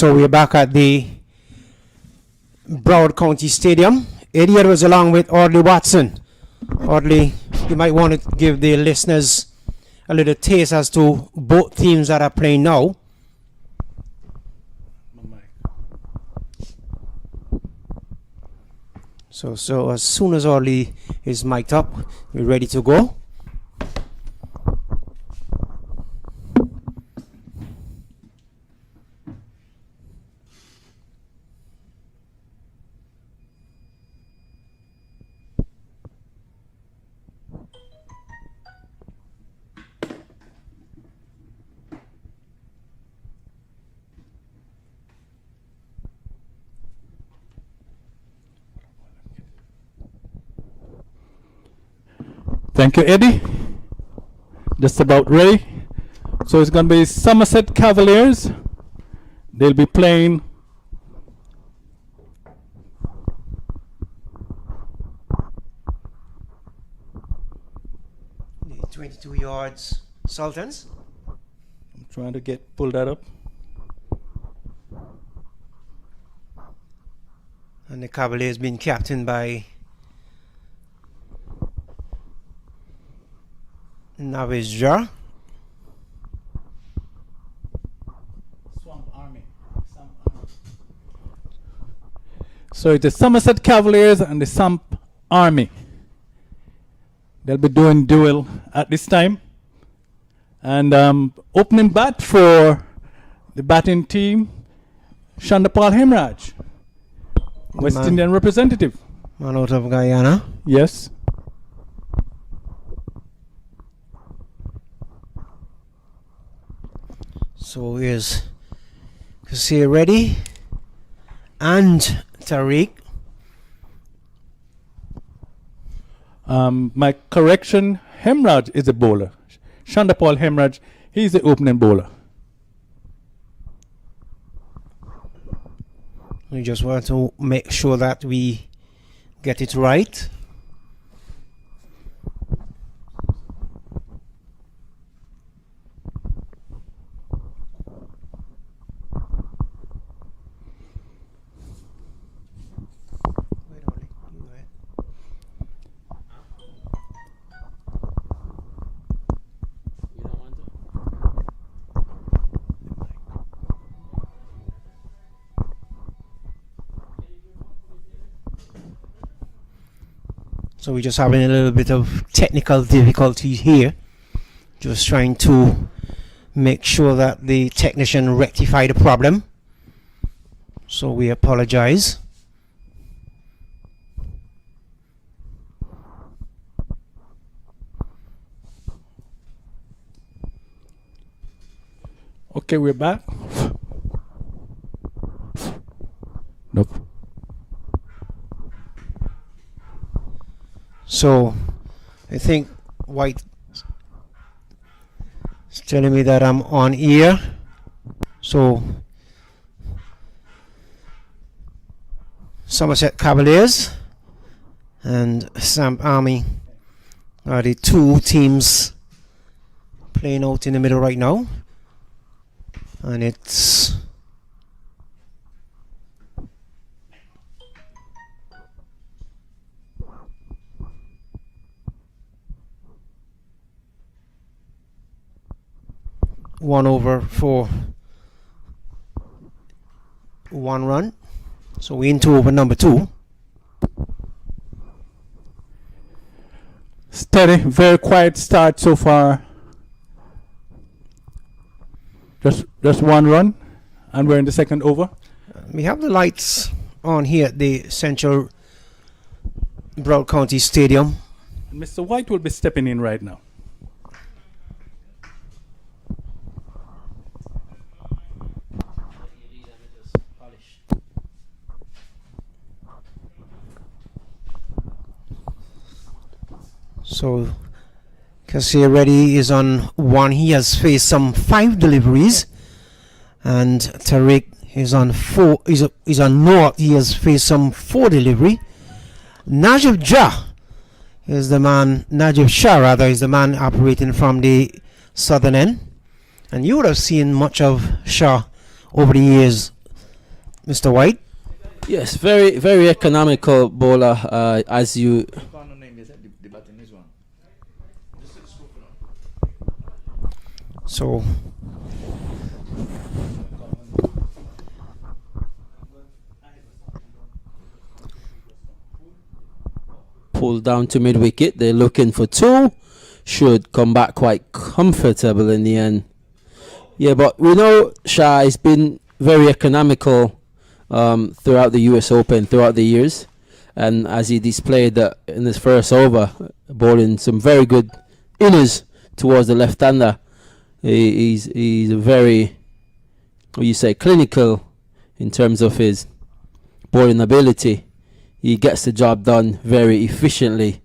So we're back at the Broward County Stadium. Eddie Edwards along with Audley Watson. Audley, you might want to give the listeners a little taste as to both teams that are playing now. So as soon as Audley is mic'd up, we're ready to go. Thank you, Eddie. Just about ready. So it's going to be Somerset Cavaliers. They'll be playing The 22 yards Sultans. I'm trying to pull that up. And the Cavaliers being captained by Navisja. So it's the Somerset Cavaliers and the Swamp Army. They'll be doing duel at this time. And opening bat for the batting team, Shandapal Hemraj, West Indian representative. Man out of Guyana. Yes. So here's Kasir Reddy and Tariq. My correction, Hemraj is a bowler. Shandapal Hemraj, he's the opening bowler. We just want to make sure that we get it right. So we're just having a little bit of technical difficulties here. Just trying to make sure that the technician rectify the problem. So we apologize. Okay, we're back. Nope. So I think White is telling me that I'm on ear. So Somerset Cavaliers and Swamp Army are the two teams playing out in the middle right now. And it's one over for 1 run. So we're into over number 2. Steady, very quiet start so far. Just 1 run, and we're in the second over. We have the lights on here at the Central Broward County Stadium. Mr. White will be stepping in right now. So Kasir Reddy is on 1. He has faced some 5 deliveries, and Tariq is on 4. He's on North. He has faced some 4 delivery. Najib Shah is the man. Najib Shah rather is the man operating from the southern end, and you would have seen much of Shah over the years Mr. White. Yes, very, very economical bowler. As you So pulled down to mid wicket, they're looking for two. Should come back quite comfortable in the end. Yeah, but we know Shah has been very economical throughout the US Open, throughout the years. And as he displayed that in his first over, bowling some very good inners towards the left-hander. He's a very, what you say, clinical in terms of his bowling ability. He gets the job done very efficiently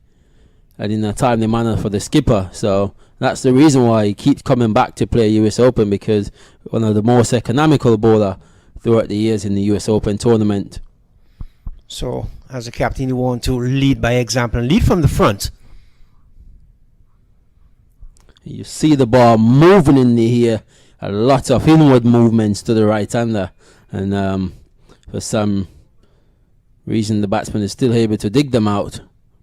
and in a timely manner for the skipper. So that's the reason why he keeps coming back to play US Open, because one of the most economical bowler throughout the years in the US Open tournament. So, as a captain, you want to lead by example and lead from the front. You see the ball moving in the air, a lot of inward movements to the right-hander, and for some reason the batsman is still able to dig them out.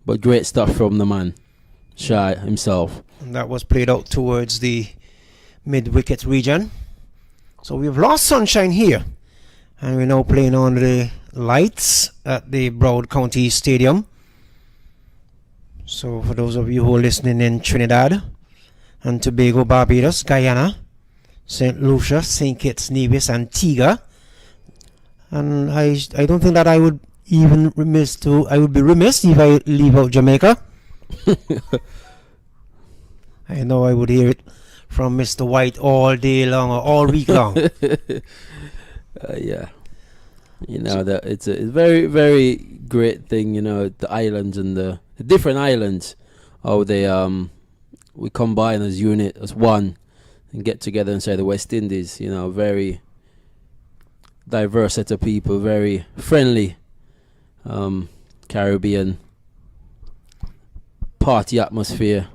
But great stuff from the man, Shah himself. And that was played out towards the mid-wicket region. So we've lost sunshine here, and we're now playing on the lights at the Broward County Stadium. So for those of you who are listening in Trinidad and Tobago, Barbados, Guyana, St. Lucia, St. Kitts, Nevis, Antigua, and I don't think that I would be remiss if I leave out Jamaica. I know I would hear it from Mr. White all day long or all week long. Yeah, you know that it's a very, very great thing. You know, the islands and the different islands, how they we combine as unit, as one, and get together inside the West Indies. You know, very diverse set of people, very friendly, Caribbean party atmosphere.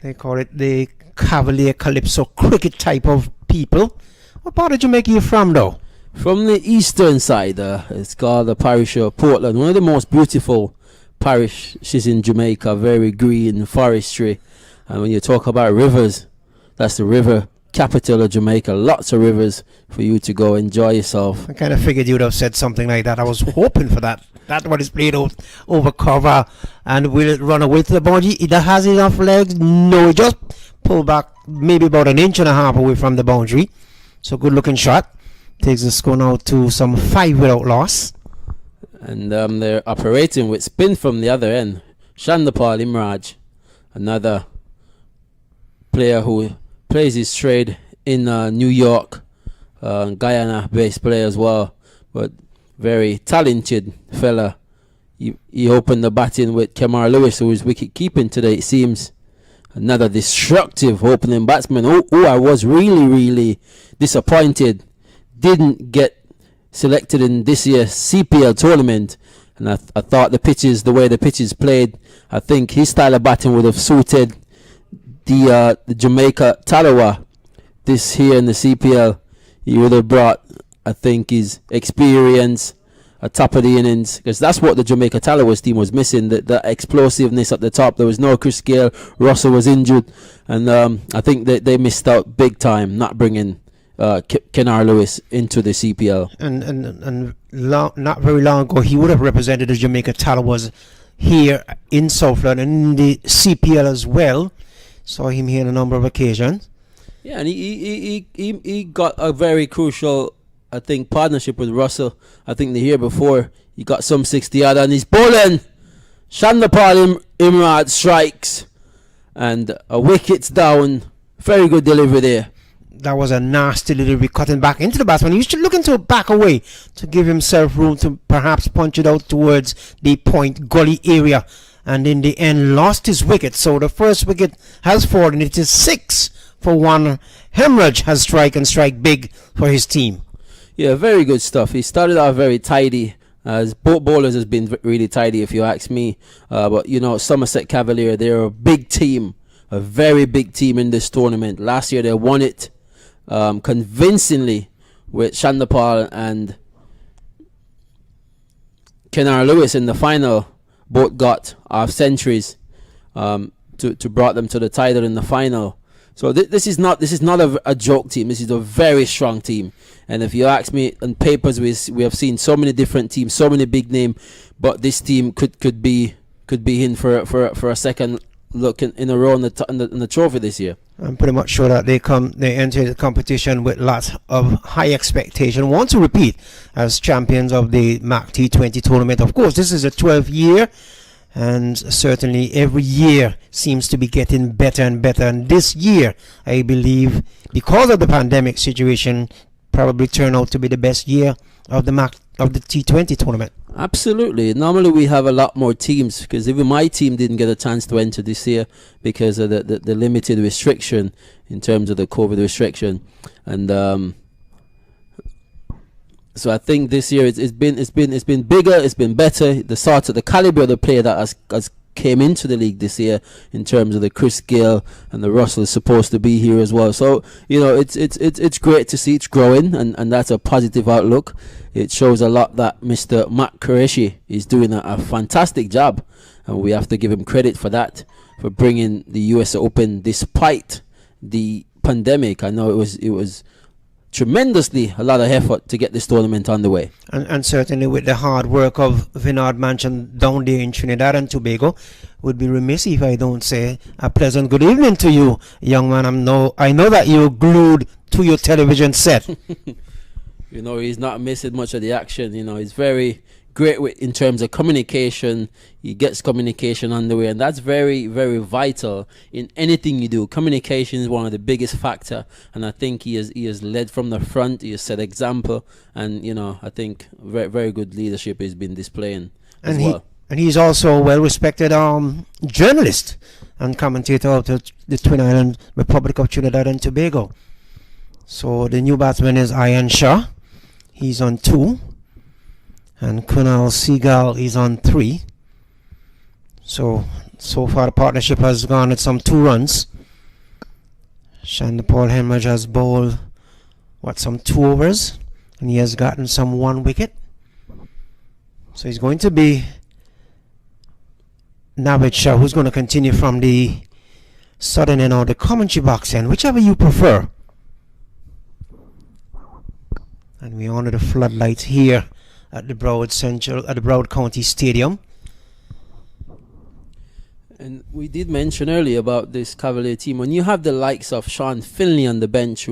They call it the Cavalier Calypso cricket type of people. What part of Jamaica are you from, though? From the eastern side, it's called the parish of Portland, one of the most beautiful parishes in Jamaica, very green forestry. And when you talk about rivers, that's the river capital of Jamaica. Lots of rivers for you to go enjoy yourself. I kind of figured you'd have said something like that. I was hoping for that. That one is played over cover, and will it run away to the boundary? It has enough legs. No, it just pulled back maybe about an inch and a half away from the boundary. So good looking shot. Takes the score now to some 5 without loss. And they're operating with spin from the other end. Chandapal Imraj, another player who plays his trade in New York, Guyana-based player as well, but very talented fella. He opened the batting with Kemar Lewis, who is wicket keeping today, it seems. Another destructive opening batsman who I was really, really disappointed didn't get selected in this year's CPL tournament. And I thought the way the pitches played, I think his style of batting would have suited the Jamaica Talawa this here in the CPL. He would have brought, I think, his experience at top of the innings, because that's what the Jamaica Talawas team was missing, the explosiveness at the top. There was no Chris Gale, Russell was injured, and I think they missed out big time not bringing Kenar Lewis into the CPL. And not very long ago, he would have represented the Jamaica Talawas here in Southland and in the CPL as well. Saw him here on a number of occasions. Yeah, and he got a very crucial, I think, partnership with Russell. I think the year before he got some 60 odd, and he's bowling. Chandapal Imrad strikes, and a wicket's down. Very good delivery there. That was a nasty delivery, cutting back into the batsman. He should look into back away to give himself room to perhaps punch it out towards the point gully area, and in the end lost his wicket. So the first wicket has fallen. It is 6 for 1. Hemorrhage has strike big for his team. Yeah, very good stuff. He started out very tidy. As both bowlers has been really tidy, if you ask me. But you know, Somerset Cavalier, they're a big team, a very big team in this tournament. Last year they won it convincingly with Chandapal and Kenara Lewis in the final both got half centuries to brought them to the title in the final. So this is not a joke team. This is a very strong team. And if you ask me, on papers we have seen so many different teams, so many big name, but this team could be in for a second look in a row in the trophy this year. I'm pretty much sure that they enter the competition with lots of high expectation, want to repeat as champions of the MAQ T20 tournament. Of course, this is a 12th year, and certainly every year seems to be getting better and better. And this year, I believe, because of the pandemic situation, probably turn out to be the best year of the T20 tournament. Absolutely. Normally we have a lot more teams, because even my team didn't get a chance to enter this year because of the limited restriction in terms of the COVID restriction. And so I think this year it's been bigger, it's been better. The caliber of the player that has came into the league this year, in terms of the Chris Gill and the Russell, is supposed to be here as well. So it's great to see it's growing, and that's a positive outlook. It shows a lot that Mr. Matt Qureshi is doing a fantastic job, and we have to give him credit for that, for bringing the US Open despite the pandemic. I know it was tremendously a lot of effort to get this tournament underway. And certainly with the hard work of Vinod Manchin down there in Trinidad and Tobago, would be remiss if I don't say a pleasant good evening to you, young man. I know that you're glued to your television set. He's not missing much of the action. He's very great in terms of communication. He gets communication underway, and that's very, very vital in anything you do. Communication is one of the biggest factor, and I think he has led from the front. He has set example, and I think very, very good leadership he's been displaying as well. And he's also a well-respected journalist and commentator of the Twin Island Republic of Trinidad and Tobago. So the new batsman is Ayan Shah. He's on 2. And Kunal Seagal is on 3. So far the partnership has gone at some 2 runs. Shandapal Hemraj has bowled some 2 overs, and he has gotten some 1 wicket. So he's going to be Navid Shah, who's going to continue from the southern end or the commentary box end, whichever you prefer. And we honor the floodlights here at the Broward County Stadium. And we did mention earlier about this Cavalier team. When you have the likes of Sean Finley on the bench,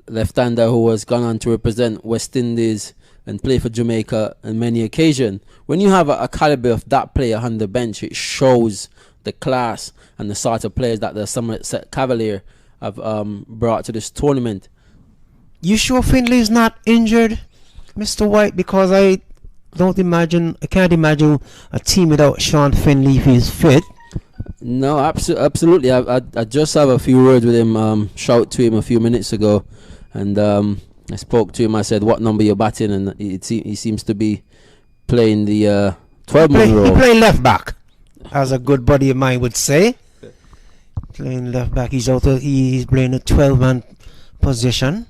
left-hander who has gone on to represent West Indies and play for Jamaica on many occasions, when you have a caliber of that player on the bench, it shows the class and the sort of players that the Somerset Cavalier have brought to this tournament. You sure Finley is not injured, Mr. White? Because I can't imagine a team without Sean Finley if he's fit. No, absolutely. I just have a few words with him. Shout to him a few minutes ago, and I spoke to him. I said, "What number you're batting?" And he seems to be playing the 12-man role. He play left back, as a good buddy of mine would say. Playing left back. He's playing a 12-man position.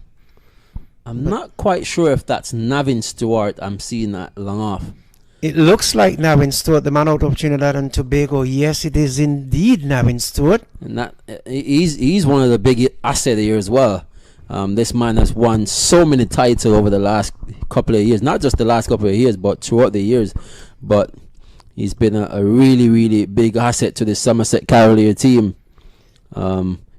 I'm not quite sure if that's Navin Stewart. I'm seeing that long off. It looks like Navin Stewart, the man out of Trinidad and Tobago. Yes, it is indeed Navin Stewart. And that he's one of the big assets here as well. This man has won so many titles over the last couple of years. Not just the last couple of years, but throughout the years. But he's been a really, really big asset to the Somerset Cavalier team.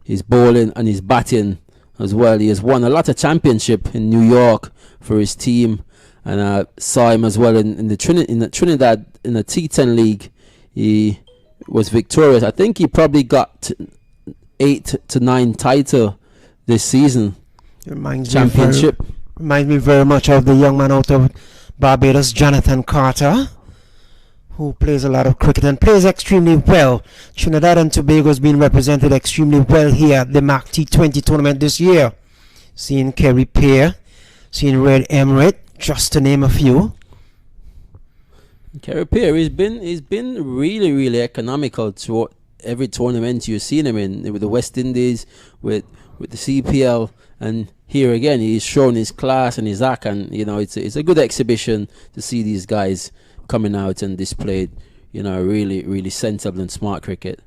His bowling and his batting as well. He has won a lot of championship in New York for his team, and I saw him as well in the Trinidad in the T10 league. He was victorious. I think he probably got 8 to 9 title this season. Championship. Reminds me very much of the young man out of Barbados, Jonathan Carter, who plays a lot of cricket and plays extremely well. Trinidad and Tobago has been represented extremely well here at the MAQ T20 tournament this year. Seeing Kerry Pear, seeing Red Emirate, just to name a few. Kerry Pear, he's been really, really economical to every tournament you've seen him in, with the West Indies, with the CPL, and here again, he's shown his class and his act, and it's a good exhibition to see these guys coming out and displayed, really, really sensible and smart cricket.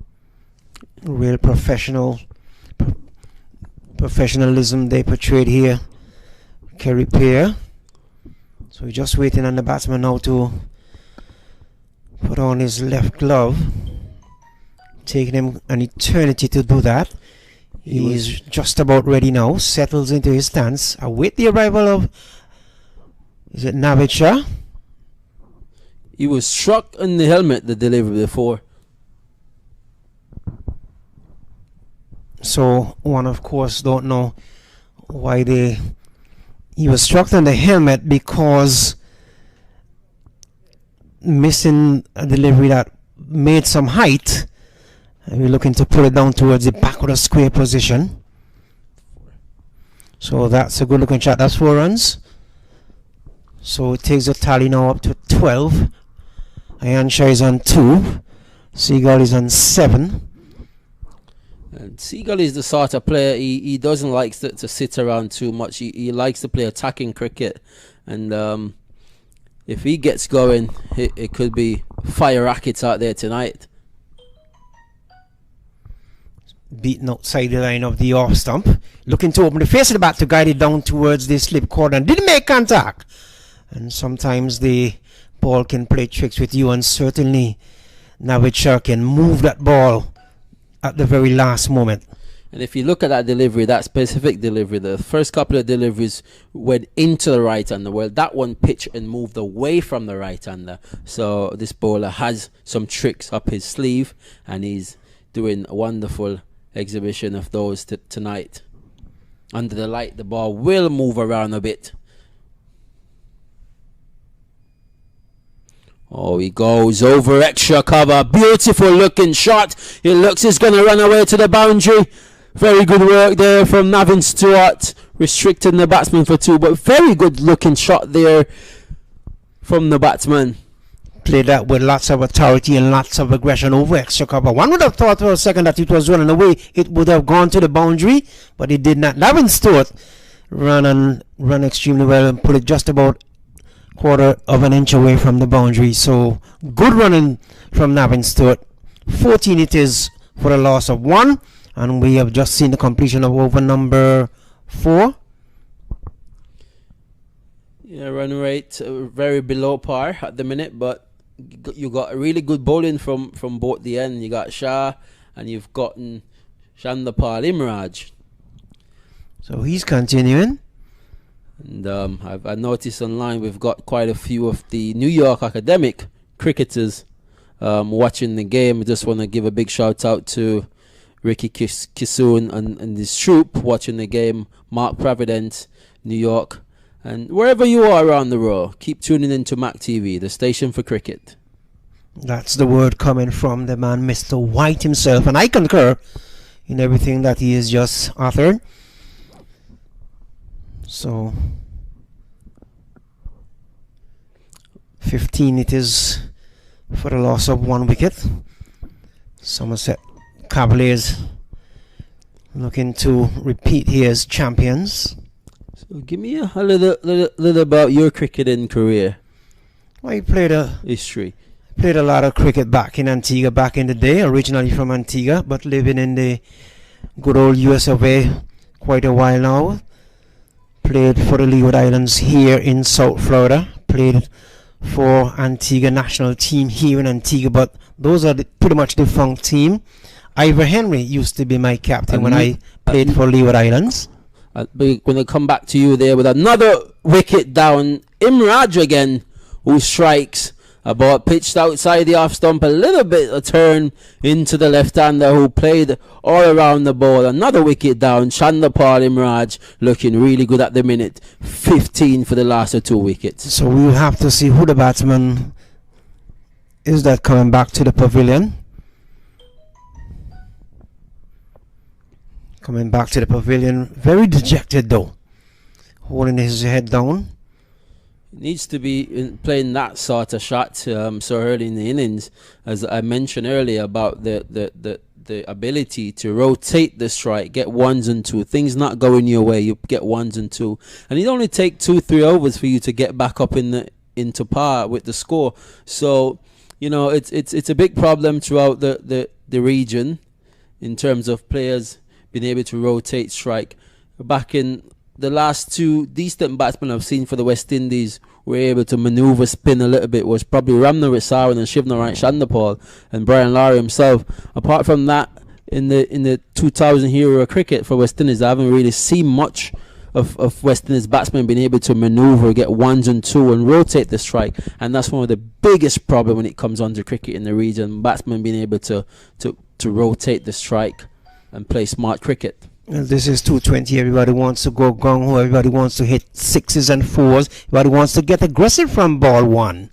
Real professionalism they portrayed here. Kerry Pear. So we're just waiting on the batsman now to put on his left glove. Taking him an eternity to do that. He's just about ready now. Settles into his stance. Await the arrival of, is it Navid Shah? He was struck in the helmet the delivery before. So one of course don't know why he was struck on the helmet, because missing a delivery that made some height, and we're looking to pull it down towards the back of the square position. So that's a good looking shot. That's 4 runs. So it takes the tally now up to 12. Ayansha is on 2. Seagull is on 7. And Seagull is the sort of player, he doesn't like to sit around too much. He likes to play attacking cricket. And if he gets going, it could be fire rackets out there tonight. Beaten outside the line of the off stump. Looking to open the face of the bat to guide it down towards the slip corner. Didn't make contact. And sometimes the ball can play tricks with you, and certainly Navid Shah can move that ball at the very last moment. And if you look at that delivery, that specific delivery, the first couple of deliveries went into the right-hander. Well, that one pitched and moved away from the right-hander. So this bowler has some tricks up his sleeve, and he's doing a wonderful exhibition of those tonight. Under the light, the ball will move around a bit. Oh, he goes over extra cover. Beautiful looking shot. It looks he's going to run away to the boundary. Very good work there from Navin Stewart, restricting the batsman for 2. But very good looking shot there from the batsman. Played that with lots of authority and lots of aggression over extra cover. One would have thought for a second that it was running away. It would have gone to the boundary, but it did not. Navin Stewart run extremely well and put it just about quarter of an inch away from the boundary. So good running from Navin Stewart. 14 it is for a loss of 1, and we have just seen the completion of over number 4. Yeah, run rate very below par at the minute, but you got really good bowling from both the end. You got Shah and you've gotten Chandapal Imraj. So he's continuing. And I noticed online we've got quite a few of the New York academic cricketers watching the game. I just want to give a big shout out to Ricky Kisoon and his troop watching the game. Mark Providence, New York. And wherever you are around the world, keep tuning in to MAQ TV, the station for cricket. That's the word coming from the man, Mr. White himself. And I concur in everything that he has just authored. So 15 it is for the loss of 1 wicket. Somerset Cavaliers looking to repeat here as champions. So give me a little about your cricketing career. Well, he played history. Played a lot of cricket back in Antigua back in the day, originally from Antigua, but living in the good old US of A quite a while now. Played for the Leeward Islands here in South Florida. Played for Antigua national team here in Antigua, but those are pretty much defunct team. Ivor Henry used to be my captain when I played for Leeward Islands. We're going to come back to you there with another wicket down. Imraj again, who strikes a ball pitched outside the off stump, a little bit of turn into the left-hander who played all around the ball. Another wicket down. Chandapal Imraj looking really good at the minute. 15 for the last of 2 wickets. So we'll have to see who the batsman is that coming back to the pavilion. Coming back to the pavilion, very dejected though, holding his head down. Needs to be playing that sort of shot so early in the innings, as I mentioned earlier about the the ability to rotate the strike, get ones and two. Things not going your way, you get ones and two, and it only take 2-3 overs for you to get back up into par with the score. So it's a big problem throughout the region in terms of players being able to rotate strike. Back in the last two decent batsmen I've seen for the West Indies were able to maneuver spin a little bit was probably Ramna Risawan and Shivnarine Chandapal and Brian Lara himself. Apart from that, in the 2000 hero cricket for West Indies, I haven't really seen much of West Indies batsmen being able to maneuver, get ones and two and rotate the strike, and that's one of the biggest problem when it comes on to cricket in the region, batsmen being able to rotate the strike and play smart cricket. Well, this is 220. Everybody wants to go gung-ho. Everybody wants to hit sixes and fours. Everybody wants to get aggressive from ball one.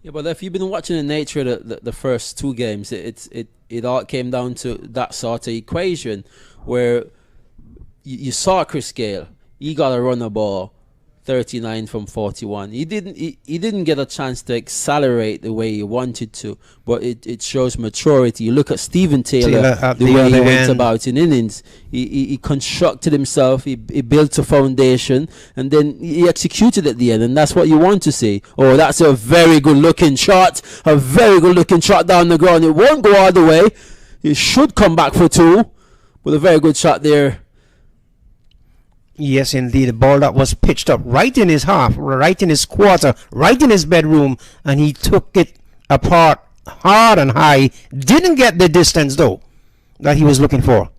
Yeah, but if you've been watching the nature of the first two games, it all came down to that sort of equation where you saw Chris Gale. He got a run a ball 39 from 41. He didn't get a chance to accelerate the way he wanted to, but it shows maturity. You look at Stephen Taylor the way he went about in innings. He constructed himself, he built a foundation, and then he executed at the end, and that's what you want to see. Oh, that's a very good looking shot, down the ground. It won't go all the way. It should come back for two, but a very good shot there. Yes, indeed. A ball that was pitched up right in his half, right in his quarter, right in his bedroom, and he took it apart hard and high. Didn't get the distance, though, that he was looking for.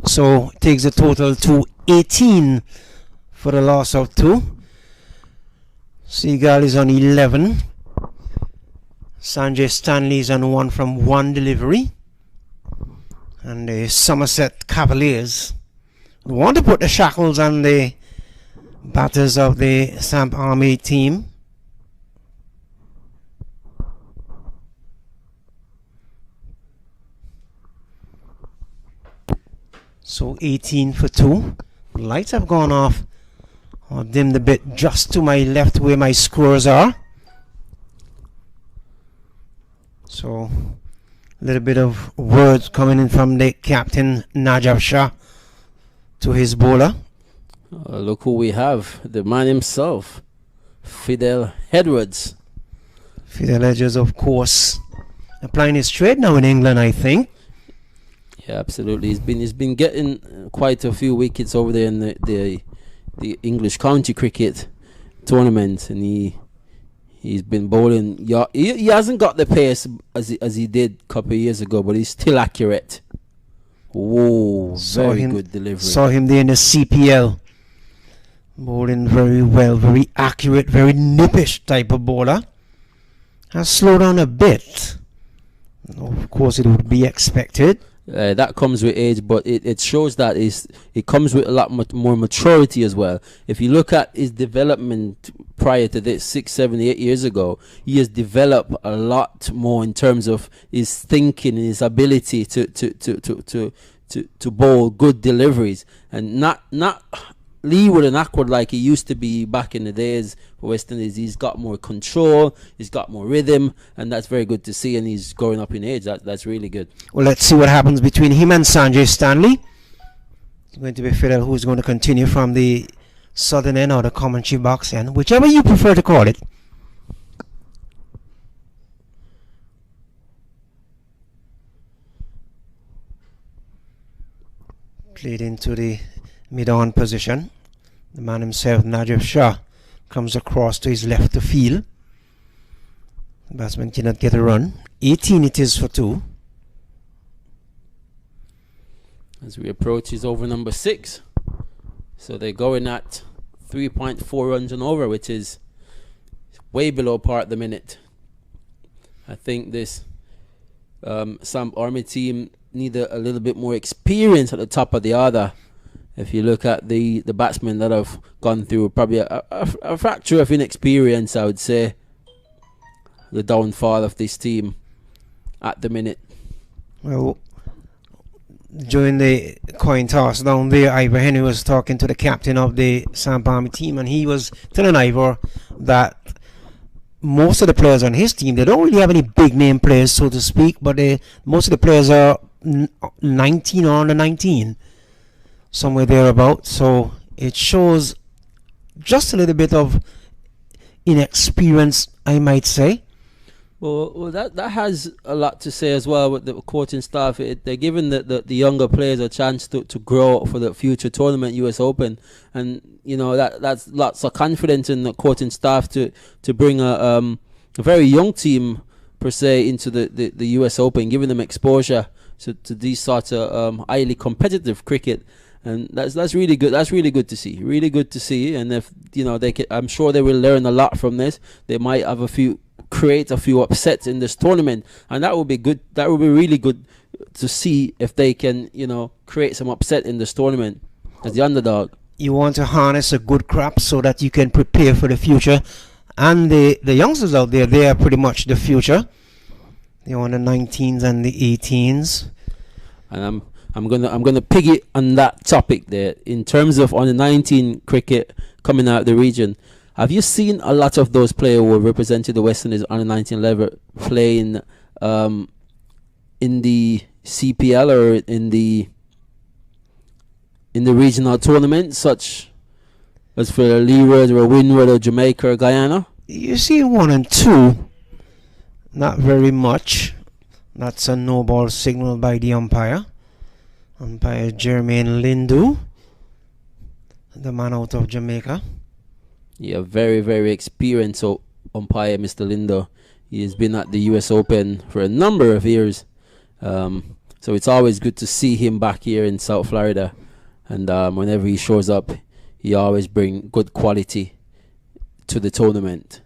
So, takes the total to 18 for the loss of 2. Seagal is on 11. Sanjay Stanley is on 1 from 1 delivery. And the Somerset Cavaliers want to put the shackles on the batters of the Samp Army team. So 18 for 2. The lights have gone off or dimmed a bit just to my left where my scores are. So a little bit of words coming in from the captain Najab Shah to his bowler. Look who we have, the man himself, Fidel Edwards. Fidel Edwards, of course, applying his trade now in England, I think. Yeah, absolutely. He's been getting quite a few wickets over there in the English county cricket tournament, and he's been bowling. He hasn't got the pace as he did a couple of years ago, but he's still accurate. Whoa, very good delivery. Saw him there in the CPL. Bowling very well, very accurate, very nippish type of bowler. Has slowed down a bit. Of course, it would be expected. That comes with age, but it shows that it comes with a lot more maturity as well. If you look at his development prior to this, 6, 7, 8 years ago, he has developed a lot more in terms of his thinking and his ability to bowl good deliveries, and not leeward and awkward like he used to be back in the days for West Indies. He's got more control, he's got more rhythm, and that's very good to see, and he's growing up in age. That's really good. Well, let's see what happens between him and Sanjay Stanley. It's going to be Fidel who's going to continue from the southern end or the commentary box end, whichever you prefer to call it. Played into the mid-on position. The man himself, Najib Shah, comes across to his left to field. The batsman cannot get a run. 18 it is for 2. As we approach his over number 6. So they're going at 3.4 runs and over, which is way below par at the minute. I think this Samp Army team need a little bit more experience at the top of the order. If you look at the batsmen that have gone through probably a fracture of inexperience, I would say, the downfall of this team at the minute. Well, during the coin toss down there, Ivor Henry was talking to the captain of the Samp Army team, and he was telling Ivor that most of the players on his team, they don't really have any big name players, so to speak, but most of the players are 19 or under 19, somewhere thereabout. So it shows just a little bit of inexperience, I might say. Well, that has a lot to say as well with the coaching staff. They're giving the younger players a chance to grow for the future tournament, US Open, and you know that's lots of confidence in the coaching staff to bring a very young team per se into the US Open, giving them exposure to these sorts of highly competitive cricket. And that's really good. That's really good to see. Really good to see. And if they can, I'm sure they will learn a lot from this. They might have create a few upsets in this tournament, and that would be good. That would be really good to see if they can, create some upset in this tournament as the underdog. You want to harness a good crop so that you can prepare for the future. And the youngsters out there, they are pretty much the future. The under 19s and the 18s. And I'm gonna piggy on that topic there in terms of under 19 cricket coming out of the region. Have you seen a lot of those players who represented the West Indies under 19 level playing in the CPL or in the regional tournaments, such as for Leeward or Windward or Jamaica or Guyana? You see 1 and 2, not very much. That's a no ball signal by the umpire. Umpire Jermaine Lindu, the man out of Jamaica. Yeah, very, very experienced umpire, Mr. Lindo. He has been at the US Open for a number of years. So it's always good to see him back here in South Florida. And whenever he shows up, he always brings good quality to the tournament.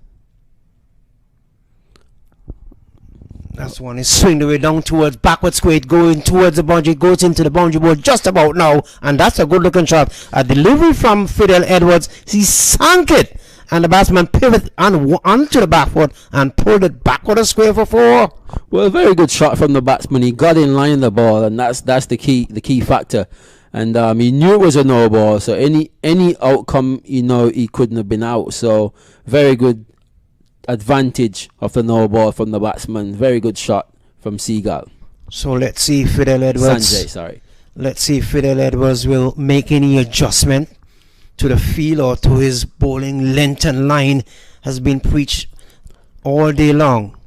That's one. Is swing the way down towards backward square, going towards the boundary, goes into the boundary board just about now, and that's a good looking shot. A delivery from Fidel Edwards. He sank it, and the batsman pivoted onto the back foot and pulled it backward a square for 4. Well, a very good shot from the batsman. He got in line the ball, and that's the key factor. And he knew it was a no ball, so any outcome, he couldn't have been out. So very good advantage of the no ball from the batsman. Very good shot from Seagal. So let's see if Fidel Edwards. Sanjay, sorry. Let's see if Fidel Edwards will make any adjustment to the field or to his bowling. Length and line has been preached all day long.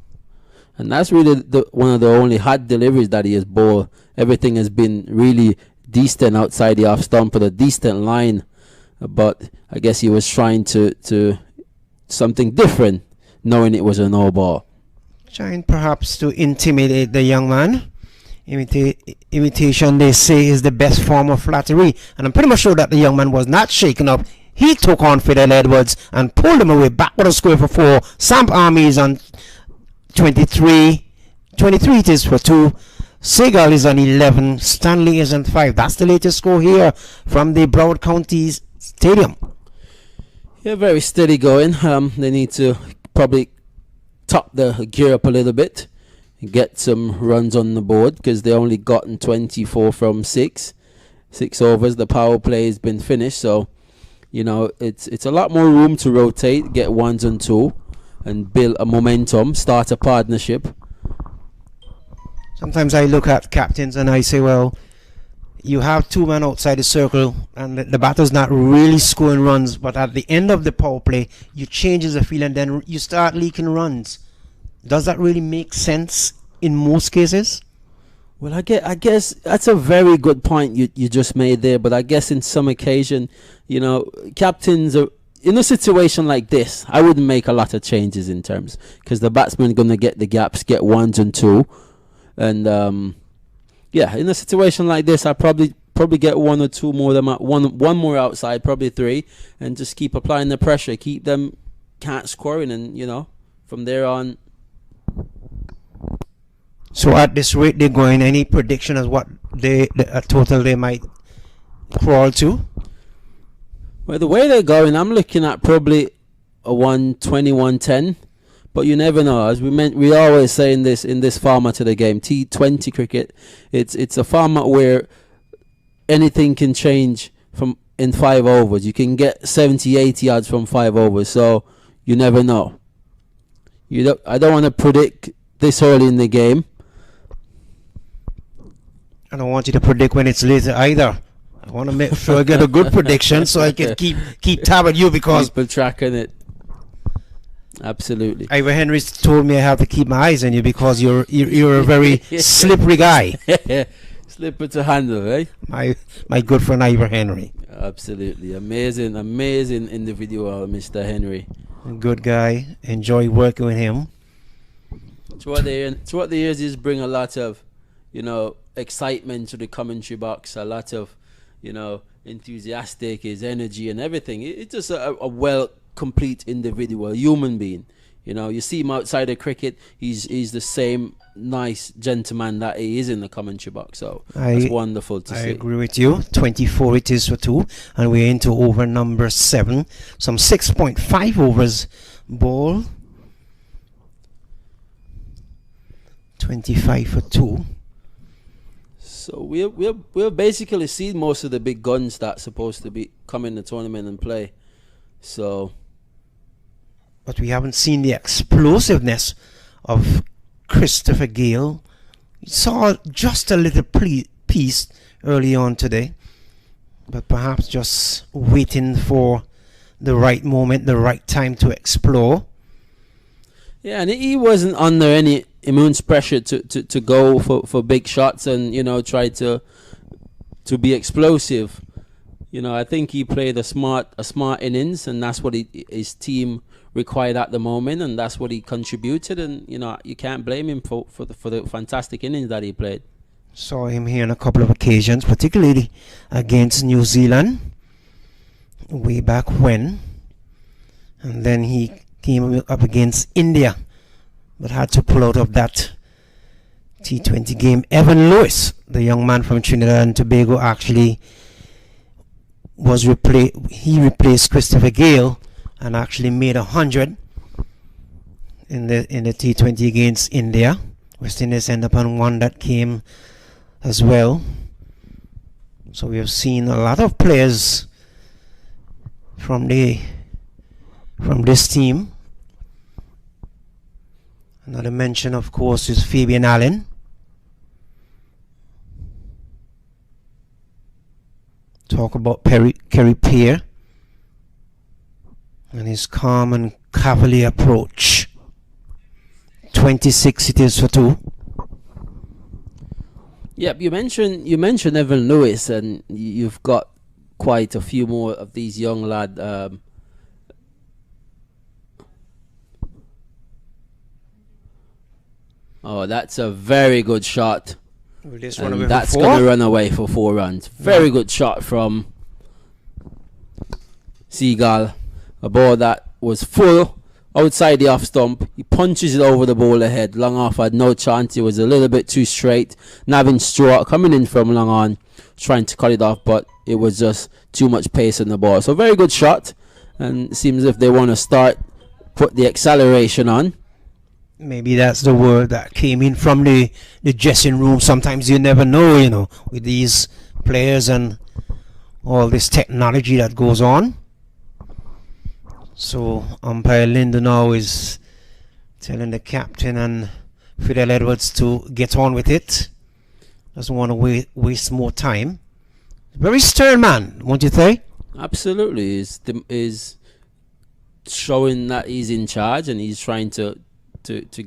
And that's really one of the only hard deliveries that he has bowled. Everything has been really decent outside the off stump with a decent line. But I guess he was trying to something different, knowing it was a no ball. Trying perhaps to intimidate the young man. Imitation, they say, is the best form of flattery. And I'm pretty much sure that the young man was not shaken up. He took on Fidel Edwards and pulled him away backward a square for 4. Samp Army is on 23. 23 it is for 2. Seagal is on 11. Stanley is on 5. That's the latest score here from the Broward County Stadium. Yeah, very steady going. They need to probably top the gear up a little bit and get some runs on the board, because they only gotten 24 from 6 overs. The power play has been finished, so it's a lot more room to rotate, get 1s and 2 and build a momentum, start a partnership. Sometimes I look at captains and I say, well, you have 2 men outside the circle and the batter's not really scoring runs, but at the end of the power play, you changes the field and then you start leaking runs. Does that really make sense in most cases? Well, I guess that's a very good point you just made there, but I guess in some occasion, captains are in a situation like this. I wouldn't make a lot of changes in terms, because the batsman going to get the gaps, get 1s and 2. And in a situation like this, I probably get 1 or 2 more than one more outside, probably 3, and just keep applying the pressure, keep them can't scoring, and from there on. So at this rate they're going, any prediction as what the total they might crawl to? Well, the way they're going, I'm looking at probably a 120, 110. But you never know. As we always say in this format of the game, T20 cricket, it's a format where anything can change in 5 overs. You can get 70, 80 yards from 5 overs, so you never know. I don't want to predict this early in the game. I don't want you to predict when it's later either. I want to make sure I get a good prediction so I can keep tab on you, because people tracking it. Absolutely. Ivor Henry told me I have to keep my eyes on you because you're a very slippery guy. Slipper to handle, right? My good friend Ivor Henry. Absolutely. Amazing individual, Mr. Henry. Good guy. Enjoy working with him. Throughout the years, he's bring a lot of, excitement to the commentary box, a lot of, enthusiastic, his energy and everything. It's just a well complete individual, human being. You see him outside of cricket, he's the same nice gentleman that he is in the commentary box. So it's wonderful to see. I agree with you. 24 it is for 2, and we're into over number 7. Some 6.5 overs ball. 25 for 2. So we'll basically see most of the big guns that's supposed to be come in the tournament and play. So, but we haven't seen the explosiveness of Christopher Gale. We saw just a little piece early on today, but perhaps just waiting for the right moment, the right time to explore. Yeah, and he wasn't under any immense pressure to go for big shots and try to be explosive. I think he played a smart innings, and that's what his team required at the moment, and that's what he contributed. And you can't blame him for the fantastic innings that he played. Saw him here on a couple of occasions, particularly against New Zealand way back when, and then he came up against India, but had to pull out of that T20 game. Evan Lewis, the young man from Trinidad and Tobago, actually he replaced Christopher Gale and actually made 100 in the T20 against India. West Indies end up on one that came as well. So we have seen a lot of players from this team. Another mention, of course, is Fabian Allen. Talk about Kerry Peer and his calm and cavalier approach. 26 it is for 2. Yep, you mentioned Evan Lewis, and you've got quite a few more of these young lad. Oh, that's a very good shot. That's going to run away for 4 runs. Very good shot from Seagal. A ball that was full outside the off stump. He punches it over the bowler head. Long off had no chance. It was a little bit too straight. Navin Stewart coming in from long on, trying to cut it off, but it was just too much pace in the ball. So very good shot, and it seems as if they want to put the acceleration on. Maybe that's the word that came in from the dressing room. Sometimes you never know, with these players and all this technology that goes on. So umpire Linden now is telling the captain and Fidel Edwards to get on with it. Doesn't want to waste more time. Very stern man, won't you say? Absolutely. Is showing that he's in charge and he's trying to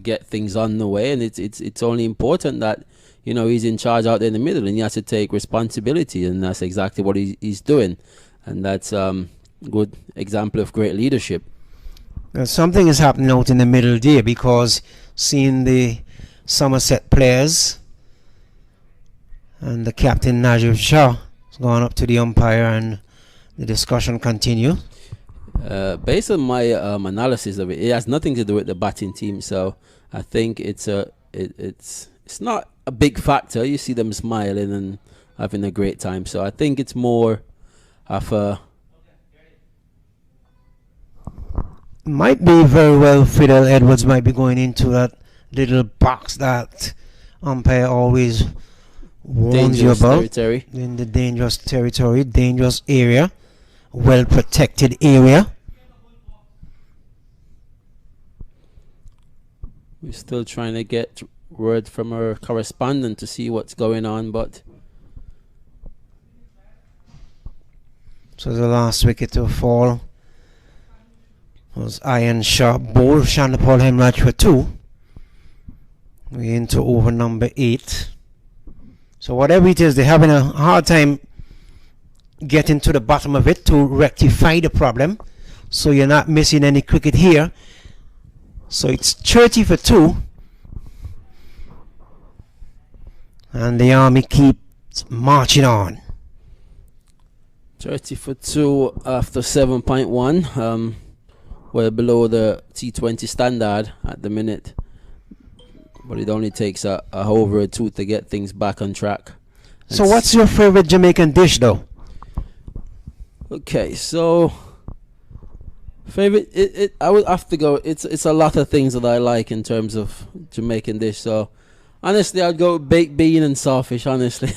get things on the way, and it's only important that he's in charge out there in the middle, and he has to take responsibility, and that's exactly what he's doing, and that's good example of great leadership. Something is happening out in the middle there, because seeing the Somerset players and the captain Najib Shah has gone up to the umpire and the discussion continue. Based on my analysis of it, it has nothing to do with the batting team. So I think it's not a big factor. You see them smiling and having a great time. So I think it's more of a. Might be very well Fidel Edwards might be going into that little box that umpire always warns you about. Territory. In the dangerous territory, dangerous area, well protected area. We're still trying to get word from our correspondent to see what's going on, but So the last wicket to fall was Iron Sharp Bowl. Shandapal Hemraj for 2. We're into over number 8. So whatever it is, they're having a hard time getting to the bottom of it to rectify the problem. So you're not missing any cricket here. So it's 30 for 2. And the Army keeps marching on. 30 for 2 after 7.1. Well below the T20 standard at the minute. But it only takes a over or 2 to get things back on track. So what's your favorite Jamaican dish though? Okay, so favorite, I would have to go. It's a lot of things that I like in terms of Jamaican dish. So honestly, I'd go with baked bean and sawfish. Honestly,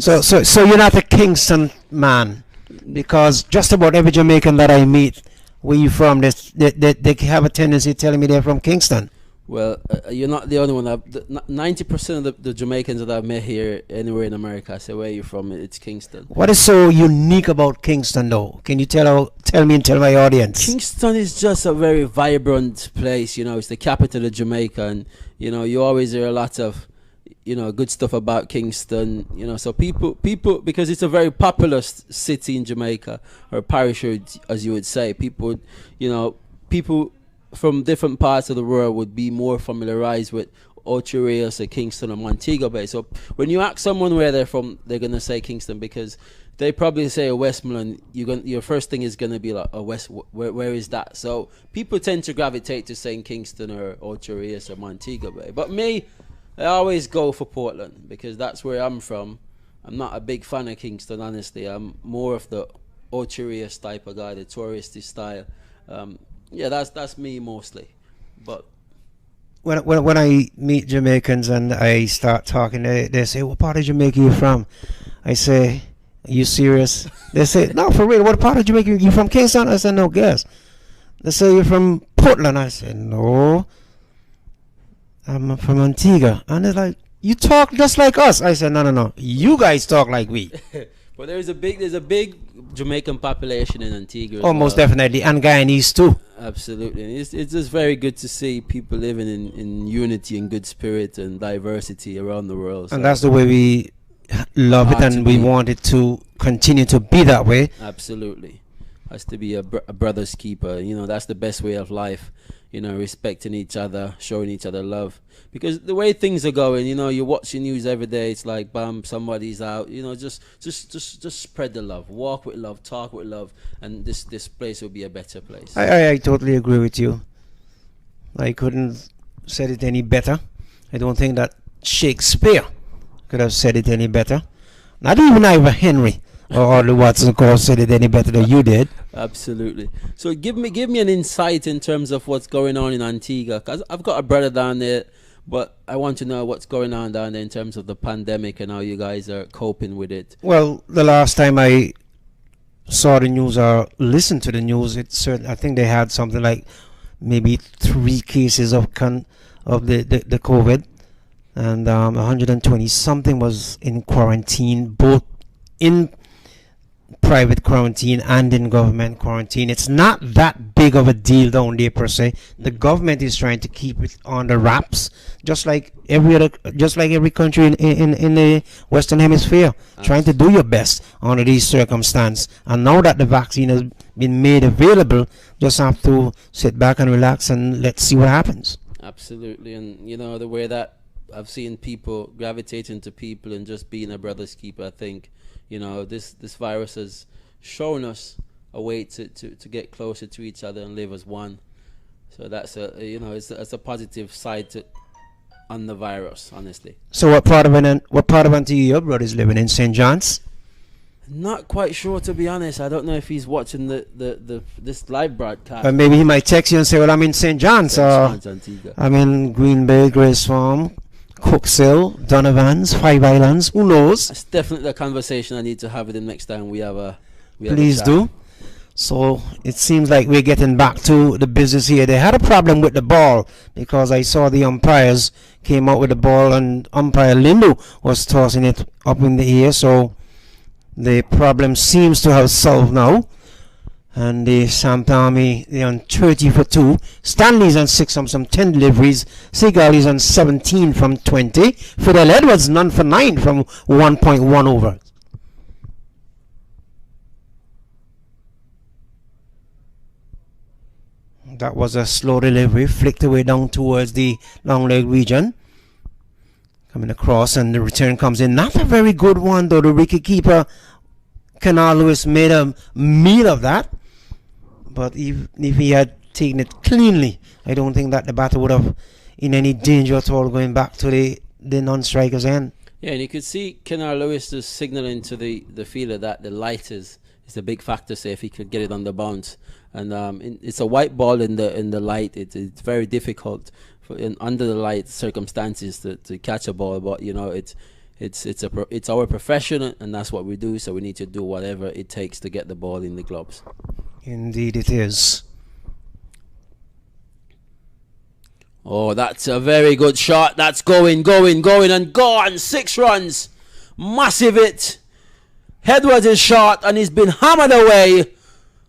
so you're not a Kingston man, because just about every Jamaican that I meet, where you from, they have a tendency telling me they're from Kingston. Well, you're not the only one. 90% of the Jamaicans that I've met here, anywhere in America, I say, where are you from? It's Kingston. What is so unique about Kingston, though? Can you tell me and tell my audience? Kingston is just a very vibrant place. You know, it's the capital of Jamaica, and you know, you always hear a lot of, you know, good stuff about Kingston. You know, so people, because it's a very populous city in Jamaica, or parish, as you would say. People from different parts of the world would be more familiarized with Ocho Rios or Kingston or Montego Bay. So when you ask someone where they're from, they're gonna say Kingston, because they probably say a Westmoreland. Your first thing is gonna be like a West. Where is that? So people tend to gravitate to saying Kingston or Ocho Rios or Montego Bay. But me, I always go for Portland, because that's where I'm from. I'm not a big fan of Kingston, honestly. I'm more of the Ocho Rios type of guy, the touristy style. Yeah, that's me mostly. But when I meet Jamaicans and I start talking, they say, "What part of Jamaica you from?" I say, "Are you serious?" They say, "No, for real. What part of Jamaica you from? Kingston?" I said, "No, guess." They say, "You're from Portland." I said, "No, I'm from Antigua." And they're like, "You talk just like us." I said, "No. You guys talk like we." But there's a big Jamaican population in Antigua. Oh, most definitely, and Guyanese too. Absolutely, and it's just very good to see people living in unity and good spirit and diversity around the world. And that's the way we love it, and we want it to continue to be that way. Absolutely, has to be a brother's keeper. You know, that's the best way of life. You know, respecting each other, showing each other love. Because the way things are going, you know, you watch the news every day. It's like, bam, somebody's out. You know, just spread the love, walk with love, talk with love, and this place will be a better place. I totally agree with you. I couldn't said it any better. I don't think that Shakespeare could have said it any better. Not even Ivor Henry or the Watson Cole said it any better than you did. Absolutely. So give me an insight in terms of what's going on in Antigua, because I've got a brother down there, but I want to know what's going on down there in terms of the pandemic and how you guys are coping with it. Well, the last time I saw the news or listened to the news, I think they had something like maybe 3 cases of the COVID, and 120 something was in quarantine, both in private quarantine and in government quarantine. It's not that big of a deal down there per se. The government is trying to keep it on the wraps, just like every country in the Western Hemisphere, trying to do your best under these circumstances. And now that the vaccine has been made available, just have to sit back and relax and let's see what happens. Absolutely. And you know, the way that I've seen people gravitating to people and just being a brother's keeper, I think, you know, this virus has shown us a way to get closer to each other and live as one. So that's it's a positive side on the virus, honestly. So what part of Antigua your brother is living in? St. John's? Not quite sure, to be honest. I don't know if he's watching this live broadcast. Or maybe he might text you and say, "Well, I'm in St. John's, or I'm in Green Bay, Grace Farm, Cooksville, Donovan's, Five Islands." Who knows? It's definitely a conversation I need to have with him next time we have a Please do. So it seems like we're getting back to the business here. They had a problem with the ball because I saw the umpires came out with the ball and umpire Lindo was tossing it up in the air. So the problem seems to have solved now. And the Samp Army, they're on 30 for 2. Stanley's on 6 from some 10 deliveries. Seagull is on 17 from 20. Fidel Edwards none for 9 from 1.1 over. That was a slow delivery, flicked away down towards the long leg region. Coming across, and the return comes in. Not a very good one, though. The wicketkeeper, Canal Lewis, made a meal of that. But if he had taken it cleanly, I don't think that the batter would have in any danger at all going back to the non-striker's end. Yeah, and you could see Canal Lewis just signaling to the fielder that the light is a big factor, say, if he could get it on the bounce. And it's a white ball in the light. It's very difficult under the light circumstances to catch a ball. But you know, it's our profession, and that's what we do. So we need to do whatever it takes to get the ball in the gloves. Indeed, it is. Oh, that's a very good shot. That's going, and gone. 6 runs. Massive hit. Edwards is shot, and he's been hammered away.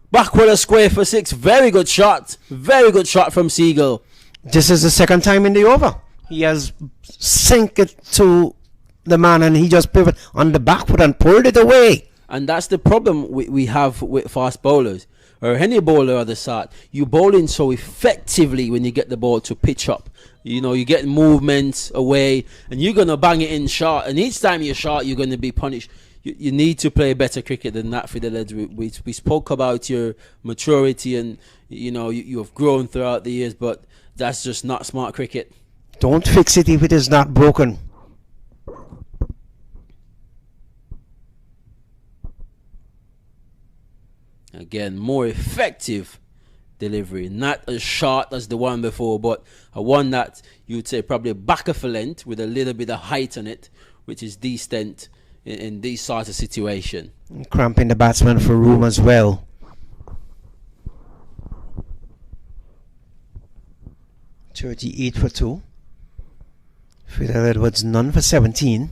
Backward a square for 6. Very good shot. Very good shot from Seagull. This is the second time in the over. He has sink it to the man, and he just pivoted on the backward and pulled it away. And that's the problem we have with fast bowlers, or any bowler of the sort. You bowling so effectively when you get the ball to pitch up. You know, you get movement away, and you're going to bang it in short. And each time you're short, you're going to be punished. You need to play better cricket than that, Fidel. We spoke about your maturity, and you know you have grown throughout the years, but that's just not smart cricket. Don't fix it if it is not broken. Again, more effective delivery, not as short as the one before, but a one that you'd say probably back of a length with a little bit of height on it, which is decent in this sort of situation. Cramping the batsman for room as well. .38 for 2. Fidel Edwards none for 17.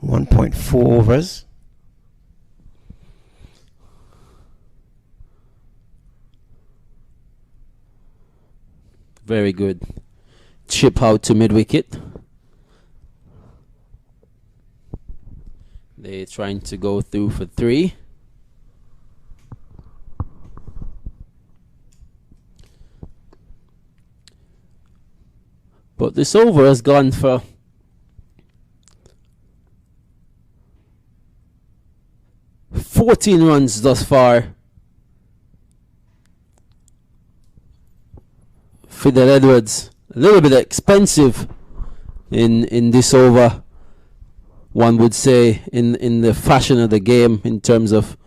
1.4 overs. Very good. Chip out to mid-wicket. They're trying to go through for 3. But this over has gone for 14 runs thus far. Fidel Edwards, a little bit expensive in this over, one would say, in the fashion of the game, in terms of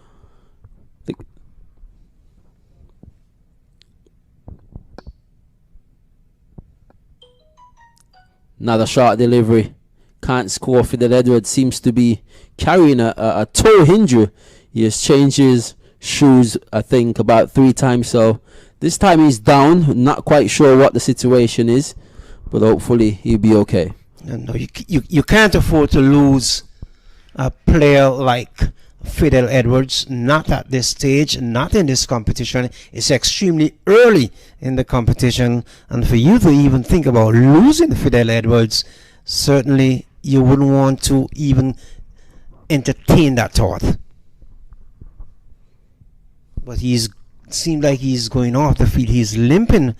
another short delivery. Can't score. Fidel Edwards seems to be carrying a toe injury. He has changed his shoes, I think, about 3 times. So this time he's down. Not quite sure what the situation is, but hopefully he'll be okay. No, you can't afford to lose a player like Fidel Edwards. Not at this stage. Not in this competition. It's extremely early in the competition, and for you to even think about losing Fidel Edwards, certainly you wouldn't want to even entertain that thought. But seemed like he's going off the field. He's limping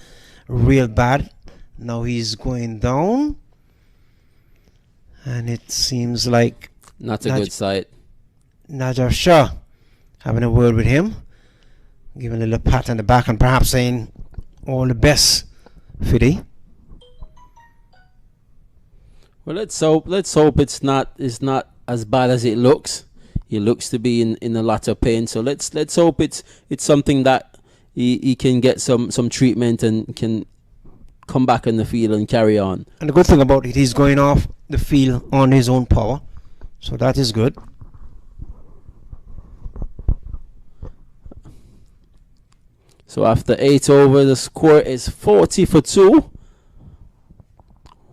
real bad. Now he's going down, and it seems like not a good sight. Najar Shah having a word with him, giving a little pat on the back, and perhaps saying all the best, Fiddy. Well, let's hope it's not as bad as it looks. He looks to be in a lot of pain. So let's hope it's something that he can get some treatment and can come back in the field and carry on. And the good thing about it, he's going off the field on his own power, so that is good. So after 8 overs, the score is 40 for 2.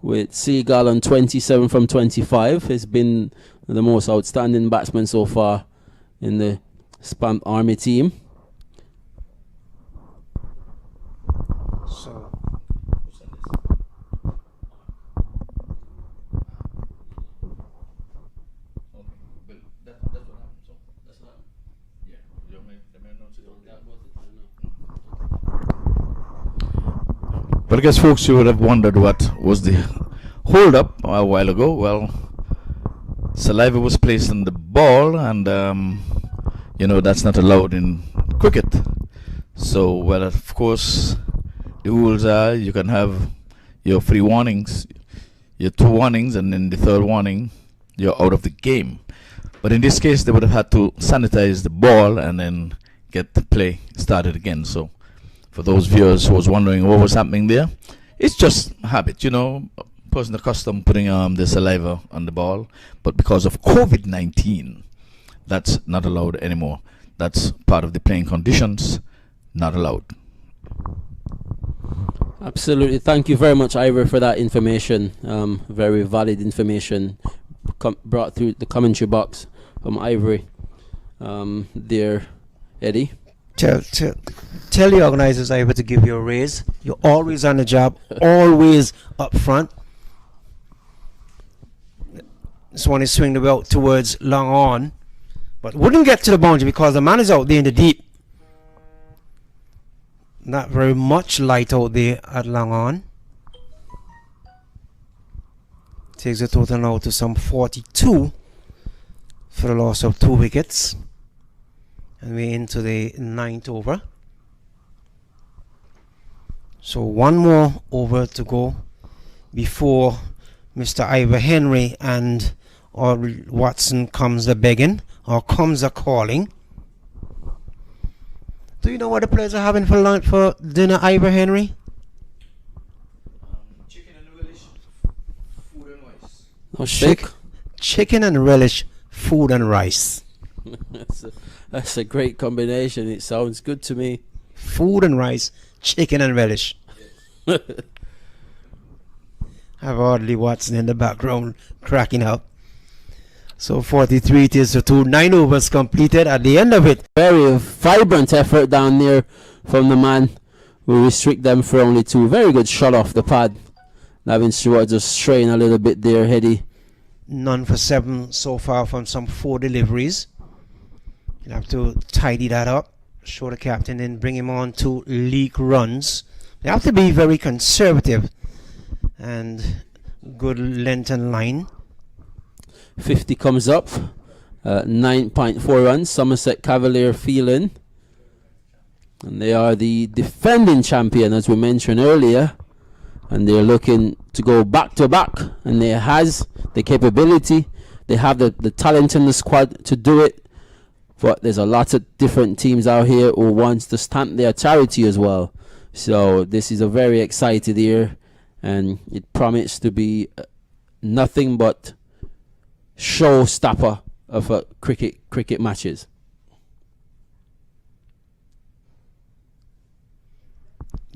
With Seagal on 27 from 25. He's been the most outstanding batsman so far in the Spam Army team. So But I guess, folks, you would have wondered what was the hold up a while ago. Well, saliva was placed on the ball, and that's not allowed in cricket. So, well, of course, the rules are you can have your 3 warnings, your 2 warnings, and then the 3rd warning, you're out of the game. But in this case, they would have had to sanitize the ball and then get the play started again. So, for those viewers who was wondering what was happening there, it's just habit, a person accustomed putting the saliva on the ball, but because of COVID-19, that's not allowed anymore. That's part of the playing conditions, not allowed. Absolutely. Thank you very much, Ivor, for that information. Very valid information brought through the commentary box from Ivory. There, Eddie. Tell the organizers able to give you a raise. You're always on the job, always up front. This one is swinging about towards long on, but wouldn't get to the boundary because the man is out there in the deep. Not very much light out there at long on. Takes the total now to some 42 for the loss of 2 wickets. And we're into the 9th over. So 1 more over to go before Mr. Ivor Henry and or Watson comes a begging or comes a calling. Do you know what the players are having for lunch for dinner, Ivor Henry? Chicken and relish, food and rice. No steak. Chicken and relish, food and rice. That's a great combination. It sounds good to me. Food and rice, chicken and relish. Have Audley Watson in the background cracking up. So 43 it is to 2. 9 overs completed at the end of it. Very vibrant effort down there from the man. We restrict them for only 2. Very good shot off the pad. Navin Stewart just straying a little bit there, Heady. None for 7 so far from some 4 deliveries. You have to tidy that up, show the captain, and bring him on to leak runs. They have to be very conservative and good length and line. 50 comes up. 9.4 runs. Somerset Cavalier fielding. And they are the defending champion, as we mentioned earlier. And they're looking to go back to back. And they has the capability. They have the talent in the squad to do it. But there's a lot of different teams out here who wants to stamp their charity as well. So this is a very excited year, and it promises to be nothing but showstopper of cricket matches.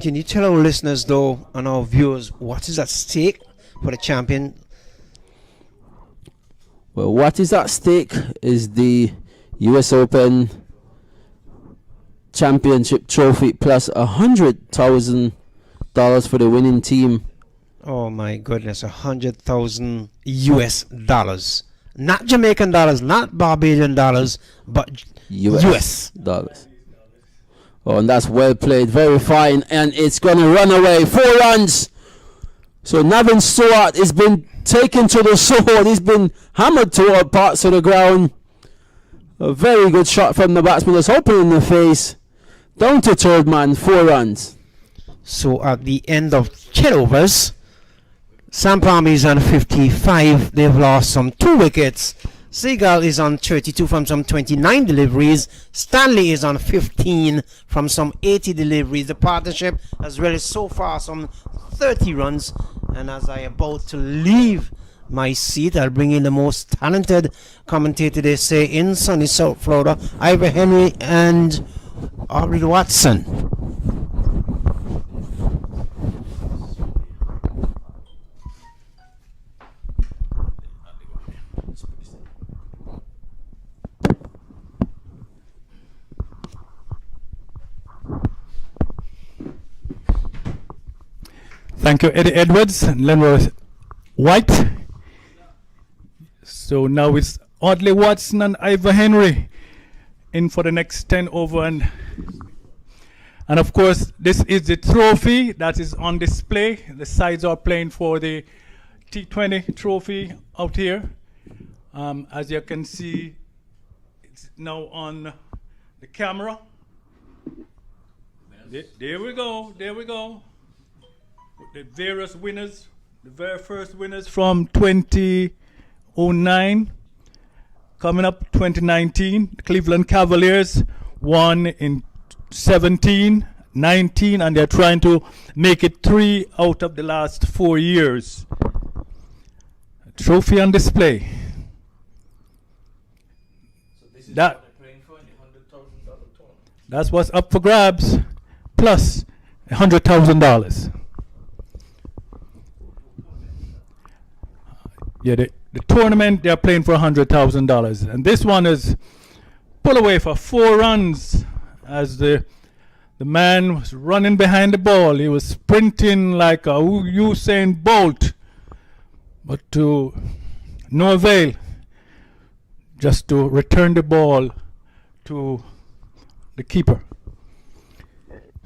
Can you tell our listeners, though, and our viewers, what is at stake for the champion? Well, what is at stake is the US Open Championship trophy plus $100,000 for the winning team. Oh my goodness, $100,000 US. Not Jamaican dollars, not Barbadian dollars, but US dollars. Oh, and that's well played, very fine, and it's going to run away. 4 runs. So Navin Stewart has been taken to the sword. He's been hammered toward parts of the ground. A very good shot from the batsman, just opening the face. Down to 3rd man, 4 runs. So at the end of 10 overs, Sampami is on 55. They've lost some 2 wickets. Seagal is on 32 from some 29 deliveries. Stanley is on 15 from some 80 deliveries. The partnership has really so far some 30 runs. And as I about to leave my seat, I'll bring in the most talented commentator, they say, in sunny South Florida, Ivor Henry and Aubrey Watson. Thank you, Eddie Edwards and Lenroy White. So now it's Audley Watson and Ivor Henry in for the next 10 over. And of course, this is the trophy that is on display. The sides are playing for the T20 trophy out here. As you can see, it's now on the camera. There we go, there we go. The various winners, the very first winners from 2009. Coming up 2019, the Cleveland Cavaliers won in 17, 19, and they're trying to make it 3 out of the last 4 years. A trophy on display. So this is That- what they're playing for in the $100,000 tournament. That's what's up for grabs, plus $100,000. Yeah, the tournament, they're playing for $100,000. And this one is pull away for 4 runs as the man was running behind the ball. He was sprinting like a Usain Bolt, but to no avail, just to return the ball to the keeper.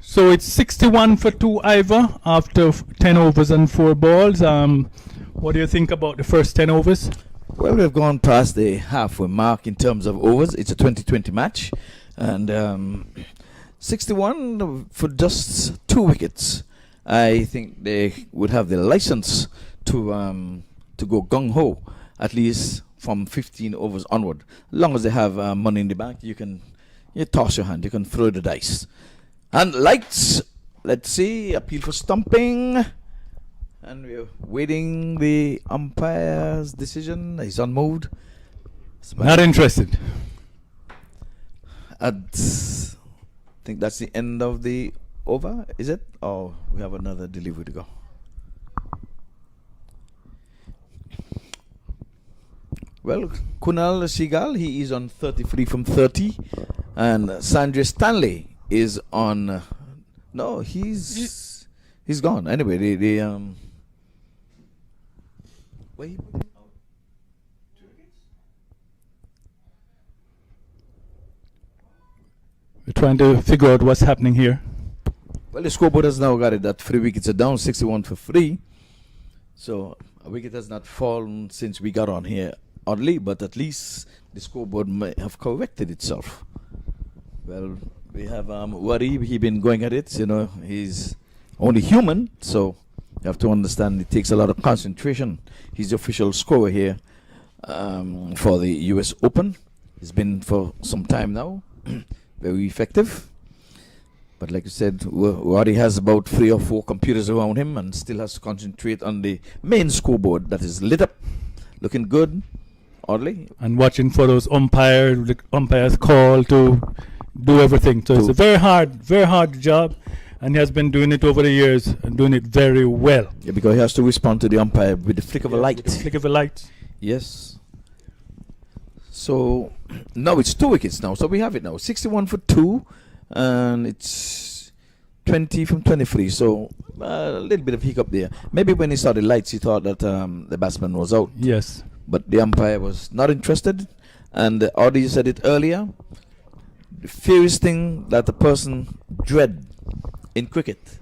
So it's 61 for 2 Ivor after 10 overs and 4 balls. What do you think about the first 10 overs? Well, we've gone past the halfway mark in terms of overs. It's a 2020 match, and 61 for just 2 wickets. I think they would have the license to go gung ho, at least from 15 overs onward. As long as they have money in the bank, you toss your hand, you can throw the dice. And lights, let's see, appeal for stumping. And we're waiting the umpire's decision. He's unmoved. Not interested. I think that's the end of the over, is it? Or we have another delivery to go? Well, Kunal Seagal, he is on 33 from 30. And Sandra Stanley is on... no, he's gone. Anyway, where he put him out? 2 wickets? We're trying to figure out what's happening here. Well, the scoreboard has now got it that 3 wickets are down, 61 for 3. So a wicket has not fallen since we got on here, oddly, but at least the scoreboard may have corrected itself. Well, we have Wari, he been going at it, he's only human, so you have to understand it takes a lot of concentration. He's the official scorer here for the US Open. He's been for some time now, very effective. But like you said, Wari has about 3 or 4 computers around him and still has to concentrate on the main scoreboard that is lit up, looking good, oddly. And watching for those umpires call to do everything. So it's a very hard job. And he has been doing it over the years and doing it very well. Yeah, because he has to respond to the umpire with the flick of a light. With the flick of a light. Yes. So now it's 2 wickets now. So we have it now. 61 for 2. And it's 20 from 23. So a little bit of hiccup there. Maybe when he saw the lights, he thought that the batsman was out. Yes. But the umpire was not interested. And the audience said it earlier. The fiercest thing that a person dread in cricket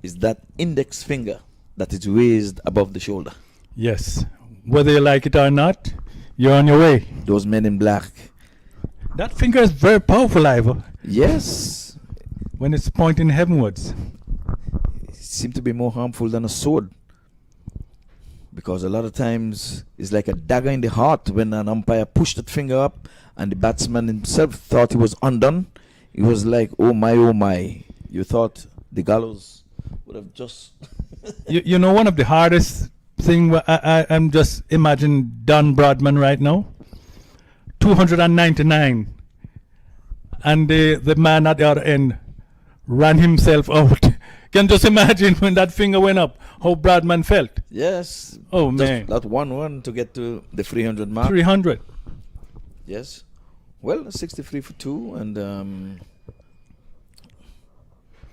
is that index finger that is raised above the shoulder. Yes. Whether you like it or not, you're on your way. Those men in black. That finger is very powerful, Ivor. Yes. When it's pointing heavenwards. It seems to be more harmful than a sword. Because a lot of times it's like a dagger in the heart when an umpire pushed that finger up and the batsman himself thought he was undone. It was like, oh my, oh my. You thought the gallows would have just... you know, one of the hardest thing, I'm just imagining Don Brodman right now. 299. And the man at the other end ran himself out. Can just imagine when that finger went up, how Brodman felt. Yes. Oh, just man. that 1-1 to get to the 300 mark. 300. Yes. Well, 63 for 2 and...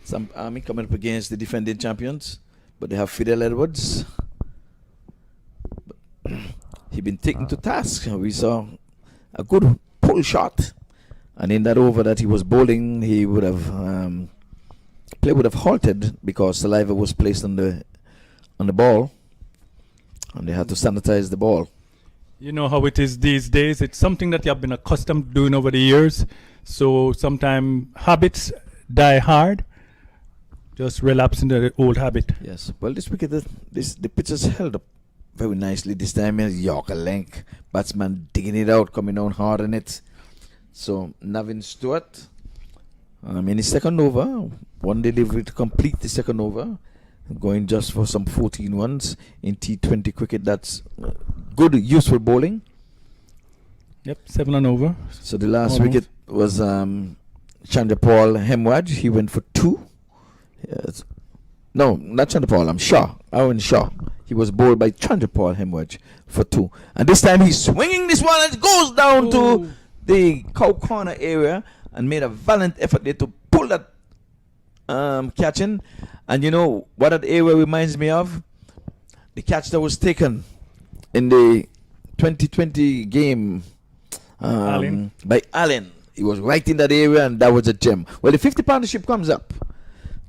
some Army coming up against the defending champions. but they have Fidel Edwards. He been taken to task. We saw a good pull shot, and in that over that he was bowling, he would have play would have halted because saliva was placed on the ball, and they had to sanitize the ball. You know how it is these days. It's something that you have been accustomed to doing over the years. So sometimes habits die hard. Just relapse into the old habit. Yes. Well, this wicket, the pitch has held up very nicely. This time, Yorker length batsman digging it out, coming down hard on it. So Navin Stewart, in his second over, one delivery to complete the second over, going just for some 14 runs in T20 cricket. That's good, useful bowling. Yep, 7 and over. So the last wicket was Chandrapal Hemraj. He went for 2. Yes. No, not Chandrapal. I'm Shah. Aaron Shah. He was bowled by Chandrapal Hemraj for 2. And this time he's swinging this one and it goes down to the cow corner area and made a valiant effort there to pull that catch in. And you know what that area reminds me of? The catch that was taken in the 2020 game by Allen. He was right in that area, and that was a gem. Well, the 50 partnership comes up.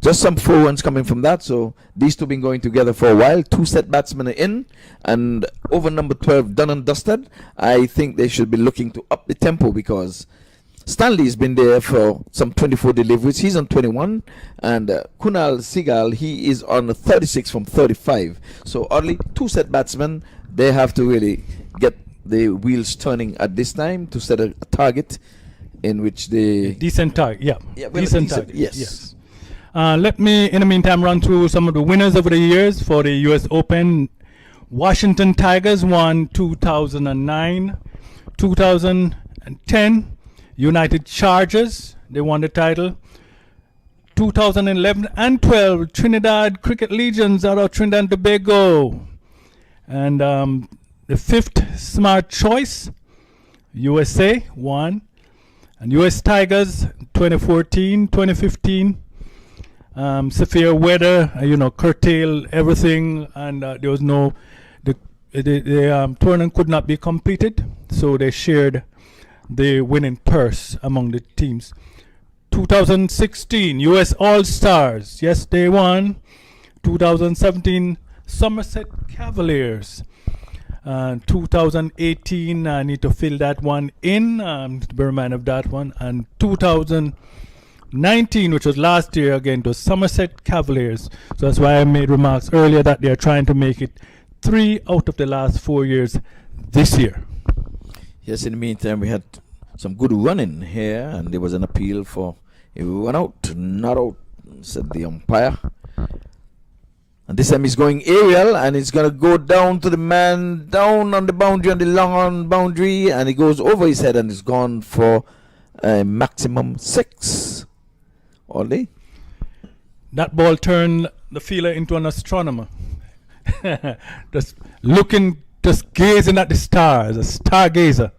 Just some 4 runs coming from that. So these two been going together for a while. 2 set batsmen are in, and over number 12 done and dusted. I think they should be looking to up the tempo because Stanley's been there for some 24 deliveries. He's on 21, and Kunal Sigal, he is on 36 from 35. So only 2 set batsmen. They have to really get the wheels turning at this time to set a target in which they decent target. Yeah, decent target. Yes. Let me, in the meantime, run through some of the winners over the years for the U.S. Open. Washington Tigers won 2009, 2010. United Chargers, they won the title. 2011 and 12, Trinidad Cricket Legions out of Trinidad and Tobago. And the 5th Smart Choice, USA won. And US Tigers, 2014, 2015. Severe weather, curtailed everything, and there was no, the tournament could not be completed, so they shared the winning purse among the teams. 2016 US All-Stars, yes, they won. 2017 Somerset Cavaliers. 2018, I need to fill that one in, to be reminded of that one. And 2019, which was last year, again, to Somerset Cavaliers. So that's why I made remarks earlier that they're trying to make it 3 out of the last 4 years this year. Yes, in the meantime, we had some good running here, and there was an appeal for a run out, not out, said the umpire. And this time he's going aerial, and it's going to go down to the man, down on the boundary, on the long on boundary, and it goes over his head, and it's gone for a maximum 6. Only. That ball turned the fielder into an astronomer. Just looking, just gazing at the stars, a stargazer.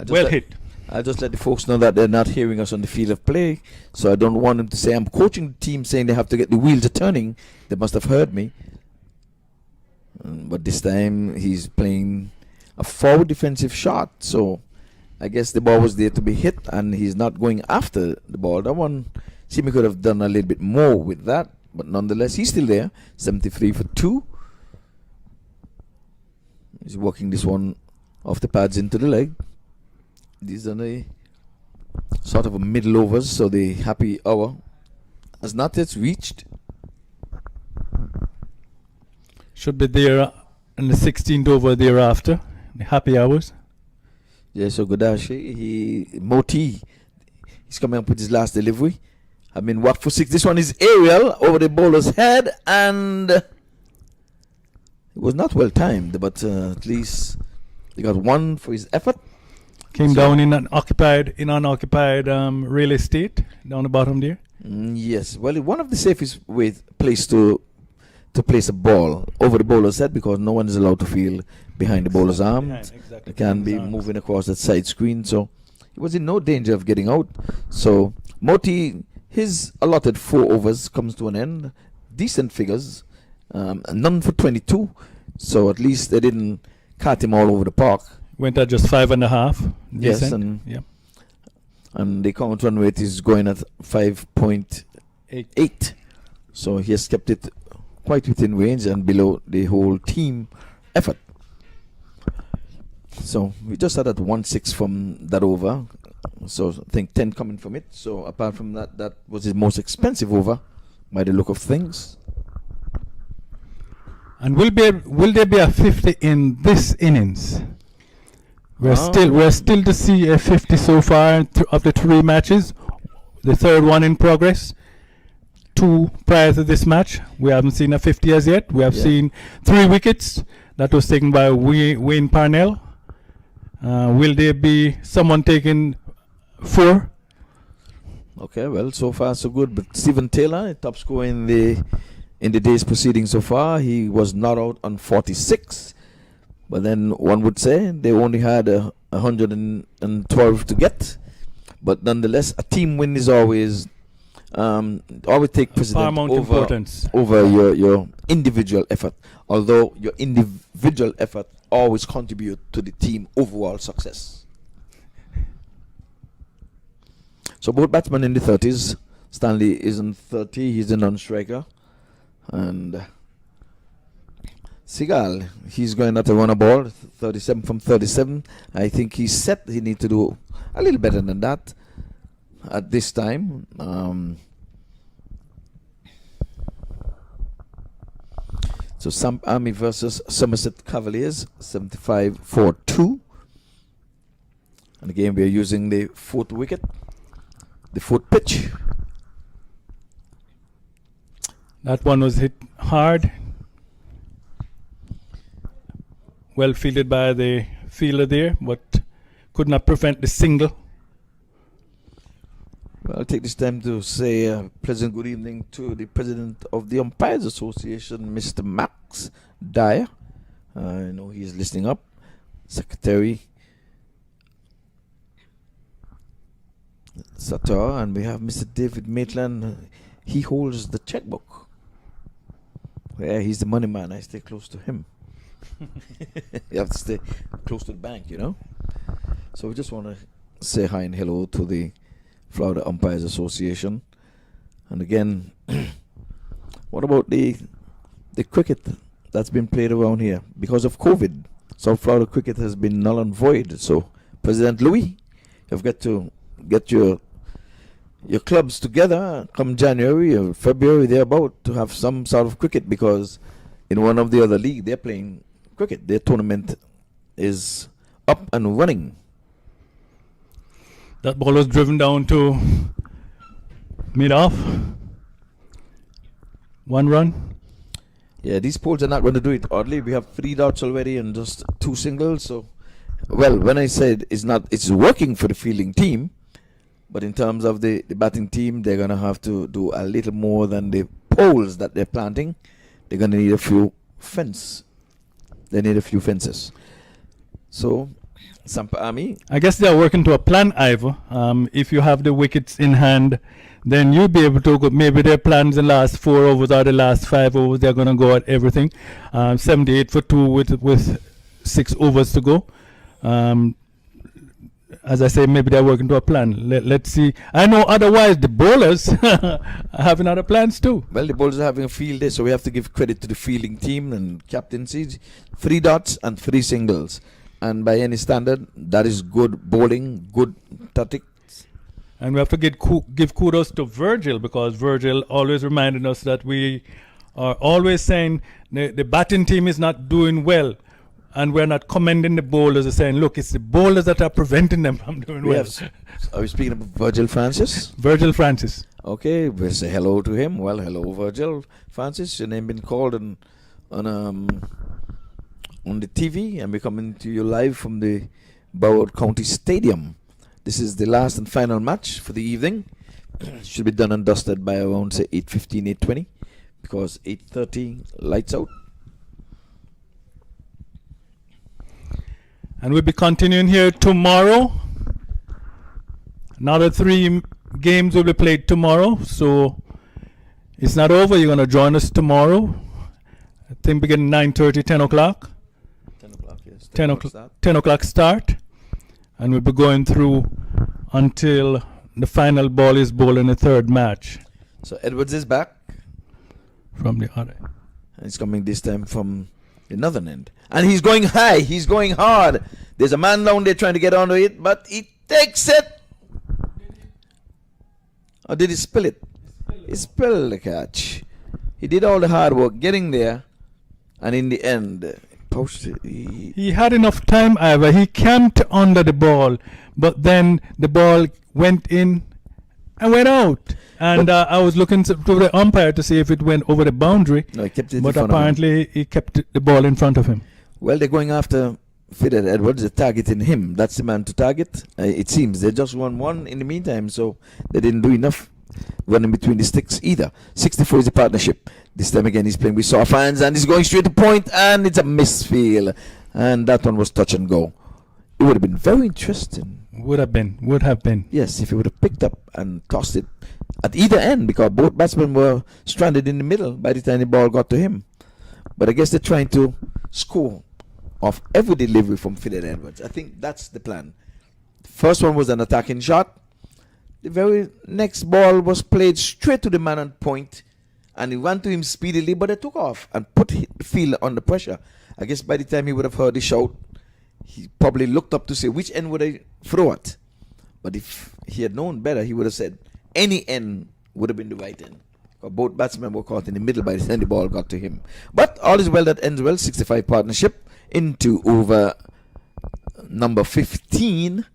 Well hit. I'll just let the folks know that they're not hearing us on the field of play, so I don't want them to say I'm coaching the team saying they have to get the wheels turning. They must have heard me. But this time he's playing a forward defensive shot, so I guess the ball was there to be hit, and he's not going after the ball. That one, Simi could have done a little bit more with that, but nonetheless, he's still there. 73 for 2. He's working this one off the pads into the leg. These are the sort of a middle overs, so the happy hour has not yet reached. Should be there in the 16th over thereafter, the happy hours. Yeah, so Godashi, Moti, he's coming up with his last delivery. I mean, walk for 6. This one is aerial over the bowler's head, and it was not well timed, but at least he got 1 for his effort. Came down in an unoccupied real estate down the bottom there. Yes, well, one of the safest place to place a ball over the bowler's head, because no one is allowed to feel behind the bowler's arm. Exactly. They can be moving across that side screen, so he was in no danger of getting out. So Moti, his allotted 4 overs comes to an end. Decent figures, none for 22. So at least they didn't cut him all over the park. Went at just 5.5. Yes, Decent. and Yeah. and the count run rate is going at 5.8. So he has kept it quite within range and below the whole team effort. So we just had that 1-6 from that over. So I think 10 coming from it. So apart from that, that was his most expensive over by the look of things. And will there be a 50 in this innings? We're still to see a 50 so far of the 3 matches. The third one in progress. 2 prior to this match. We haven't seen a 50 as yet. We have seen 3 wickets. That was taken by Wayne Parnell. Will there be someone taking 4? Okay, well, so far so good. But Stephen Taylor, top scorer in the day's proceedings so far, he was not out on 46. But then one would say they only had 112 to get. But nonetheless, a team win is always take precedence over your individual effort. Although your individual effort always contribute to the team overall success. So both batsmen in the 30s. Stanley is in 30. He's a non-striker. And Seagal, he's going at a runner ball, 37 from 37. I think he's set. He needs to do a little better than that at this time. So Samp Army versus Somerset Cavaliers, 75-4-2. And again, we are using the 4th wicket, the 4th pitch. That one was hit hard. Well fielded by the fielder there, but could not prevent the single. Well, I'll take this time to say a pleasant good evening to the president of the Umpires Association, Mr. Max Dyer. I know he's listening up. Secretary Satar, and we have Mr. David Maitland. He holds the checkbook. Yeah, he's the money man. I stay close to him. You have to stay close to the bank, you know. So we just want to say hi and hello to the Florida Umpires Association. And again, what about the cricket that's been played around here? Because of COVID, South Florida cricket has been null and void. So President Louis, you've got to get your clubs together come January or February thereabout to have some sort of cricket, because in one of the other league they're playing cricket. Their tournament is up and running. That ball was driven down to mid-off. 1 run. Yeah, these poles are not going to do it. Oddly, we have 3 dots already and just 2 singles. So, well, when I said it's working for the fielding team, but in terms of the batting team, they're going to have to do a little more than the poles that they're planting. They're going to need a few fences. They need a few fences. So, Sampa Army, I guess they are working to a plan, Ivor. If you have the wickets in hand, then you'll be able to go. Maybe their plans the last 4 overs or the last 5 overs, they're going to go at everything. 78 for 2 with 6 overs to go. As I say, maybe they're working to a plan. Let's see. I know otherwise the bowlers are having other plans too. well, the bowlers are having a field day, so we have to give credit to the fielding team and captaincy. 3 dots and 3 singles. And by any standard, that is good bowling, good tactics. And we have to give kudos to Virgil, because Virgil always reminding us that we are always saying the batting team is not doing well. And we're not commending the bowlers, saying, look, it's the bowlers that are preventing them from doing well. Yes. Are we speaking about Virgil Francis? Virgil Francis. Okay, we'll say hello to him. Well, hello, Virgil Francis. Your name been called on the TV, and we're coming to you live from the Broward County Stadium. This is the last and final match for the evening. Should be done and dusted by around, say, 8:15, 8:20, because 8:30 lights out. And we'll be continuing here tomorrow. Another 3 games will be played tomorrow. So it's not over. You're going to join us tomorrow. I think begin 9:30, 10 o'clock. 10 o'clock, yes. 10 o'clock, 10 o'clock start, and we'll be going through until the final ball is bowled in the third match So Edwards is back. from the other. And he's coming this time from the northern end. And he's going high. He's going hard. There's a man down there trying to get onto it, but he takes it. Or did he spill it? He spilled the catch. He did all the hard work getting there. And in the end, posted. He had enough time, however. He camped under the ball, but then the ball went in and went out. And I was looking to the umpire to see if it went over the boundary, No, he kept it in but front of him. apparently he kept the ball in front of him. Well, they're going after Fidel Edwards. They're targeting him. That's the man to target. It seems they just won one in the meantime, so they didn't do enough running between the sticks either. 64 is the partnership. This time again, he's playing with soft hands and he's going straight to point, and it's a misfield. And that one was touch and go. It would have been very interesting. Would have been. Yes, if he would have picked up and tossed it at either end, because both batsmen were stranded in the middle by the time the ball got to him. But I guess they're trying to score off every delivery from Fidel Edwards. I think that's the plan. The first one was an attacking shot. The very next ball was played straight to the man on point, and he ran to him speedily, but they took off and put the field under pressure. I guess by the time he would have heard the shout, he probably looked up to say which end would I throw at. But if he had known better, he would have said any end would have been the right end. Both batsmen were caught in the middle by the time the ball got to him. But all is well that ends well. 65 partnership into over number 15.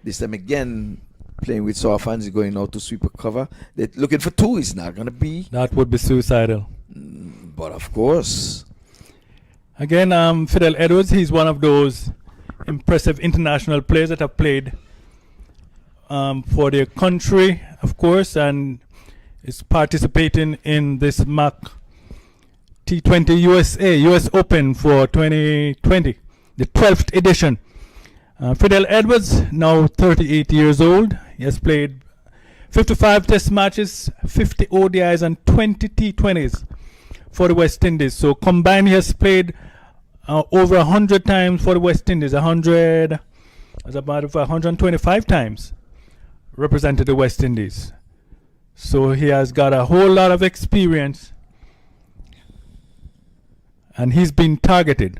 This time again, playing with soft hands, going out to sweep a cover. They're looking for two. It's not going to be. That would be suicidal. But of course. Again, Fidel Edwards, he's one of those impressive international players that have played for their country, of course, and is participating in this MAQ T20 US Open for 2020, the 12th edition. Fidel Edwards, now 38 years old. He has played 55 test matches, 50 ODIs, and 20 T20s for the West Indies. So combined, he has played over 100 times for the West Indies. 100, as about 125 times represented the West Indies. So he has got a whole lot of experience, and he's been targeted.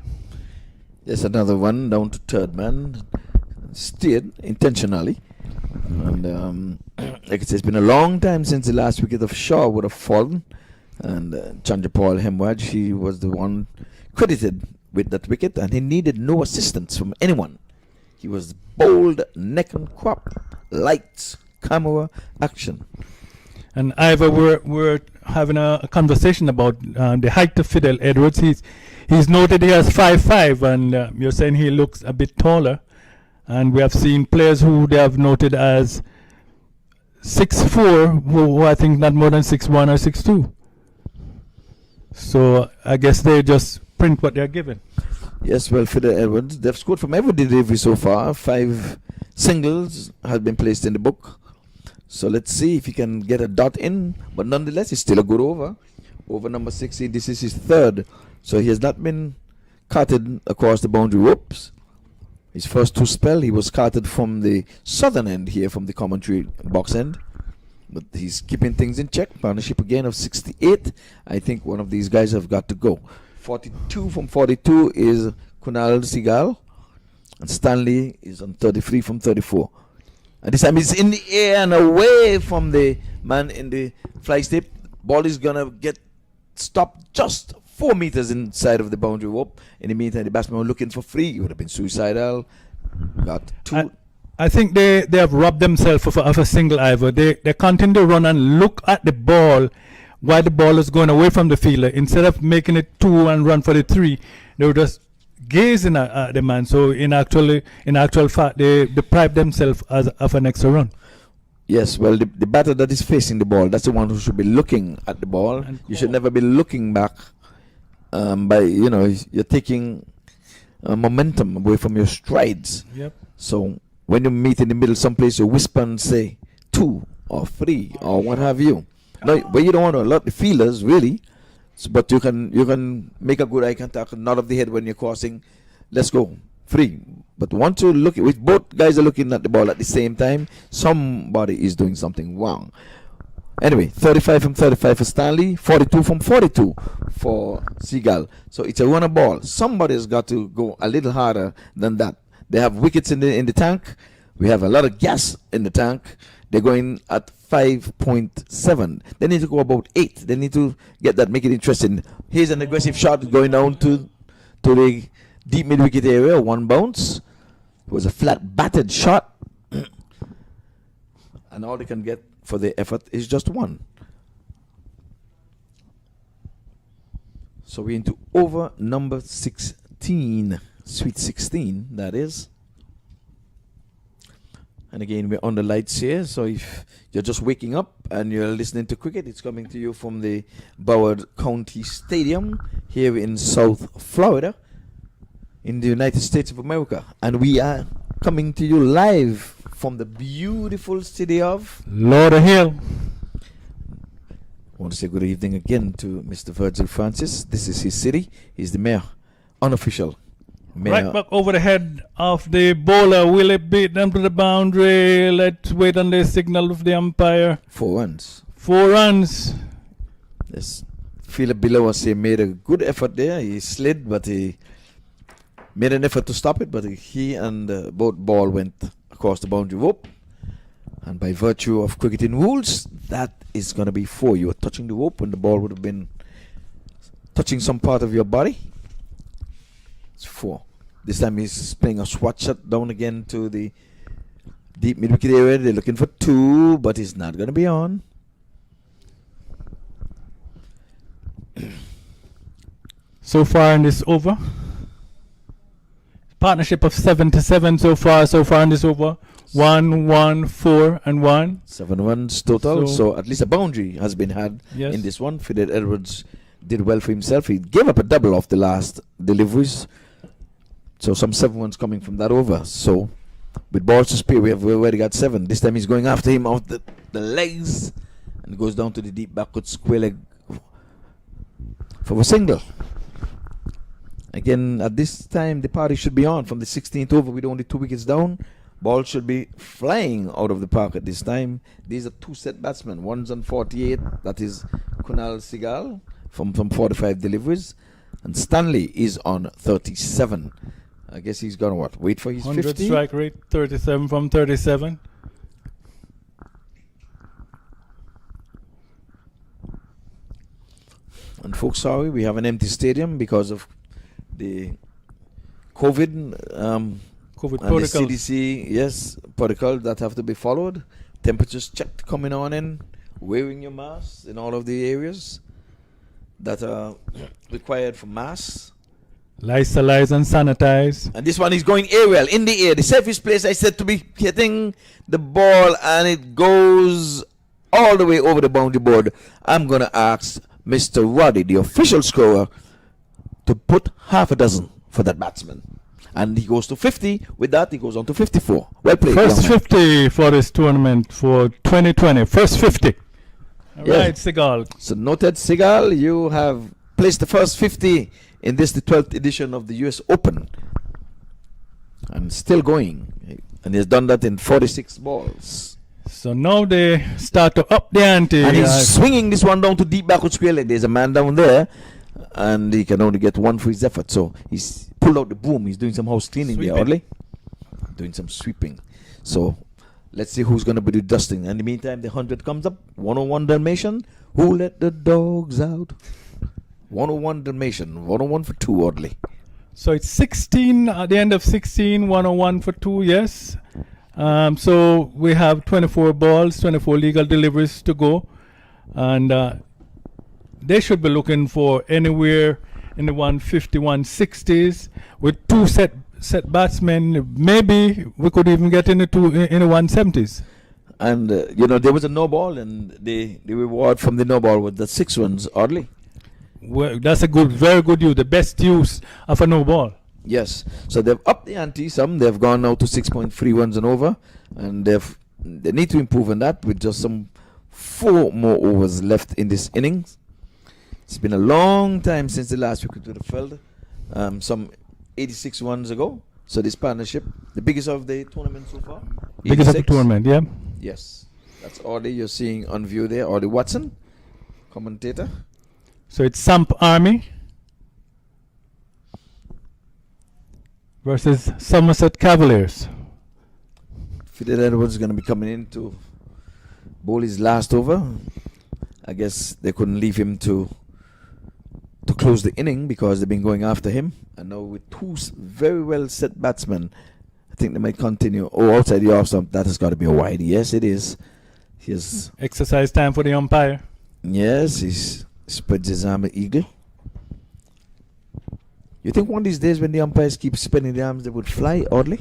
There's another one down to third man, steered intentionally. And like I said, it's been a long time since the last wicket of Shaw would have fallen. And Chandrapal Hemwaj, he was the one credited with that wicket, and he needed no assistance from anyone. He was bold, neck and crop, lights, camera, action. And Ivor, we're having a conversation about the height of Fidel Edwards. He's noted he has 5'5", and you're saying he looks a bit taller. And we have seen players who they have noted as 6'4", who I think not more than 6'1" or 6'2". So I guess they just print what they're given. Yes, well, Fidel Edwards, they've scored from every delivery so far. 5 singles have been placed in the book. So let's see if he can get a dot in. But nonetheless, it's still a good over. Over number 16, this is his third. So he has not been carted across the boundary ropes. His first 2 spell, he was carted from the southern end here, from the commentary box end. But he's keeping things in check. Partnership again of 68. I think one of these guys have got to go. 42 from 42 is Kunal Sigal. And Stanley is on 33 from 34. And this time he's in the air and away from the man in the fly step. Ball is going to get stopped just 4 meters inside of the boundary rope. In the meantime, the batsman was looking for free. It would have been suicidal. Got 2. I think they have robbed themselves of a single, Ivor. They continue to run and look at the ball while the ball is going away from the fielder. Instead of making it 2 and run for the 3, they were just gazing at the man. So in actual fact, they deprived themselves of an extra run. Yes, well, the batter that is facing the ball, that's the one who should be looking at the ball. You should never be looking back. You're taking momentum away from your strides. Yep. So when you meet in the middle, someplace you whisper and say 2 or 3 or what have you. No, but you don't want to alert the fielders really But you can make a good eye contact, nod of the head when you're crossing. Let's go. Free. But once you look, if both guys are looking at the ball at the same time, somebody is doing something wrong. Anyway, 35 from 35 for Stanley, 42 from 42 for Seagull. So it's a runner ball. Somebody's got to go a little harder than that. They have wickets in the tank. We have a lot of gas in the tank. They're going at 5.7. They need to go about 8. They need to get that, make it interesting. Here's an aggressive shot going down to the deep mid-wicket area. One bounce. It was a flat batted shot. And all they can get for the effort is just one. So we're into over number 16. Sweet 16, that is. And again, we're on the lights here, so if you're just waking up and you're listening to cricket, it's coming to you from the Broward County Stadium here in South Florida in the United States of America. And we are coming to you live from the beautiful city of Lauderhill. I want to say good evening again to Mr. Virgil Francis. This is his city. He's the mayor, unofficial mayor. Right back over the head of the bowler. Will it beat them to the boundary? Let's wait on the signal of the umpire. 4 runs. 4 runs. Yes. Philip Below he made a good effort there. He slid, but he made an effort to stop it, but he and both ball went across the boundary rope. And by virtue of cricketing rules, that is going to be 4. You were touching the rope when the ball would have been touching some part of your body. It's 4. This time he's playing a swat shot down again to the deep mid-wicket area. They're looking for 2, but it's not going to be on. So far in this over. Partnership of 7-7 so far in this over. 1, 1, 4, and 1. 7 runs total. So at least a boundary has been had in this one. Fidel Edwards did well for himself. He gave up a double off the last deliveries. So some 7 runs coming from that over. So with balls to spare, we've already got 7. This time he's going after him off the legs and goes down to the deep backward square leg for a single. Again, at this time, the party should be on from the 16th over with only 2 wickets down. Ball should be flying out of the park at this time. These are 2 set batsmen. One's on 48. That is Kunal Seagal from 45 deliveries. And Stanley is on 37. I guess he's going to wait for his 100 50? strike rate, 37 from 37. And folks, sorry, we have an empty stadium because of the COVID and protocols. the CDC, protocol that have to be followed. Temperatures checked coming on in, wearing your masks in all of the areas that are required for masks. Lysolize and sanitize. And this one is going aerial, in the air. The safest place I said to be hitting the ball, and it goes all the way over the boundary board. I'm going to ask Mr. Roddy, the official scorer, to put half a dozen for that batsman. And he goes to 50. With that, he goes on to 54. Well played. First 50 for this tournament for 2020. First 50. All right, Seagal. So noted, Seagal, you have placed the first 50 in this, the 12th edition of the US Open. And still going. And he's done that in 46 balls. So now they start to up the ante. And he's swinging this one down to deep backward square leg. There's a man down there, and he can only get 1 for his effort. So he's pulled out the boom. He's doing some house cleaning there, oddly. Doing some sweeping. So let's see who's going to be the dusting. In the meantime, the 100 comes up. 101 Dalmatian. Who let the dogs out? 101 Dalmatian. 101 for 2, oddly. So it's 16 at the end of 16. 101 for 2. Yes. So we have 24 balls, 24 legal deliveries to go, and they should be looking for anywhere in the 150, 160s with 2 set batsmen. Maybe we could even get in the 170s. And there was a no ball, and the reward from the no ball was the 6 runs, oddly. Well, that's a very good use, the best use of a no ball. Yes, so they've upped the ante some. They've gone now to 6.3 runs and over, and they need to improve on that with just some 4 more overs left in this innings. It's been a long time since the last wicket would have fell. Some 86 runs ago. So this partnership, the biggest of the tournament so far. Biggest of the 86. tournament, yeah. Yes. That's Audie you're seeing on view there. Audie Watson, commentator. So it's Sump Army versus Somerset Cavaliers. Fidel Edwards is going to be coming in to bowl his last over. I guess they couldn't leave him to close the inning because they've been going after him. And now with two very well set batsmen, I think they might continue. Oh, outside the off stump, that has got to be a wide. Yes, it is. He's Exercise time for the umpire. yes, he's spreads his arm eagle. You think one of these days when the umpires keep spreading their arms, they would fly oddly?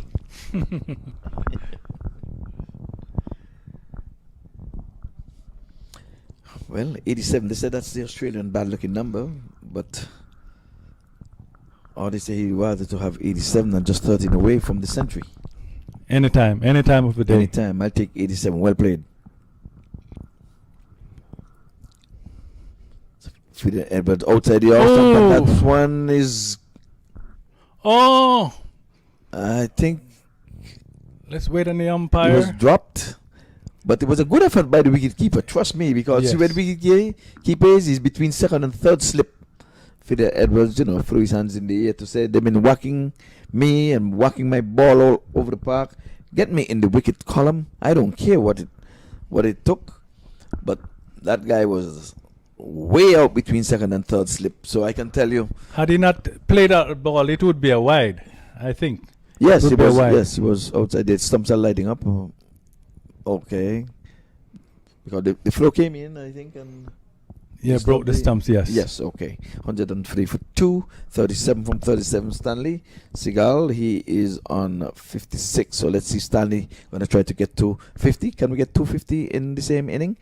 Well, 87. They said that's the Australian bad-looking number, but or they say he'd rather to have 87 than just 13 away from the century. Any time of the day. Anytime, I'll take 87. Well played. Fidel Edwards outside the off stump, and that one is, Oh, I think, let's wait on the it was umpire. dropped. But it was a good effort by the wicketkeeper, trust me, because see where the wicketkeeper is, he's between second and third slip. Fidel Edwards, threw his hands in the air to say, they've been whacking me and whacking my ball all over the park. Get me in the wicket column. I don't care what it took. But that guy was way out between second and third slip. So I can tell you. Had he not played that ball, it would be a wide, I think. Yes, Would it be a was. wide. Yes, he was outside. The stumps are lighting up. Okay. Because the flow came in, I think, and Yeah, broke the stumps, yes. Yes, okay. 103 for 2, 37 from 37 Stanley. Seagal, he is on 56. So let's see Stanley going to try to get to 50. Can we get 250 in the same inning?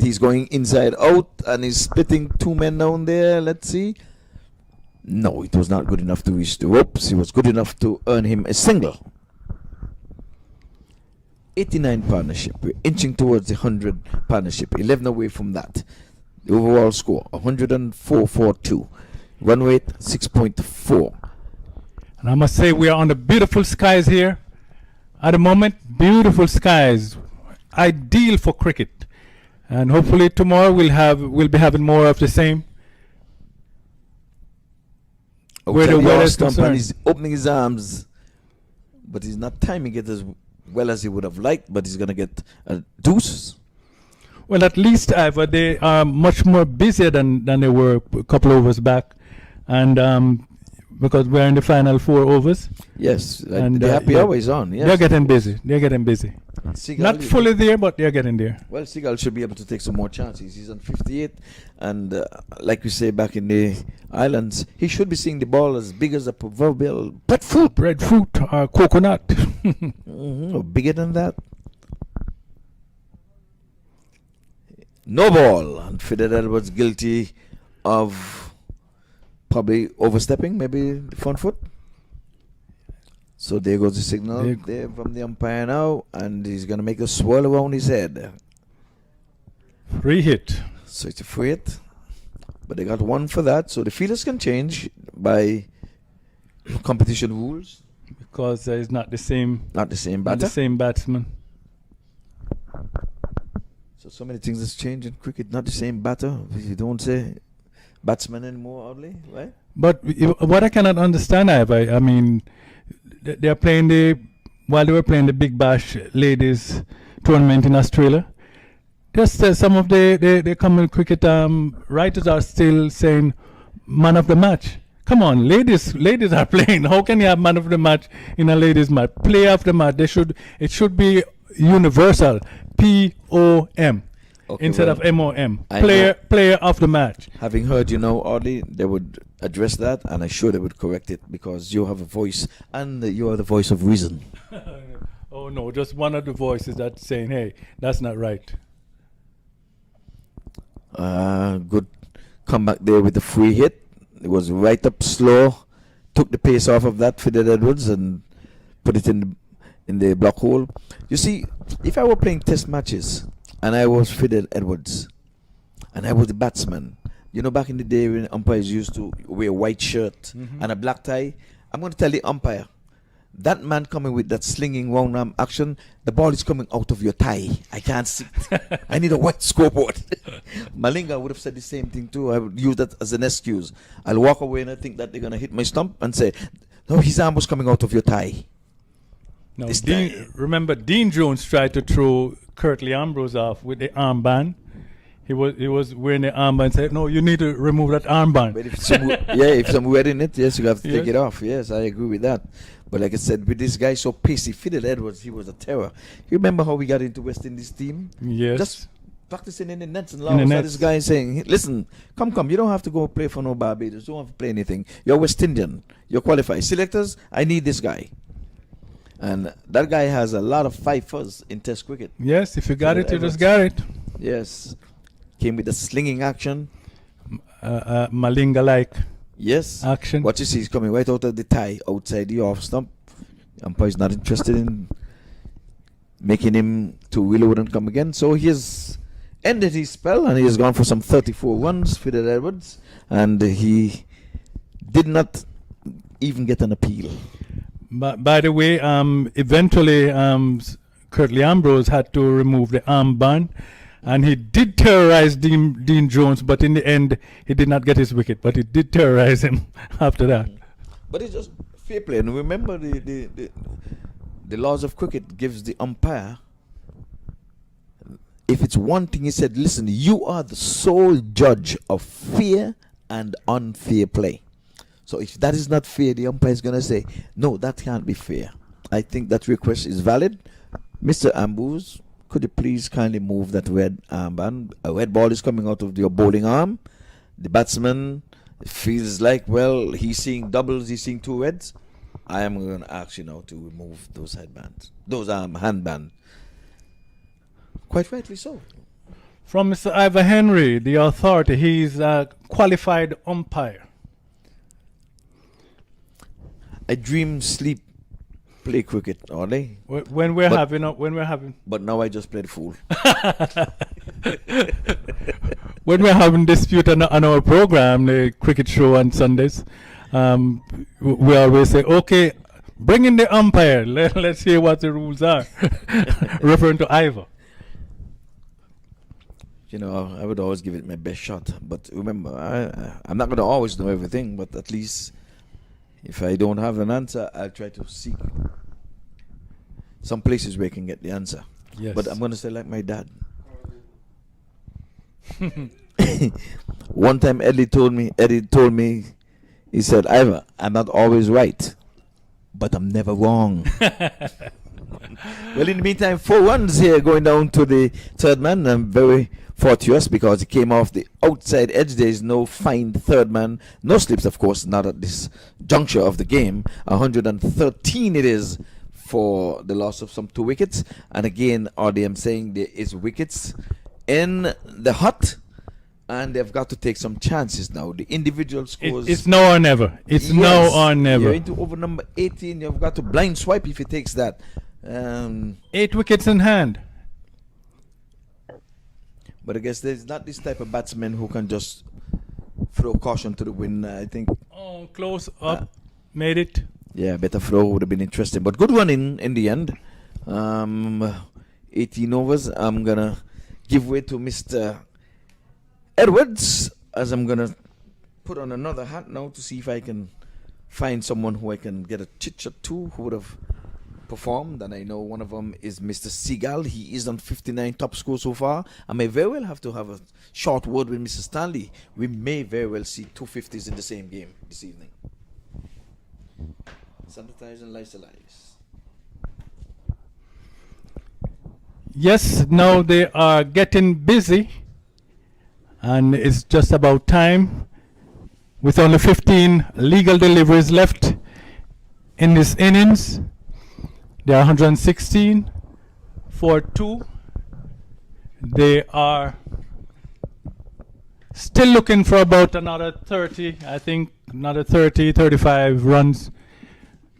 He's going inside out and he's splitting two men down there. Let's see. No, it was not good enough to reach the ropes. It was good enough to earn him a single. 89 partnership. We're inching towards the 100 partnership. 11 away from that. The overall score 104.42. Run rate 6.4. And I must say we are on the beautiful skies here. At the moment, beautiful skies. Ideal for cricket. And hopefully tomorrow we'll be having more of the same. Where the weather is concerned. He's opening his arms, but he's not timing it as well as he would have liked, but he's going to get a deuce. Well, at least they are much more busier than they were a couple overs back. And because we're in the final 4 overs. Yes, And, the happy yeah, hour is on. Yes. They're getting busy. Seagal, Not fully there, but they're getting there. Well, Seagal should be able to take some more chances. He's on 58, and like we say back in the islands, he should be seeing the ball as big as a proverbial breadfruit. Breadfruit or coconut. Or bigger than that. No ball, and Fidel Edwards guilty of probably overstepping, maybe the front foot. So there goes the signal there from the umpire now, and he's going to make a swirl around his head. Free hit. So it's a free hit, but they got one for that. So the fielders can change by competition rules. Because it's not the same. Not the same Not batter. the same batsman. So many things has changed in cricket. Not the same batter. You don't say batsman anymore, oddly, right? But what I cannot understand, I mean, they're playing while they were playing the Big Bash ladies tournament in Australia. Just some of the common cricket writers are still saying man of the match. Come on, ladies are playing. How can you have man of the match in a ladies match? Player of the match. It should be universal. POM instead of MOM. Player of the match. Having heard oddly, they would address that, and I'm sure they would correct it because you have a voice, and you are the voice of reason. Oh no, just one of the voices that's saying, hey, that's not right. Good comeback there with the free hit. It was right up slow, took the pace off of that Fidel Edwards and put it in the block hole. You see, if I were playing test matches and I was Fidel Edwards and I was the batsman, You know, back in the day when umpires used to wear a white shirt and a black tie, I'm going to tell the umpire, that man coming with that slinging round arm action, the ball is coming out of your tie. I can't see it. I need a white scoreboard. Malinga would have said the same thing too. I would use that as an excuse. I'll walk away and I think that they're going to hit my stump and say, no, his arm was coming out of your tie. No, remember Dean Jones tried to throw Curtly Ambrose off with the armband. He was wearing the armband and said, no, you need to remove that armband. But if some wearing it, yes, you have to take it off. Yes, I agree with that. But like I said, with this guy so pacey, Fidel Edwards, he was a terror. You remember how we got into West Indies team? Yes. Just practicing in the nets and Laos. This guy saying, listen, come, you don't have to go play for no Barbados. You don't have to play anything. You're West Indian. You're qualified. Selectors, I need this guy. And that guy has a lot of fifers in Test cricket. Yes, if you got it, you just got it. Yes. Came with the slinging action. Malinga-like. Yes. Action. What you see is coming right out of the tie, outside the off stump. Umpire's not interested in making him to Willow and come again. So he has ended his spell and he has gone for some 34 runs, Fidel Edwards. And he did not even get an appeal. But by the way, eventually Curtly Ambrose had to remove the armband. And he did terrorize Dean Jones, but in the end, he did not get his wicket. But he did terrorize him after that. But it's just fair play. And remember, the laws of cricket gives the umpire, if it's one thing, he said, listen, you are the sole judge of fair and unfair play. So if that is not fair, the umpire is going to say, no, that can't be fair. I think that request is valid. Mr. Ambrose, could you please kindly move that red armband? A red ball is coming out of your bowling arm. The batsman feels like, well, he's seeing doubles, he's seeing two reds. I am going to ask you now to remove those headbands, those handbands. Quite rightly so. From Mr. Ivor Henry, the authority, he's a qualified umpire. I dream, sleep, play cricket, are they? When we're having. But now I just played fool. When we're having dispute on our program, the cricket show on Sundays, we always say, okay, bring in the umpire. Let's hear what the rules are. Referring to Ivor. You know, I would always give it my best shot. But remember, I'm not going to always know everything, but at least if I don't have an answer, I'll try to seek some places where I can get the answer. Yes. But I'm going to say like my dad. One time Eddie told me, he said, Ivor, I'm not always right, but I'm never wrong. Well, in the meantime, 4 runs here going down to the third man. I'm very fortuitous because he came off the outside edge. There is no find third man, no slips, of course, not at this juncture of the game. 113 it is for the loss of some 2 wickets. And again, RDM saying there is wickets in the hut, and they've got to take some chances now. The individual scores. It's now or never. It's now or never. You're into over number 18. You've got to blind swipe if he takes that. 8 wickets in hand. But I guess there's not this type of batsman who can just throw caution to the wind. I think. Oh, close up. Made it. Yeah, better throw would have been interesting. But good one in the end. 18 overs. I'm going to give way to Mr. Edwards, as I'm going to put on another hat now to see if I can find someone who I can get a chit-chat to who would have performed. And I know one of them is Mr. Seagal. He is on 59 top score so far. I may very well have to have a short word with Mr. Stanley. We may very well see 250s in the same game this evening. Sanitize and lice. Yes, now they are getting busy, and it's just about time. With only 15 legal deliveries left in this innings, they are 116 for 2. They are still looking for about another 30, I think, another 30, 35 runs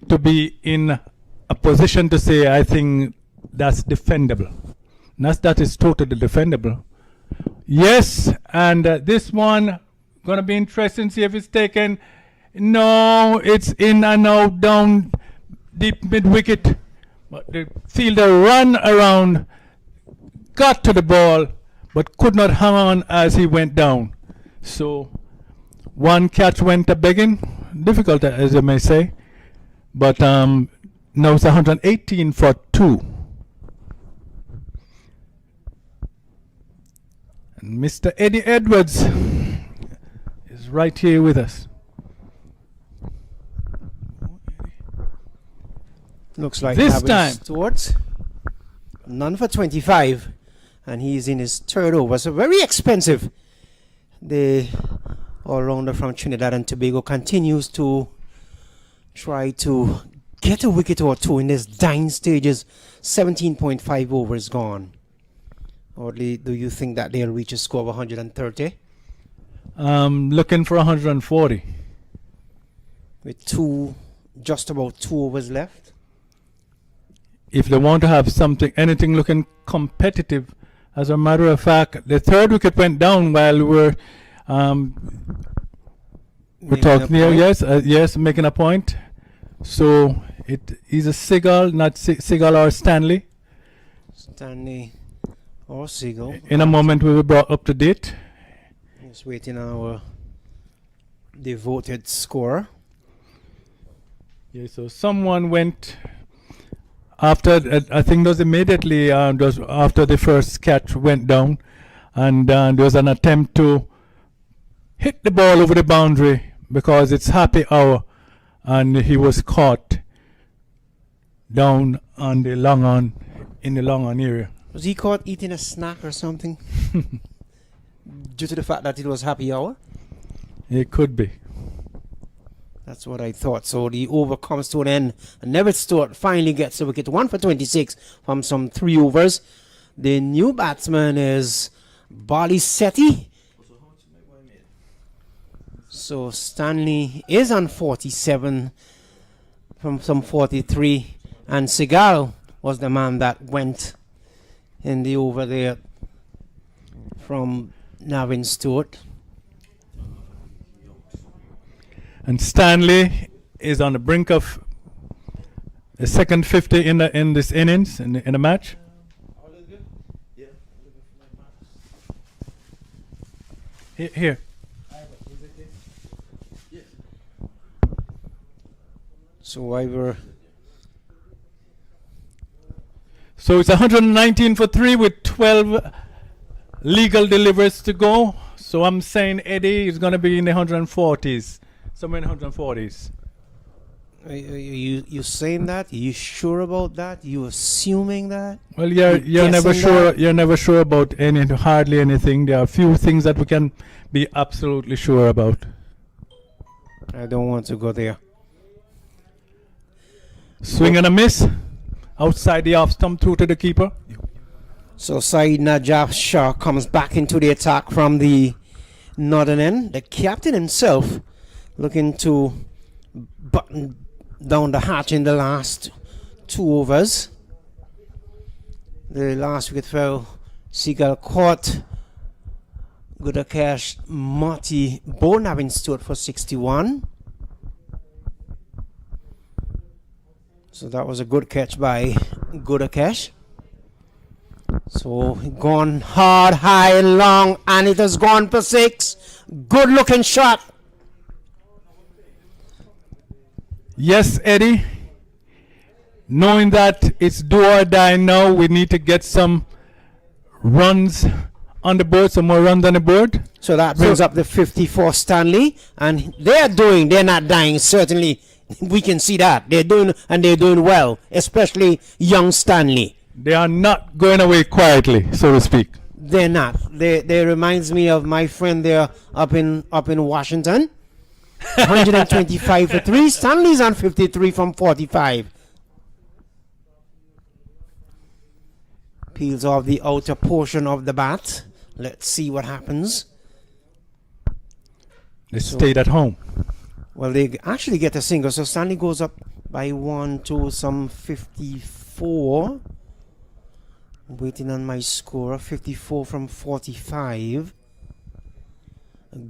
to be in a position to say, I think that's defendable. That is totally defendable. Yes, and this one Gonna be interesting to see if it's taken. No, it's in and out down deep mid wicket. But the fielder ran around, got to the ball, but could not hang on as he went down. So one catch went a begging, difficult as you may say. But now it's 118 for 2. And Mr. Eddie Edwards is right here with us. Looks like This Gavin time. Stewart, none for 25, and he's in his third over. So very expensive. The all-rounder from Trinidad and Tobago continues to try to get a wicket or two in this dying stages. 17.5 overs gone. Or do you think that they'll reach a score of 130 Looking for 140. with just about 2 overs left? If they want to have anything looking competitive, as a matter of fact, the third wicket went down while we're talking here. Yes, making a point. So it is a Seagull, not Seagull or Stanley. Stanley or Seagull. In a moment, we will be brought up to date. Just waiting our devoted scorer. Yeah, so someone went after, I think it was immediately just after the first catch went down, and there was an attempt to hit the ball over the boundary because it's happy hour, and he was caught down on the long on, in the long on area. Was he caught eating a snack or something? Due to the fact that it was happy hour? It could be. That's what I thought. So the over comes to an end. And Neville Stewart finally gets a wicket. 1 for 26 from some 3 overs. The new batsman is Bali Sethi. So Stanley is on 47 from some 43. And Seagal was the man that went in the over there from Navin Stewart. And Stanley is on the brink of the second 50 in this innings in the match. Here. So I were. So it's 119 for 3 with 12 legal deliveries to go. So I'm saying Eddie is going to be in the 140s. Somewhere in the 140s. You saying that? Are you sure about that? You assuming that? Well, you're never sure. You're never sure about hardly anything. There are a few things that we can be absolutely sure about. I don't want to go there. Swing and a miss, outside the off stump through to the keeper. So Saeed Najaf Shah comes back into the attack from the northern end. The captain himself looking to button down the hatch in the last 2 overs. The last wicket fell. Seagull caught Gudakesh Marty Bonavin Stewart for 61. So that was a good catch by Gudakesh. So gone hard, high, long, and it has gone for 6. Good looking shot. Yes, Eddie. Knowing that it's do or die now, we need to get some runs on the board, some more runs on the board. So that brings up the 54 Stanley, and they're not dying, certainly. We can see that. They're doing well, especially young Stanley. They are not going away quietly, so to speak. They're not. They reminds me of my friend there up in Washington. 125 for 3. Stanley's on 53 from 45. Peels off the outer portion of the bat. Let's see what happens. They stayed at home. Well, they actually get a single. So Stanley goes up by 1 to some 54. Waiting on my score. 54 from 45.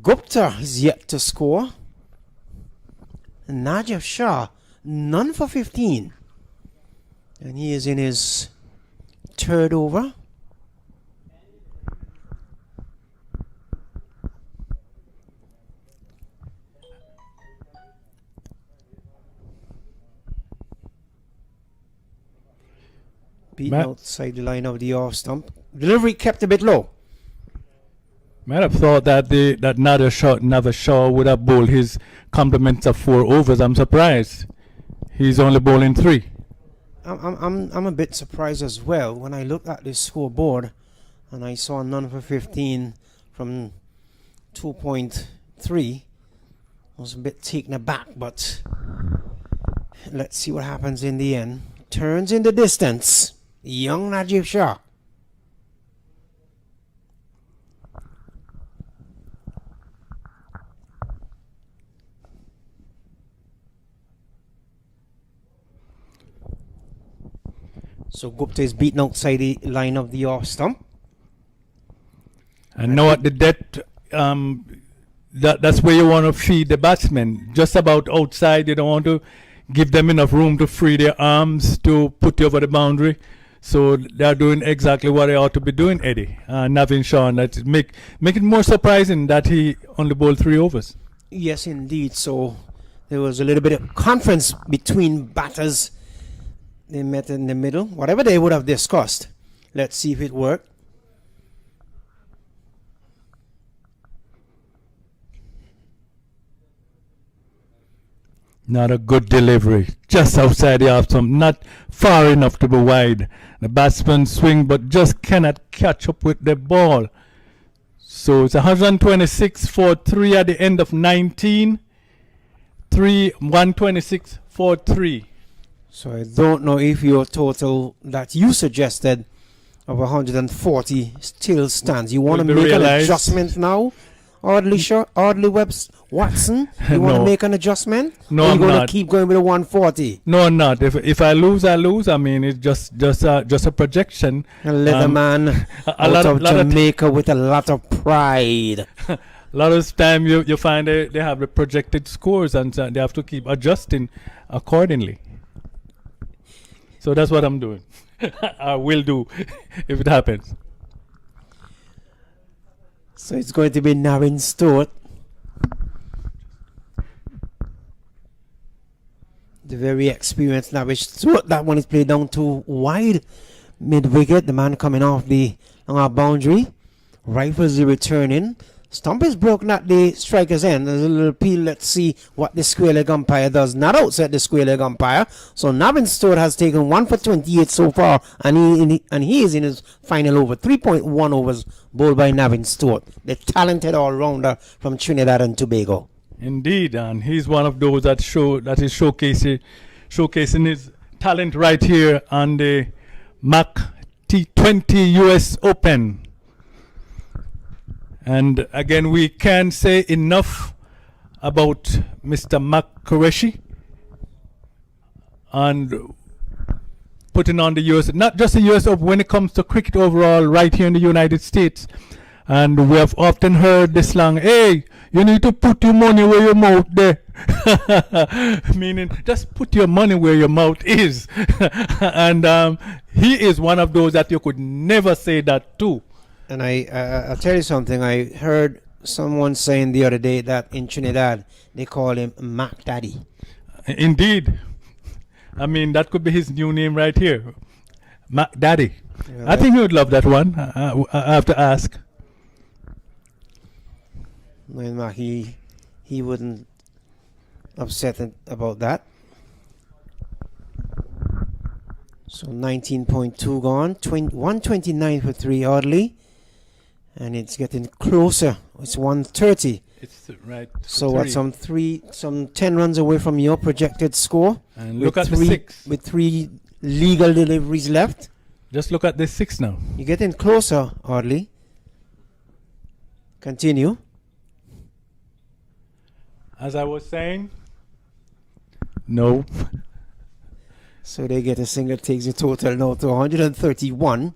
Gupta is yet to score. Najaf Shah, none for 15. And he is in his third over. Beaten outside the line of the off stump. Delivery kept a bit low. Might have thought that that Nader Shaw would have bowled his complements of 4 overs. I'm surprised. He's only bowling 3. I'm a bit surprised as well when I looked at the scoreboard and I saw none for 15 from 2.3. I was a bit taken aback, but let's see what happens in the end. Turns in the distance. Young Najib Shah. So Gupta is beaten outside the line of the off stump. And now at the death, that's where you want to feed the batsmen. Just about outside, you don't want to give them enough room to free their arms to put you over the boundary. So they're doing exactly what they ought to be doing, Eddie. Navin Shaw, that make it more surprising that he only bowled 3 overs. Yes, indeed. So there was a little bit of conference between batters. They met in the middle. Whatever they would have discussed. Let's see if it worked. Not a good delivery. Just outside the off stump. Not far enough to be wide. The batsman swing but just cannot catch up with the ball. So it's 126 for 3 at the end of 19. 126 for 3. So I don't know if your total that you suggested of 140 still stands. You want to make an adjustment now? Audley Watson? You want to make an adjustment? No, or I'm you going not. to keep going with the 140? No, I'm not. If I lose, I lose. I mean, it's just a projection. A little man out of Jamaica with a lot of pride. A lot of time you find they have the projected scores and they have to keep adjusting accordingly. So that's what I'm doing. I will do if it happens. So it's going to be Navin Stewart. The very experienced Navin Stewart. That one is played down too wide. Mid-wicket. The man coming off the boundary. Rifles the return in. Stump is broken at the striker's end. There's a little appeal. Let's see what the square leg umpire does. Not outside the square leg umpire. So Navin Stewart has taken 1 for 28 so far, and he is in his final over. 3.1 overs bowled by Navin Stewart, the talented all-rounder from Trinidad and Tobago. Indeed, and he's one of those that is showcasing his talent right here on the MAQ T20 US Open. And again, we can't say enough about Mr. MAQ Qureshi and putting on the US, not just the US Open, when it comes to cricket overall, right here in the United States. And we have often heard the slang, hey, you need to put your money where your mouth there. Meaning, just put your money where your mouth is. And he is one of those that you could never say that to. And I'll tell you something. I heard someone saying the other day that in Trinidad they call him Mac Daddy. Indeed. I mean, that could be his new name right here. Mac Daddy. Yeah, I think he would love that one. I have to ask. Well, he wouldn't upset about that. So 19.2 gone. 129 for 3 Audley. And it's getting closer. It's 130. It's right. So what? Some 10 runs away from your projected score. And look at the 6 with 3 legal deliveries left. Just look at the 6 now. You're getting closer, Audley. Continue. As I was saying, no. So they get a single, takes the total now to 131.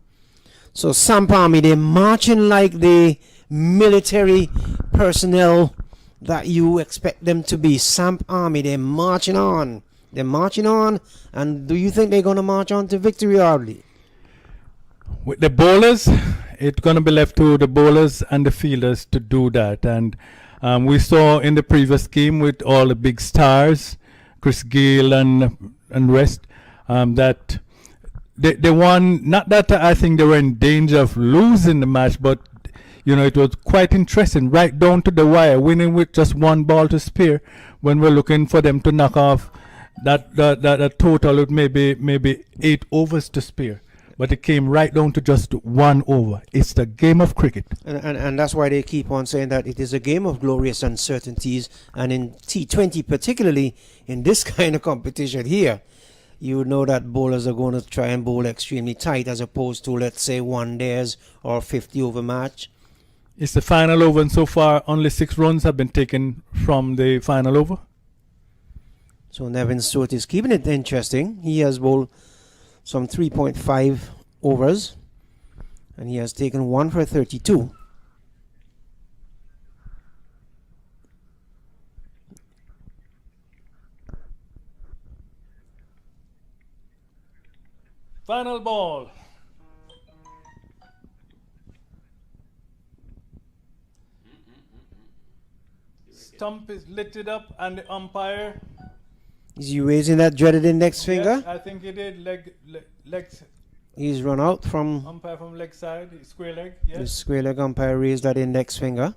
So Sampami, they're marching like the military personnel that you expect them to be. Samp Army, they're marching on. They're marching on. And do you think they're going to march on to victory, Audley? With the bowlers, it's going to be left to the bowlers and the fielders to do that. And we saw in the previous game with all the big stars, Chris Gayle and rest, that they won. Not that I think they were in danger of losing the match, but you know, it was quite interesting, right down to the wire, winning with just one ball to spare. When we're looking for them to knock off that total with maybe 8 overs to spare. But it came right down to just 1 over. It's the game of cricket. And that's why they keep on saying that it is a game of glorious uncertainties. And in T20, particularly in this kind of competition here, you know that bowlers are going to try and bowl extremely tight as opposed to, let's say, 1-days or 50 over match. It's the final over, and so far only 6 runs have been taken from the final over. So Nevin Stewart is keeping it interesting. He has bowled some 3.5 overs, and he has taken 1 for 32. Final ball. Stump is lifted up, and the umpire. Is he raising that dreaded index finger? Yes, I think he did. Legs. He's run out from Umpire from leg side, square leg. Yes. the square leg umpire, raised that index finger.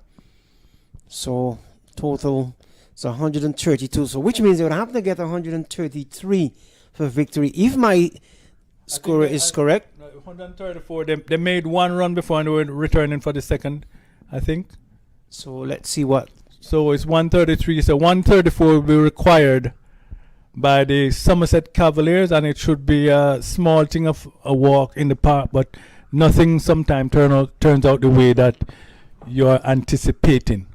So total is 132. So which means they would have to get 133 for victory if my score is correct. 134. They made 1 run before and they were returning for the second, I think. So let's see what. So it's 133. So 134 will be required by the Somerset Cavaliers, and it should be a small thing of a walk in the park, but nothing sometimes turns out the way that you're anticipating.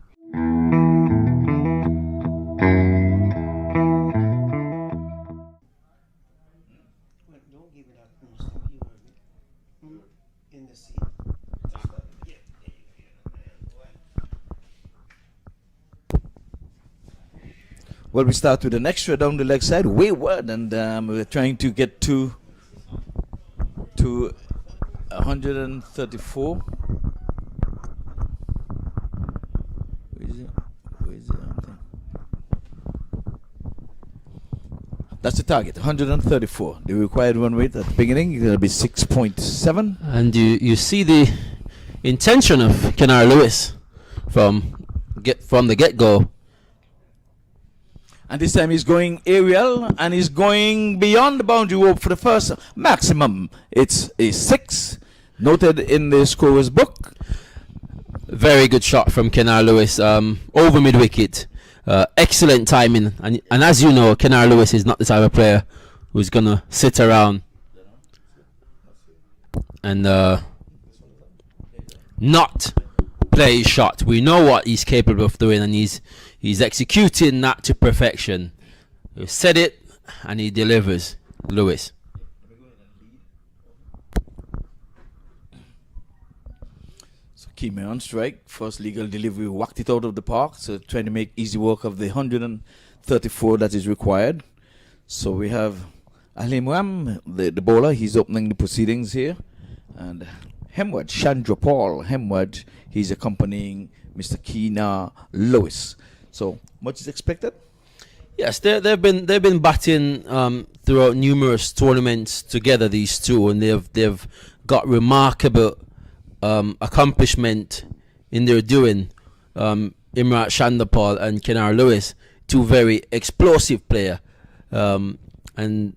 Well, we start with an extra down the leg side, wayward, and we're trying to get to 134. Where is it? That's the target, 134. The required run rate at the beginning is going to be 6.7. And you see the intention of Kenar Lewis from the get-go. And this time he's going aerial, and he's going beyond the boundary rope for the first maximum. It's a 6, noted in the scorer's book. Very good shot from Kenar Lewis, over mid-wicket. Excellent timing. And as you know, Kenar Lewis is not the type of player who's going to sit around and not play his shot. We know what he's capable of doing, and he's executing that to perfection. He said it, and he delivers. Lewis. So Kime on strike. First legal delivery, whacked it out of the park. So trying to make easy work of the 134 that is required. So we have Ali Imran, the bowler. He's opening the proceedings here. And Hemward, Chandra Paul Hemward, he's accompanying Mr. Kenar Lewis. So much is expected? Yes, they've been batting throughout numerous tournaments together, these two, and they've got remarkable accomplishment in their doing. Imran Chandapal and Kenar Lewis, two very explosive players, and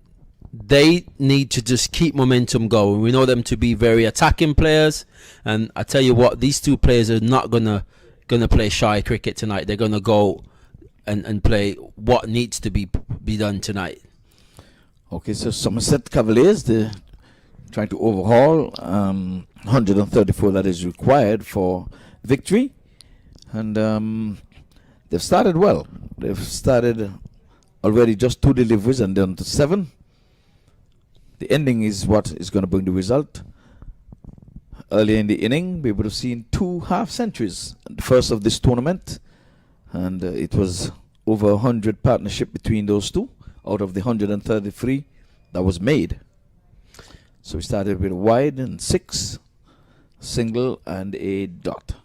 they need to just keep momentum going. We know them to be very attacking players, and I tell you what, these two players are not gonna play shy cricket tonight. They're gonna go and play what needs to be done tonight. Okay, so Somerset Cavaliers, they're trying to overhaul 134 that is required for victory. And they've started well. They've started already just 2 deliveries and down to 7. The ending is what is going to bring the result. earlier in the inning, we would have seen 2 half centuries, the first of this tournament, and it was over 100 partnership between those two out of the 133 that was made. So we started with a wide and 6, single and a dot.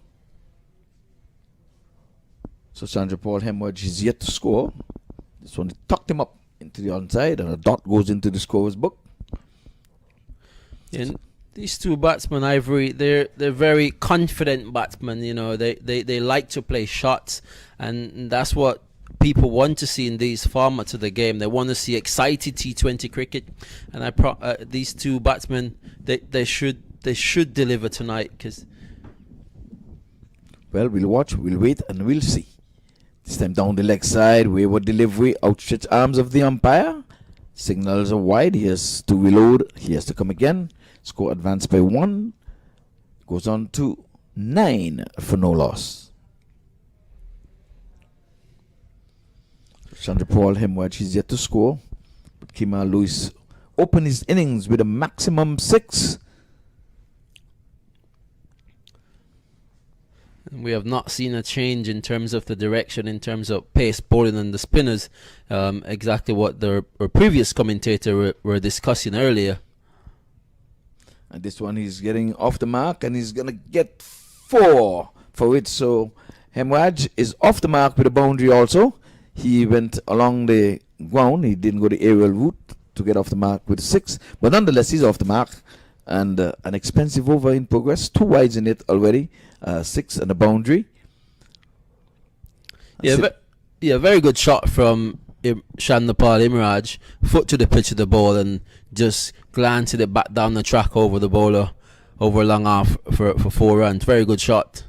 So Chandra Paul Hemwedge is yet to score. This one tucked him up into the onside, and a dot goes into the scorer's book. And these two batsmen, Ivory, they're very confident batsmen. You know, they like to play shots, and that's what people want to see in these formats of the game. They want to see excited T20 cricket, and these two batsmen, they should deliver tonight. Because, well, we'll watch, we'll wait, and we'll see. This time down the leg side, wayward delivery, outstretched arms of the umpire. Signals are wide. He has to reload. He has to come again. Score advanced by 1. Goes on to 9 for no loss. Chandra Paul Hemwedge is yet to score. But Kemal Lewis opened his innings with a maximum 6. we have not seen a change in terms of the direction, in terms of pace bowling and the spinners. Exactly what our previous commentator were discussing earlier. And this one he's getting off the mark, and he's going to get 4 for it. So Hemwedge is off the mark with a boundary also. He went along the ground. He didn't go the aerial route to get off the mark with 6. But nonetheless, he's off the mark. And an expensive over in progress. 2 wides in it already. 6 and a boundary. Very good shot from Shandapal Imraj. Foot to the pitch of the ball and just glancing it back down the track over the bowler, over long off for 4 runs. Very good shot.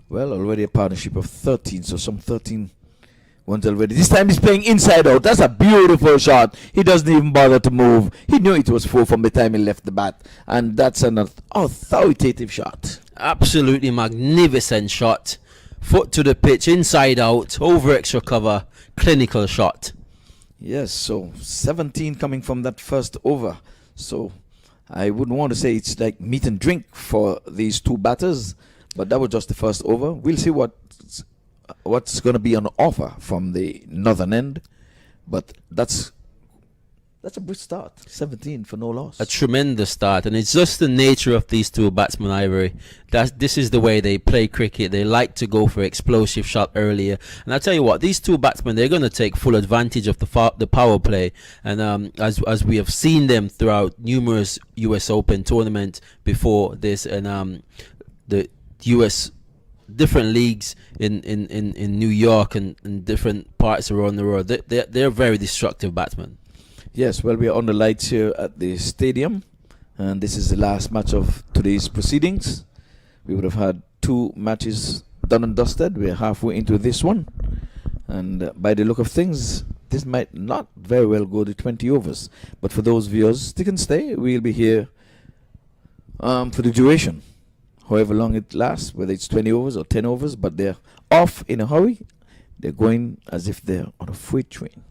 Well, already a partnership of 13, so some 13 ones already. This time he's playing inside out. That's a beautiful shot. He doesn't even bother to move. He knew it was 4 from the time he left the bat. And that's an authoritative shot. Absolutely magnificent shot. Foot to the pitch, inside out, over extra cover. Clinical shot. Yes, so 17 coming from that first over. So I wouldn't want to say it's like meat and drink for these 2 batters. But that was just the first over. We'll see what's going to be on offer from the northern end. But that's a brisk start. 17 for no loss. A tremendous start. And it's just the nature of these 2 batsmen, Ivory. This is the way they play cricket. They like to go for explosive shot earlier. And I tell you what, these 2 batsmen, they're going to take full advantage of the power play. And as we have seen them throughout numerous US Open tournaments before this, and the US different leagues in New York and different parts around the world, they're very destructive batsmen. Yes, well, we are on the lights here at the stadium, and this is the last match of today's proceedings. We would have had 2 matches done and dusted. We're halfway into this one, and by the look of things, this might not very well go to 20 overs. But for those viewers, stick and stay. We'll be here for the duration, however long it lasts, whether it's 20 overs or 10 overs, but they're off in a hurry. They're going as if they're on a freight train.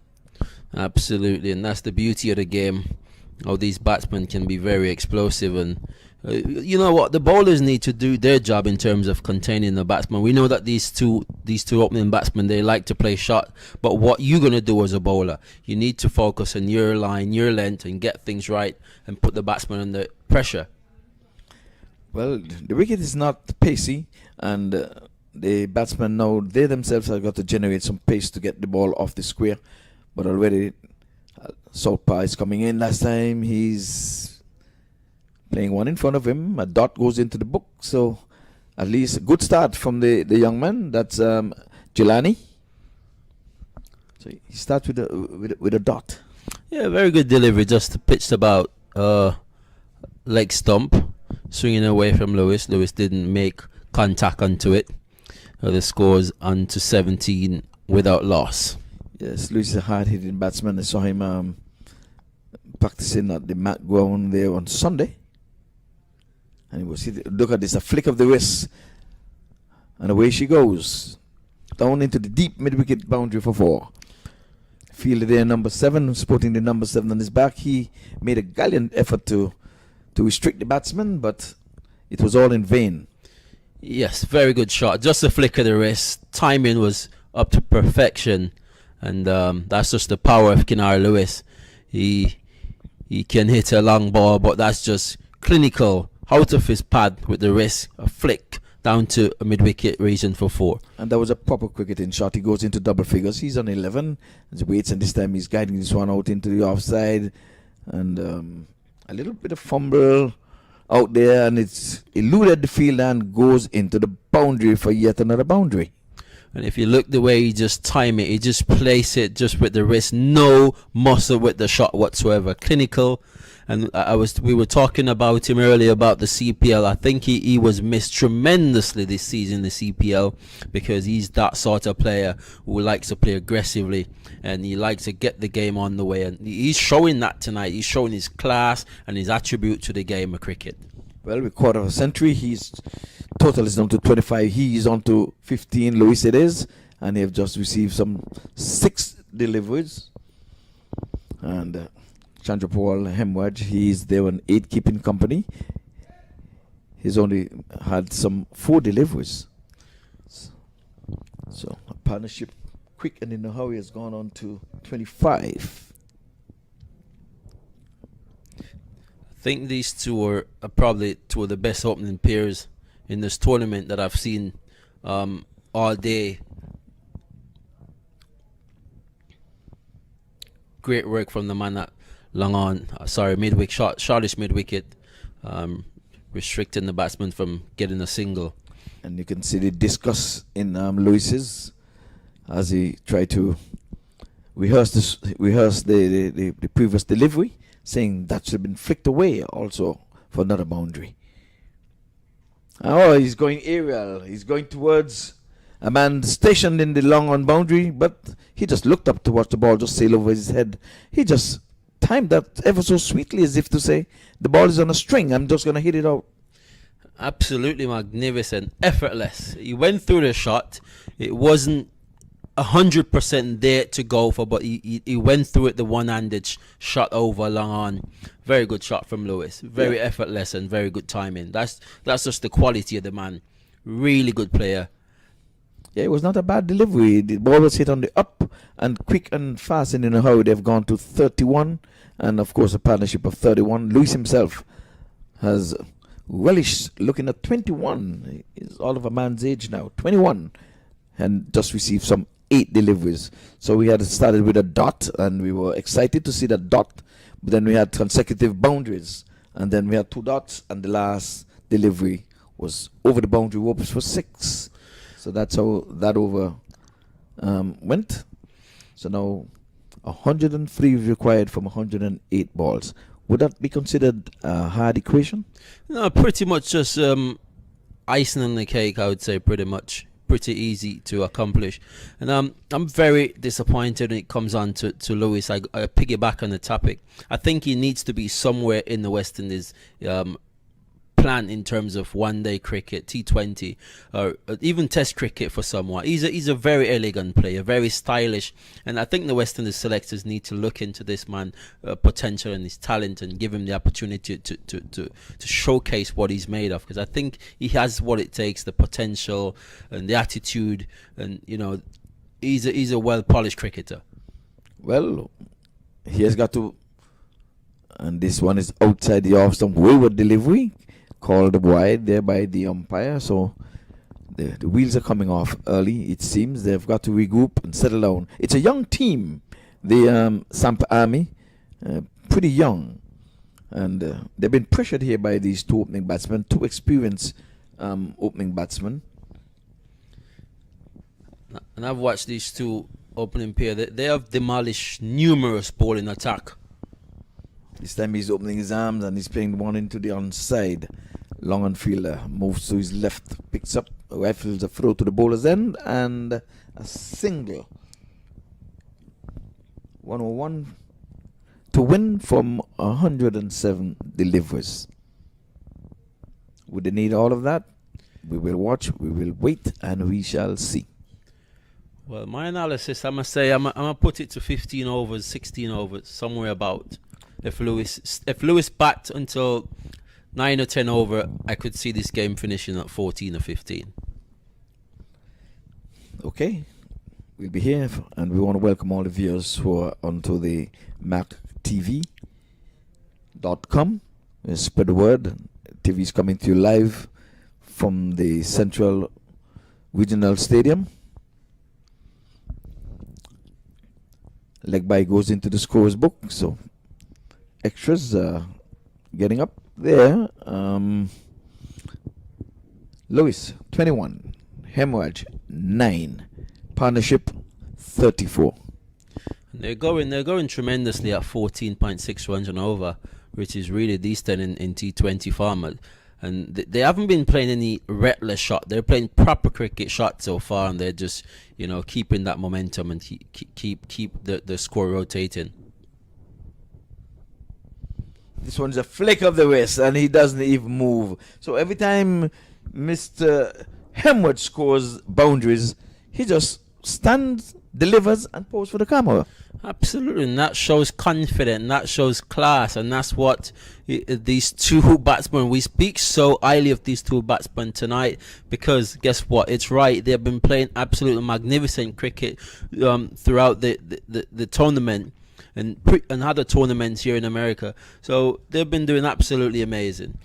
Absolutely, and that's the beauty of the game. How these batsmen can be very explosive, and you know what, the bowlers need to do their job in terms of containing the batsman. We know that these two opening batsmen, they like to play shot, but what you're going to do as a bowler, you need to focus on your line, your length, and get things right and put the batsman under pressure. Well, the wicket is not pacey, and the batsmen now, they themselves have got to generate some pace to get the ball off the square. But already Southpaw is coming in. Last time he's playing one in front of him. A dot goes into the book. So at least a good start from the young man. That's Jelani. So he starts with a dot. Yeah, very good delivery. Just pitched about leg stump, swinging away from Lewis. Lewis didn't make contact onto it. The score's on to 17 without loss. Yes, Lewis is a hard-hitting batsman. I saw him practicing at the MAQ ground there on Sunday. And he was look at this, a flick of the wrist. And away she goes. Down into the deep mid-wicket boundary for 4. Fielder there, number 7, sporting the number 7 on his back. He made a gallant effort to to restrict the batsman, but it was all in vain. Yes, very good shot. Just a flick of the wrist. Timing was up to perfection, and that's just the power of Kinar Lewis. He can hit a long ball, but that's just clinical, out of his pad with the wrist, a flick down to a mid-wicket region for 4. And that was a proper cricketing shot. He goes into double figures. He's on 11. He waits, and this time he's guiding this one out into the offside. And a little bit of fumble out there, and it's eluded the fielder and goes into the boundary for yet another boundary. And if you look the way he just time it, he just place it just with the wrist, no muscle with the shot whatsoever. Clinical. And we were talking about him earlier about the CPL. I think he was missed tremendously this season in the CPL, because he's that sort of player who likes to play aggressively and he likes to get the game on the way. And he's showing that tonight. He's showing his class and his attribute to the game of cricket. Well, with quarter of a century, his total is down to 25. He is on to 15, Lewis it is, and they have just received some 6 deliveries. And Chandrapal Hemwaj, he is there on 8 keeping company. He's only had some 4 deliveries. So a partnership quick and in a hurry has gone on to 25. I think these two are probably two of the best opening pairs in this tournament that I've seen all day. Great work from the man at long on. Mid-wicket, shortish mid-wicket, restricting the batsman from getting a single. And you can see the disgust in Lewis's as he tried to rehearse the previous delivery, saying that should have been flicked away also for another boundary. Oh, he's going aerial. He's going towards a man stationed in the long on boundary, but he just looked up to watch the ball just sail over his head. He just timed that ever so sweetly, as if to say, the ball is on a string, I'm just going to hit it out. Absolutely magnificent, effortless. He went through the shot. It wasn't 100% there to go for, but he went through it, the one-handed shot over long on. Very good shot from Lewis. Very effortless and very good timing. That's just the quality of the man. Really good player. Yeah, it was not a bad delivery. The ball was hit on the up and quick and fast, and in a hurry they've gone to 31, and of course a partnership of 31. Lewis himself has relished looking at 21. He's all of a man's age now, 21, and just received some 8 deliveries. So we had started with a dot, and we were excited to see that dot, but then we had consecutive boundaries, and then we had 2 dots, and the last delivery was over the boundary ropes for 6. So that's how that over went. So now 103 required from 108 balls. Would that be considered a hard equation? No, pretty much just icing on the cake, I would say. Pretty easy to accomplish. And I'm very disappointed when it comes on to Lewis. I piggyback on the topic. I think he needs to be somewhere in the West Indies plan in terms of one-day cricket, T20, or even Test cricket for someone. He's a very elegant player, very stylish, and I think the West Indies selectors need to look into this man potential and his talent and give him the opportunity to showcase what he's made of, because I think he has what it takes, the potential and the attitude, and he's a well-polished cricketer. Well, he has got to, and this one is outside the off-stump, wayward delivery, called wide there by the umpire. So the wheels are coming off early. It seems they've got to regroup and settle down. It's a young team, the Samp Army, pretty young, and they've been pressured here by these 2 opening batsmen, 2 experienced opening batsmen. And I've watched these 2 opening pair. They have demolished numerous bowling attack. This time he's opening his arms and he's playing one into the onside. Long on fielder moves to his left, picks up, rifles a throw to the bowler's end, and a single. 101 to win from 107 deliveries. Would they need all of that? We will watch, we will wait, and we shall see. Well, my analysis, I must say, I'm gonna put it to 15 overs, 16 overs, somewhere about. If Lewis bat until 9 or 10 over, I could see this game finishing at 14 or 15. Okay, we'll be here, and we want to welcome all the viewers who are onto the MAQ TV.com. Spread the word. TV is coming to you live from the Central Regional Stadium. Leg by goes into the scorer's book, so extras getting up there. Lewis 21, Hemorrhage 9, Partnership 34. They're going tremendously at 14.6 runs and over, which is really decent in T20 format. And they haven't been playing any reckless shot. They're playing proper cricket shot so far, and they're just, keeping that momentum and keep the score rotating. This one's a flick of the wrist, and he doesn't even move. So every time Mr. Hemwood scores boundaries, he just stands, delivers, and poses for the camera. Absolutely, and that shows confidence, and that shows class, and that's what these two batsmen, we speak so highly of these two batsmen tonight, because guess what, it's right, they've been playing absolutely magnificent cricket throughout the tournament and other tournaments here in America, so they've been doing absolutely amazing.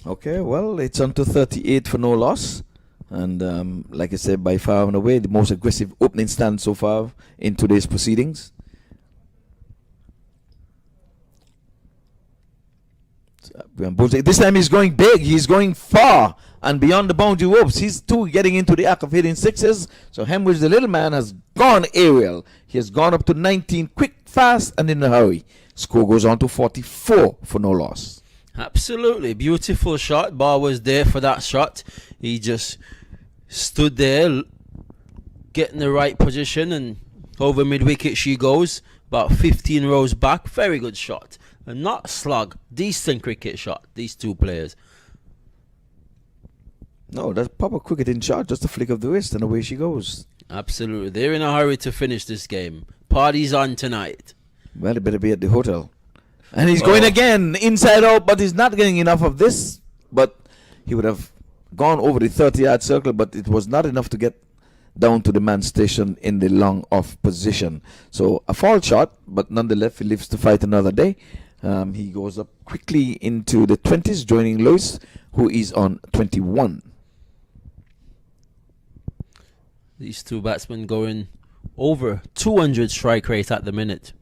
Okay, well, it's on to 38 for no loss. And like I said, by far and away, the most aggressive opening stand so far in today's proceedings. This time he's going big. He's going far and beyond the boundary ropes. He's too getting into the act of hitting sixes. So Hemwich, the little man, has gone aerial. He has gone up to 19 quick, fast, and in a hurry. Score goes on to 44 for no loss. Absolutely beautiful shot. Ball was there for that shot. He just stood there, getting the right position, and over mid wicket she goes, about 15 rows back. Very good shot, and not slug. Decent cricket shot. These two players. No, that's proper cricketing shot. Just a flick of the wrist, and away she goes. Absolutely, they're in a hurry to finish this game. Party's on tonight. Well, it better be at the hotel. And he's going again, inside out, but he's not getting enough of this. But he would have gone over the 30-yard circle, but it was not enough to get down to the man station in the long off position. So a foul shot, but nonetheless, he lives to fight another day. He goes up quickly into the 20s, joining Lewis, who is on 21. These two batsmen going over 200 strike rate at the minute.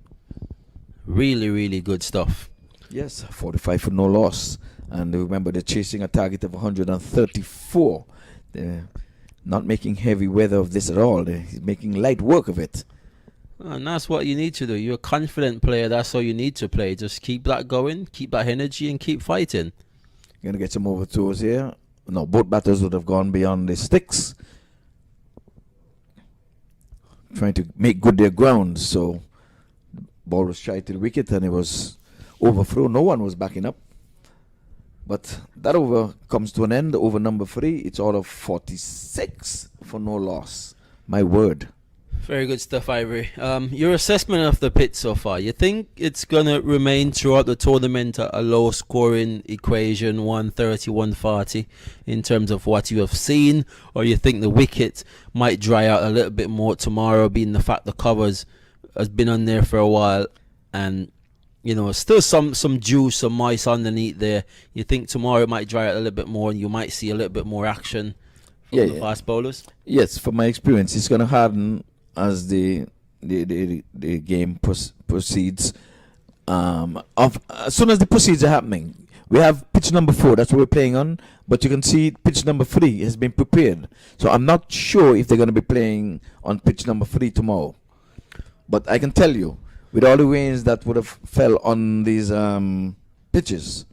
Really, really good stuff. Yes, 45 for no loss. And remember, they're chasing a target of 134. They're not making heavy weather of this at all. They're making light work of it. And that's what you need to do. You're a confident player. That's all you need to play. Just keep that going, keep that energy, and keep fighting. Going to get some over toes here. No, both batters would have gone beyond the sticks, trying to make good their ground. So ball was tried to the wicket, and it was overthrown. No one was backing up. But that over comes to an end. Over number 3, it's all of 46 for no loss. My word. Very good stuff, Ivory. Your assessment of the pitch so far, you think it's going to remain throughout the tournament a low scoring equation, 130, 140, in terms of what you have seen? Or you think the wicket might dry out a little bit more tomorrow, being the fact the covers has been on there for a while, and still some juice, some mice underneath there? You think tomorrow it might dry out a little bit more, and you might see a little bit more action from the fast bowlers? Yes, from my experience, it's going to harden as the game proceeds. As soon as the proceeds are happening, we have pitch number 4. That's what we're playing on. But you can see pitch number 3 has been prepared. So I'm not sure if they're going to be playing on pitch number 3 tomorrow. But I can tell you, with all the rains that would have fell on these pitches,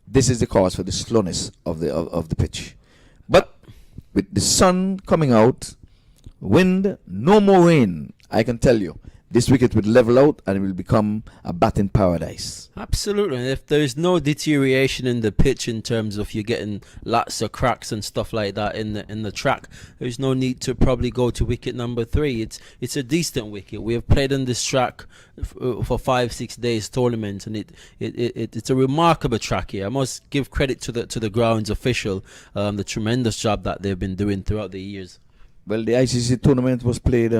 this is the cause for the slowness of the pitch. But with the sun coming out, wind, no more rain, I can tell you, this wicket would level out and it will become a batting paradise. Absolutely. And if there's no deterioration in the pitch in terms of you getting lots of cracks and stuff like that in the track, there's no need to probably go to wicket number 3. It's a decent wicket. We have played on this track for 5-6 days tournament, and it's a remarkable track here. I must give credit to the grounds official, the tremendous job that they've been doing throughout the years. Well, the ICC tournament was played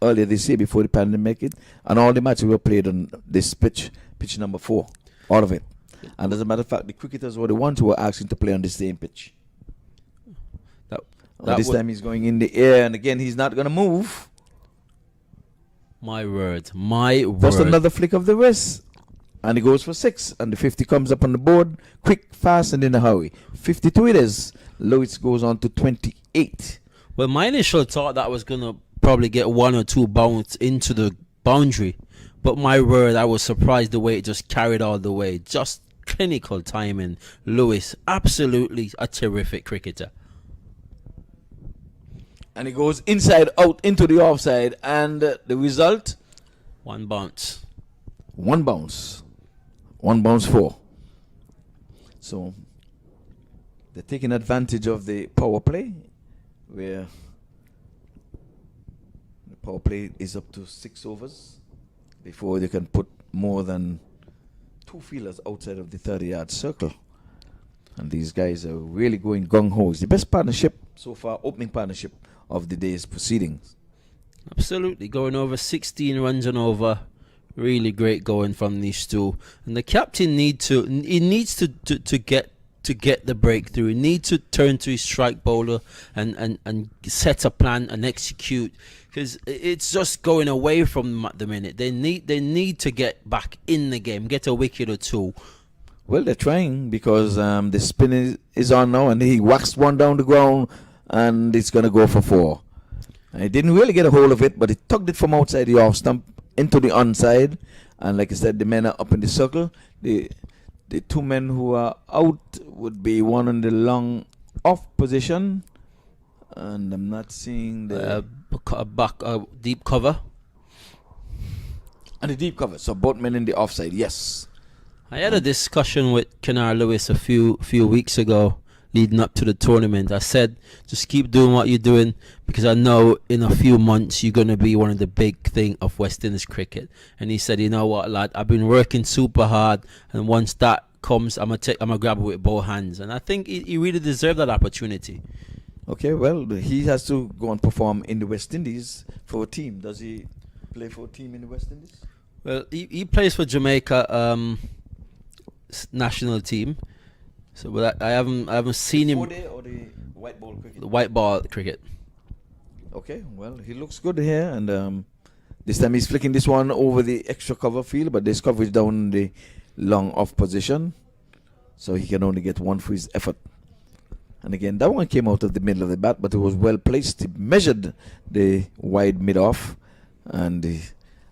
earlier this year before the pandemic hit, and all the matches were played on this pitch number 4, all of it. And as a matter of fact, the cricketers were the ones who were asking to play on the same pitch. This time he's going in the air, and again he's not going to move. My word. Just another flick of the wrist, and he goes for 6, and the 50 comes up on the board, quick, fast, and in a hurry. 52 it is. Lewis goes on to 28. Well, my initial thought that was going to probably get 1 or 2 bounce into the boundary, but my word, I was surprised the way it just carried all the way. Just clinical timing. Lewis, absolutely a terrific cricketer. And he goes inside out into the offside, and the result? 1 bounce. 1 bounce. 1 bounce 4. So they're taking advantage of the power play, where the power play is up to 6 overs before they can put more than 2 fielders outside of the 30-yard circle. And these guys are really going gung-ho. It's the best partnership so far, opening partnership of the day's proceedings. Absolutely, going over 16 runs and over. Really great going from these two. And the captain needs to get the breakthrough. He needs to turn to his strike bowler and set a plan and execute, because it's just going away from them at the minute. They need to get back in the game, get a wicket or 2. Well, they're trying, because the spin is on now, and he whacks one down the ground, and it's going to go for 4. And he didn't really get a hold of it, but he tugged it from outside the off stump into the onside. And like I said, the men are up in the circle. The 2 men who are out would be one in the long off position, and I'm not seeing the deep cover. And the deep cover. So both men in the offside. Yes. I had a discussion with Kenar Lewis a few weeks ago, leading up to the tournament. I said, just keep doing what you're doing, because I know in a few months you're going to be one of the big thing of West Indies cricket. And he said, you know what, lad, I've been working super hard, and once that comes, I'm gonna grab it with both hands. And I think he really deserved that opportunity. Okay, well, he has to go and perform in the West Indies for a team. Does he play for a team in the West Indies? Well, he plays for Jamaica national team. So, but I haven't seen him. Or the white ball cricket? The white ball cricket. Okay, well, he looks good here, and this time he's flicking this one over the extra cover field, but there's coverage down in the long off position, so he can only get 1 for his effort. And again, that one came out of the middle of the bat, but it was well placed. He measured the wide mid off, and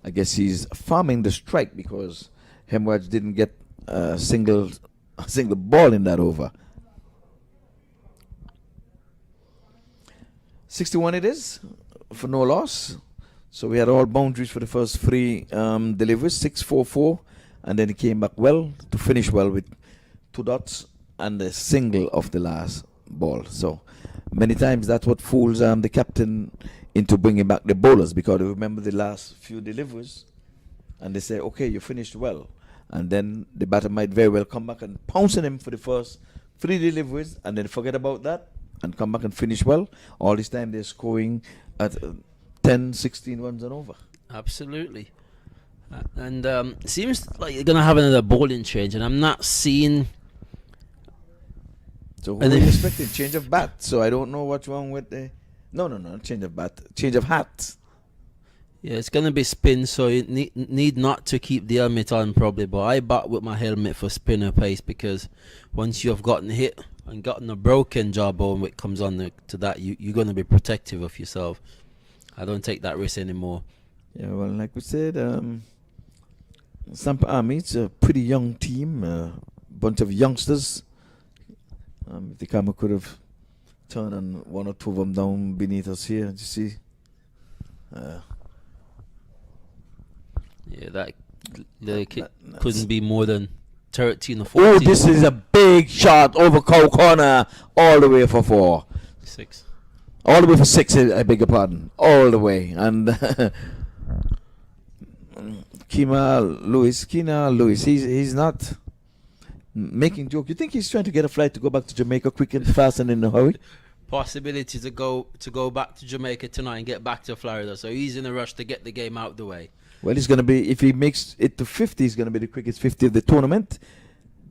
I guess he's farming the strike, because Hemwatch didn't get a single ball in that over. 61 it is for no loss. So we had all boundaries for the first 3 deliveries, 6-4-4, and then he came back well to finish well with 2 dots and a single of the last ball. So many times that's what fools the captain into bringing back the bowlers, because they remember the last few deliveries and they say, okay, you finished well. And then the batter might very well come back and pounce on him for the first 3 deliveries, and then forget about that and come back and finish well. All this time they're scoring at 10, 16 runs and over. Absolutely. And it seems like you're going to have another bowling change, and I'm not seeing... So who are you expecting? Change of bat. So I don't know what's wrong with the... No, change of bat. Change of hat. Yeah, it's going to be spin, so you need not to keep the helmet on probably, but I bat with my helmet for spinner pace, because once you have gotten hit and gotten a broken jawbone when it comes on to that, you're going to be protective of yourself. I don't take that risk anymore. Yeah, well, like we said, Sampa Army, it's a pretty young team, a bunch of youngsters. If the camera could have turned on 1 or 2 of them down beneath us here, you see. Yeah, that That's- couldn't be more than 13 or 14. Oh, this is a big shot over cow corner, all the way for 4. 6. All the way for 6, I beg your pardon. All the way. And Keena Lewis, he's not making joke. You think he's trying to get a flight to go back to Jamaica quick and fast and in a hurry? Possibility to go back to Jamaica tonight and get back to Florida. So he's in a rush to get the game out the way. Well, he's going to be, if he makes it to 50, he's going to be the quickest 50 of the tournament.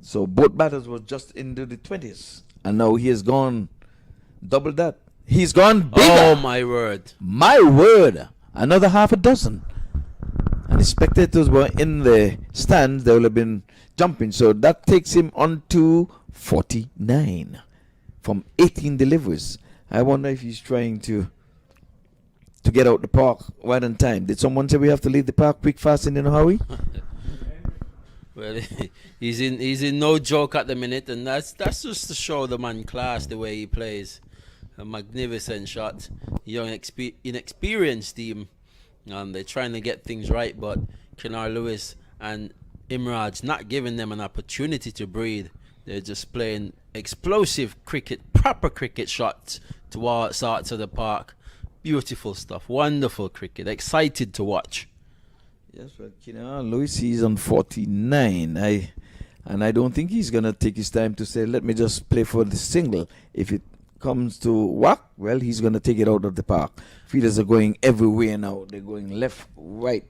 So both batters were just into the 20s. And now he has gone double that. He's gone bigger. Oh, my word. My word. Another half a dozen. And the spectators were in the stands. They will have been jumping. So that takes him on to 49 from 18 deliveries. I wonder if he's trying to get out the park right on time. Did someone say we have to leave the park quick, fast, and in a hurry? Well, he's in no joke at the minute, and that's just to show the man class, the way he plays. A magnificent shot. Young, inexperienced team. They're trying to get things right, but Kenar Lewis and Imraj not giving them an opportunity to breathe. They're just playing explosive cricket, proper cricket shots to all sorts of the park. Beautiful stuff. Wonderful cricket. Excited to watch. Yes, well, Kenar Lewis, he's on 49. I don't think he's going to take his time to say, let me just play for the single. If it comes to whack, well, he's going to take it out of the park. Fielders are going everywhere now. They're going left, right,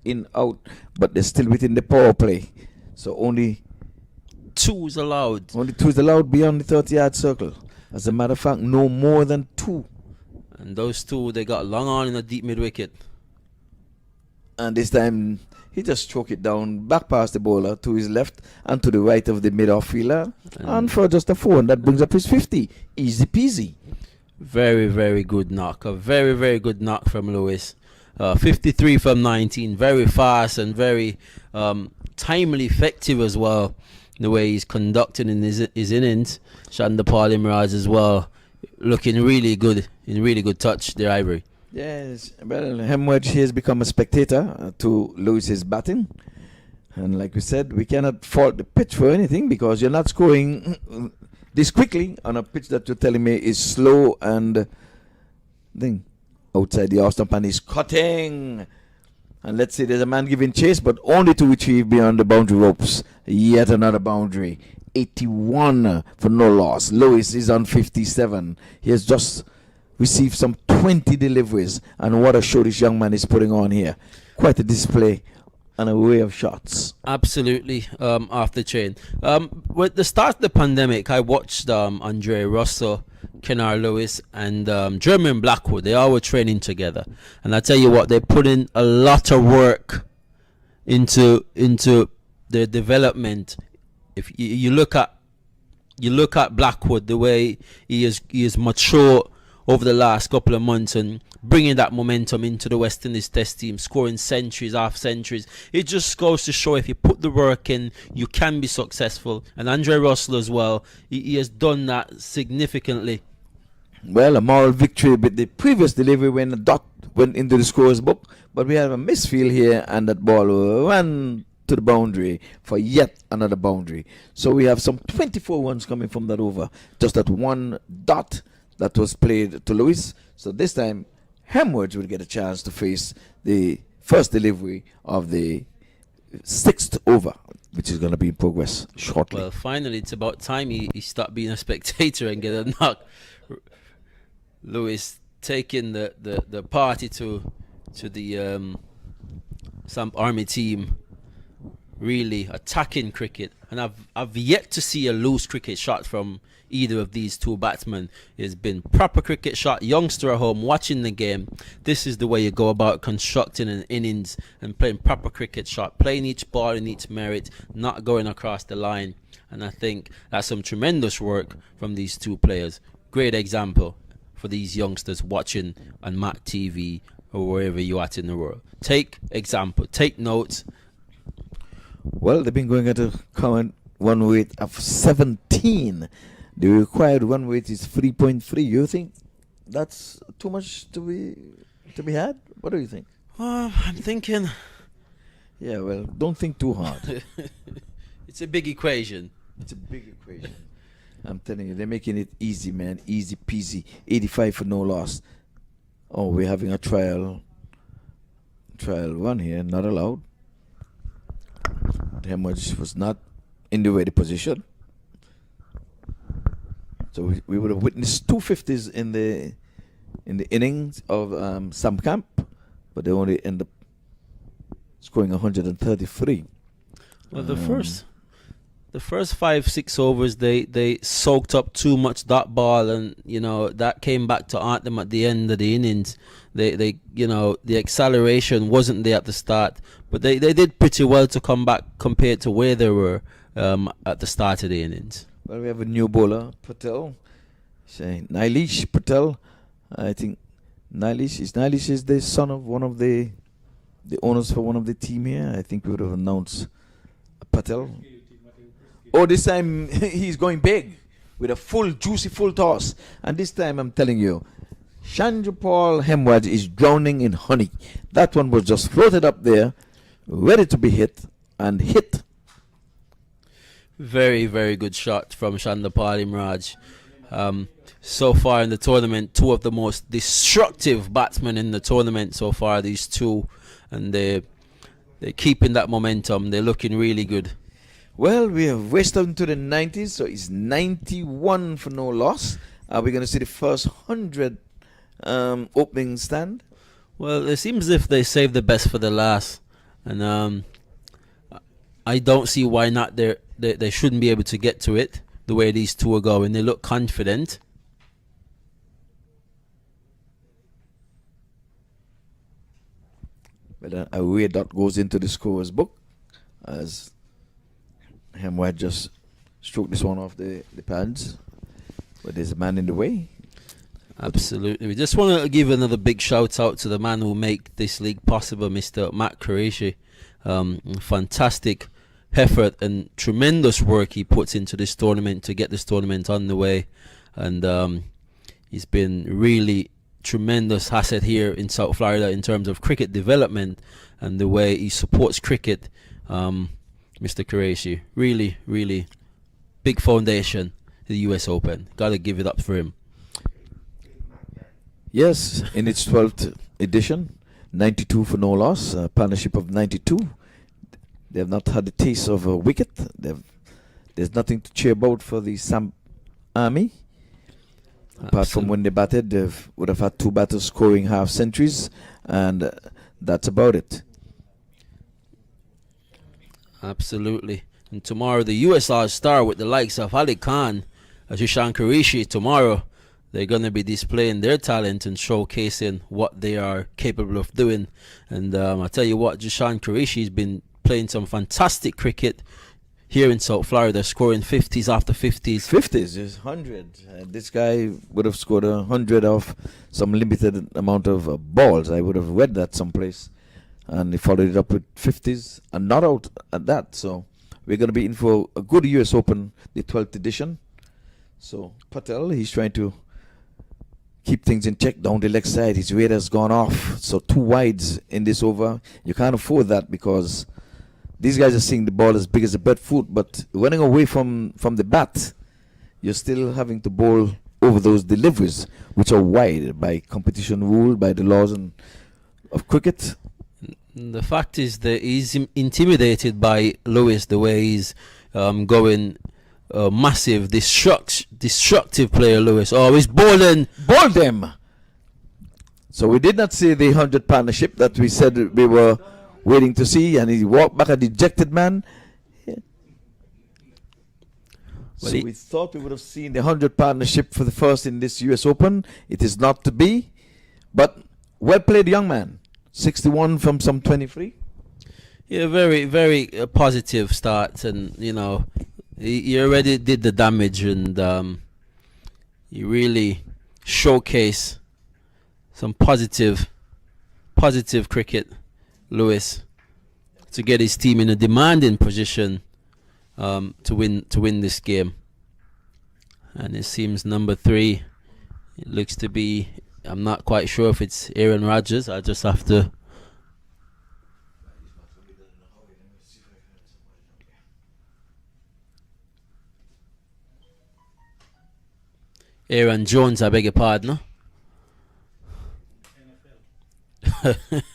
in, out, but they're still within the power play. So only 2 is allowed. Only 2 is allowed beyond the 30-yard circle. As a matter of fact, no more than 2. And those 2, they got long on in the deep mid-wicket. And this time, he just struck it down back past the bowler to his left and to the right of the mid-off fielder. And for just a 4, and that brings up his 50. Easy peasy. Very, very good knock. A very, very good knock from Lewis. 53 from 19. Very fast and very timely effective as well. The way he's conducting in his innings. Shandapal Imraj as well. Looking really good. In really good touch, the Ivory. Yes, well, Hemwedge has become a spectator to Lewis's batting. And like we said, we cannot fault the pitch for anything because you're not scoring this quickly on a pitch that you're telling me is slow and thing outside the off stump, and he's cutting. And let's say there's a man giving chase, but only to retrieve beyond the boundary ropes. Yet another boundary. 81 for no loss. Lewis is on 57. He has just received some 20 deliveries, and what a show this young man is putting on here. Quite a display and a way of shots. Absolutely, off the chain. With the start of the pandemic, I watched Andre Russell, Kenar Lewis, and Jermaine Blackwood. They all were training together, and I tell you what, they put in a lot of work into their development. If you look at Blackwood, the way he is mature over the last couple of months and bringing that momentum into the West Indies Test team, scoring centuries, half centuries. It just goes to show if you put the work in, you can be successful. And Andre Russell as well, he has done that significantly. Well, a moral victory with the previous delivery when a dot went into the scorer's book, but we have a misfield here, and that ball ran to the boundary for yet another boundary. So we have some 24 runs coming from that over. Just that one dot that was played to Lewis. So this time, Hemwedge will get a chance to face the first delivery of the 6th over, which is going to be in progress shortly. Well, finally, it's about time he stopped being a spectator and get a knock. Lewis taking the party to the Samp Army team, really attacking cricket. And I've yet to see a loose cricket shot from either of these 2 batsmen. It's been proper cricket shot, youngster at home watching the game. This is the way you go about constructing an innings and playing proper cricket shot, playing each ball in each merit, not going across the line. And I think that's some tremendous work from these 2 players. Great example for these youngsters watching on MAQ TV or wherever you're at in the world. Take example, take notes. Well, they've been going at a current run rate of 17. The required run rate is 3.3. You think that's too much to be had? What do you think? I'm thinking Yeah, well, don't think too hard. It's a big equation. It's a big equation. I'm telling you, they're making it easy, man. Easy peasy. 85 for no loss. Oh, we're having a trial. Trial one here, not allowed. Hemorrhage was not in the ready position. So we would have witnessed 250s in the innings of Sam Camp, but they only end up scoring 133. Well, the first 5-6 overs, they soaked up too much dot ball, and that came back to haunt them at the end of the innings. They the acceleration wasn't there at the start, but they did pretty well to come back compared to where they were at the start of the innings. Well, we have a new bowler, Patel. Nilesh Patel. I think Nilesh is the son of one of the owners for one of the team here. I think we would have announced Patel. Oh, this time he's going big with a full toss. And this time I'm telling you, Chandrapal Hemwaj is drowning in honey. That one was just floated up there, ready to be hit, and hit. Very, very good shot from Chandrapal Imraj. So far in the tournament, two of the most destructive batsmen in the tournament so far, these two. And they're keeping that momentum. They're looking really good. Well, we have raced into the 90s, so it's 91 for no loss. Are we going to see the first 100 opening stand? Well, it seems as if they saved the best for the last. And I don't see why not. They shouldn't be able to get to it the way these two are going. They look confident. But a weird dot goes into the scorer's book as Hemwad just stroked this one off the pads. But there's a man in the way. Absolutely. We just want to give another big shout out to the man who make this league possible, Mr. MAQ Qureshi. Fantastic effort and tremendous work he puts into this tournament to get this tournament on the way. And he's been really tremendous asset here in South Florida in terms of cricket development and the way he supports cricket. Mr. Qureshi, really, really big foundation to the US Open. Gotta give it up for him. Yes, in its 12th edition, 92 for no loss, a partnership of 92. They have not had a taste of a wicket. There's nothing to cheer about for the Sam Army. Apart from when they batted, they would have had two batters scoring half centuries, and that's about it. Absolutely. And tomorrow, the US All-Star with the likes of Ali Khan, Jishan Qureshi, tomorrow, they're going to be displaying their talent and showcasing what they are capable of doing. And I tell you what, Jishan Qureshi has been playing some fantastic cricket here in South Florida, scoring 50s after 50s. 50s is 100. This guy would have scored 100 off some limited amount of balls. I would have read that someplace. And he followed it up with 50s and not out at that. So we're going to be in for a good US Open, the 12th edition. So Patel, he's trying to keep things in check down the leg side. His weight has gone off. So 2 wides in this over. You can't afford that because these guys are seeing the ball as big as a breadfruit, but running away from the bat, you're still having to bowl over those deliveries, which are wide by competition rule, by the laws of cricket. The fact is that he's intimidated by Lewis, the way he's going massive, destructive player, Lewis. Oh, he's bowling. Bowled them! So we did not see the 100 partnership that we said we were waiting to see, and he walked back a dejected man. Yeah. So we thought we would have seen the 100 partnership for the first in this US Open. It is not to be, but well played, young man. 61 from some 23. Yeah, very, very positive start, and he already did the damage, and he really showcased some positive cricket, Lewis, to get his team in a demanding position to win this game. And it seems number 3, it looks to be, I'm not quite sure if it's Aaron Rodgers. I just have to Aaron Jones, I beg your pardon.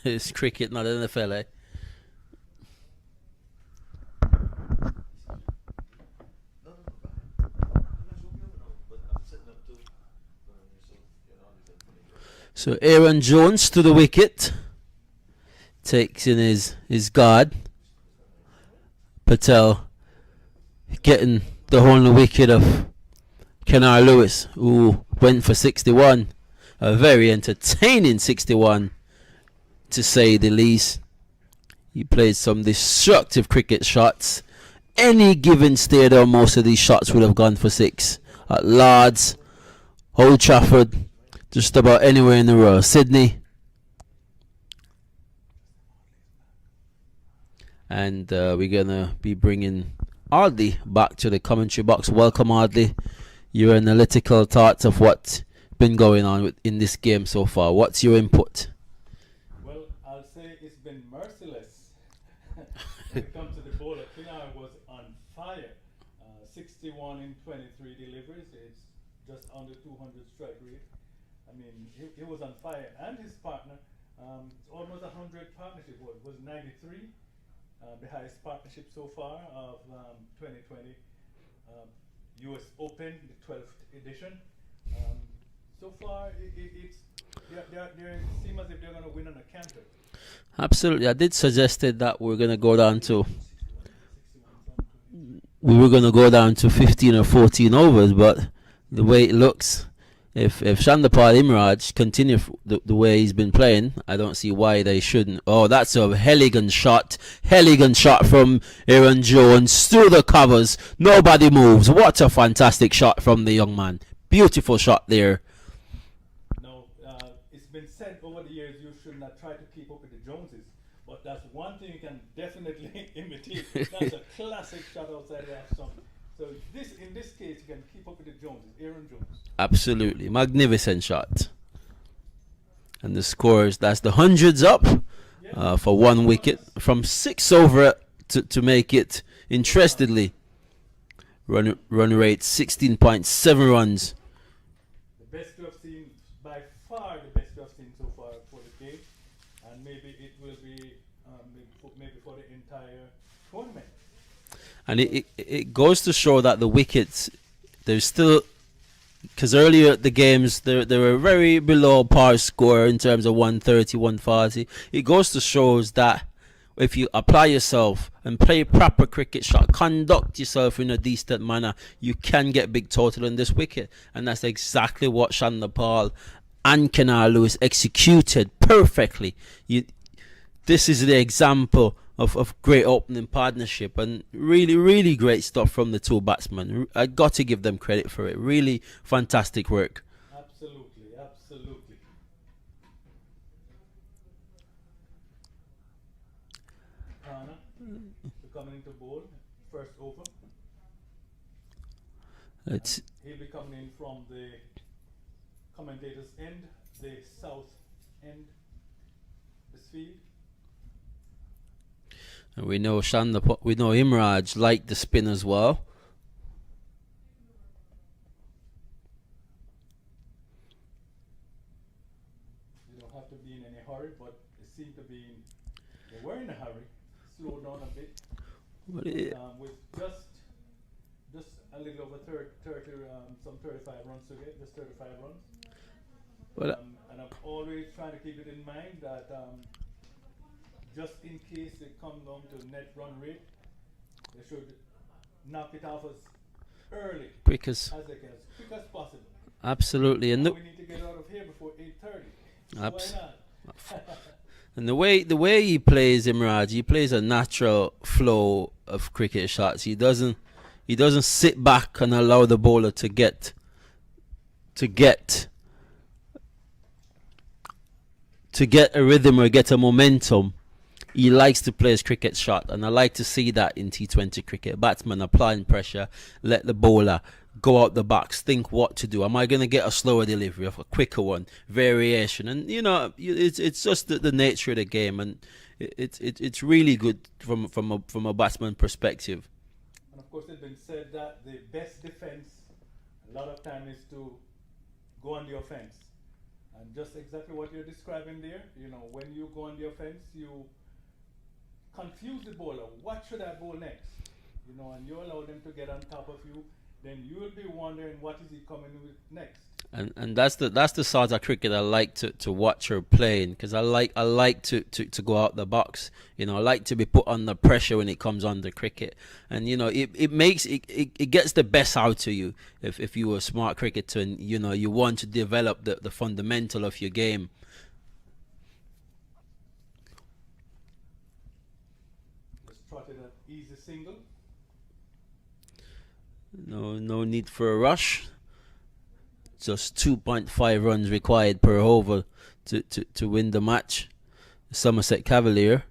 It's cricket, not NFL, eh? So Aaron Jones to the wicket. Takes in his guard. Patel getting the hole in the wicket of Kenar Lewis, who went for 61. A very entertaining 61, to say the least. He played some destructive cricket shots. Any given stadium, most of these shots would have gone for 6. At Lords, Old Trafford, just about anywhere in the world. Sydney. And we're going to be bringing Audley back to the commentary box. Welcome, Audley. Your analytical thoughts of what's been going on in this game so far. What's your input? Well, I'll say it's been merciless. When it comes to the bowler, Kinar was on fire. 61 in 23 deliveries. It's just under 200 strike rate. I mean, he was on fire. And his partner, almost 100 partnership, was 93. The highest partnership so far of 2020 US Open, the 12th edition. So far, it's they seem as if they're going to win on a canter. Absolutely. I did suggested that we're going to go down to we were going to go down to 15 or 14 overs, but the way it looks, if Chandapal Imraj continue the way he's been playing, I don't see why they shouldn't. Oh, that's a elegant shot from Aaron Jones through the covers. Nobody moves. What a fantastic shot from the young man. Beautiful shot there. No, it's been said over the years you should not try to keep up with the Joneses, but that's one thing you can definitely imitate. That's a classic shot outside the off stump. So in this case, you can keep up with the Joneses, Aaron Jones. Absolutely. Magnificent shot. And the scores, that's the hundreds up for 1 wicket. From 6 over to make it, interestedly, run rate 16.7 runs. The best we have seen, by far the best we have seen so far for the game. And maybe it will be maybe for the entire tournament. And it goes to show that the wickets, there's still, because earlier the games, they were very below par score in terms of 130, 140. It goes to shows that if you apply yourself and play proper cricket shot, conduct yourself in a decent manner, you can get big total in this wicket. And that's exactly what Chandapal and Kenar Lewis executed perfectly. This is the example of great opening partnership, and really, really great stuff from the two batsmen. I got to give them credit for it. Really fantastic work. Absolutely. Hana coming into bowl, first over. He'll be coming in from the commentator's end, the south end, this field. And we know Imraj liked the spin as well. You don't have to be in any hurry, but they seem to be they were in a hurry. Slow down a bit. With just a little over 30, some 35 runs to get, just 35 runs. And I'm always trying to keep it in mind that just in case they come down to net run rate, they should knock it off as early quick as possible. Absolutely. And we need to get out of here before 8:30. So why not? And the way he plays, Imraj, he plays a natural flow of cricket shots. He doesn't sit back and allow the bowler to get a rhythm or get a momentum. He likes to play his cricket shot, and I like to see that in T20 cricket. Batsman applying pressure, let the bowler go out the box, think what to do. Am I going to get a slower delivery, of a quicker one, variation? And it's just the nature of the game, and it's really good from a batsman perspective. And of course, it's been said that the best defense a lot of time is to go on the offense. And just exactly what you're describing there, you know, when you go on the offense, you confuse the bowler. What should I bowl next? You know, and you allow them to get on top of you, then you will be wondering what is he coming with next. And that's the sort of cricket I like to watch her playing, because I like to go out the box. You know, I like to be put under pressure when it comes on the cricket, and you know it gets the best out of you if you are a smart cricketer and you know you want to develop the fundamental of your game. Just trotted an easy single. No need for a rush. Just 2.5 runs required per over to win the match. Somerset Cavalier,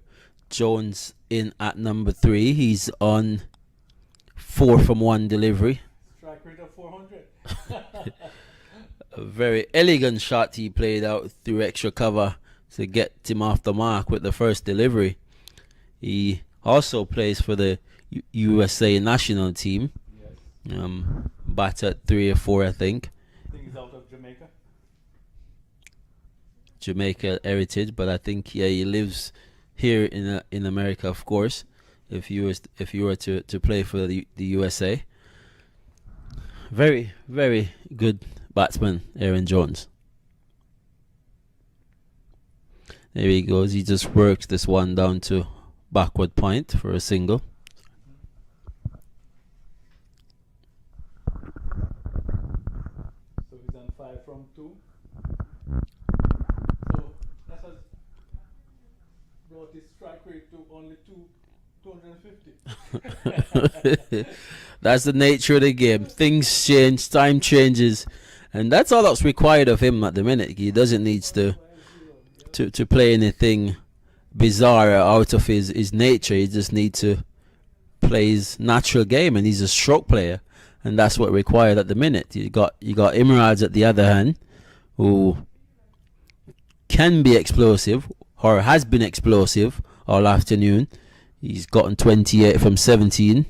Jones in at number 3. He's on 4 from 1 delivery. Strike rate of 400. A very elegant shot he played out through extra cover to get him off the mark with the first delivery. He also plays for the USA national team. Yes. Bat at 3 or 4, I think. He's out of Jamaica. Jamaica heritage, but I think he lives here in America, of course. If you were to play for the USA, very good batsman, Aaron Jones. There he goes. He just worked this one down to backward point for a single. From 2. So that has brought his strike rate to only 250. That's the nature of the game. Things change, time changes, and that's all that's required of him at the minute. He doesn't need to play anything bizarre out of his nature. He just needs to play his natural game, and he's a stroke player. And that's what required at the minute. You got Imraj at the other hand, who can be explosive or has been explosive all afternoon. He's gotten 28 from 17.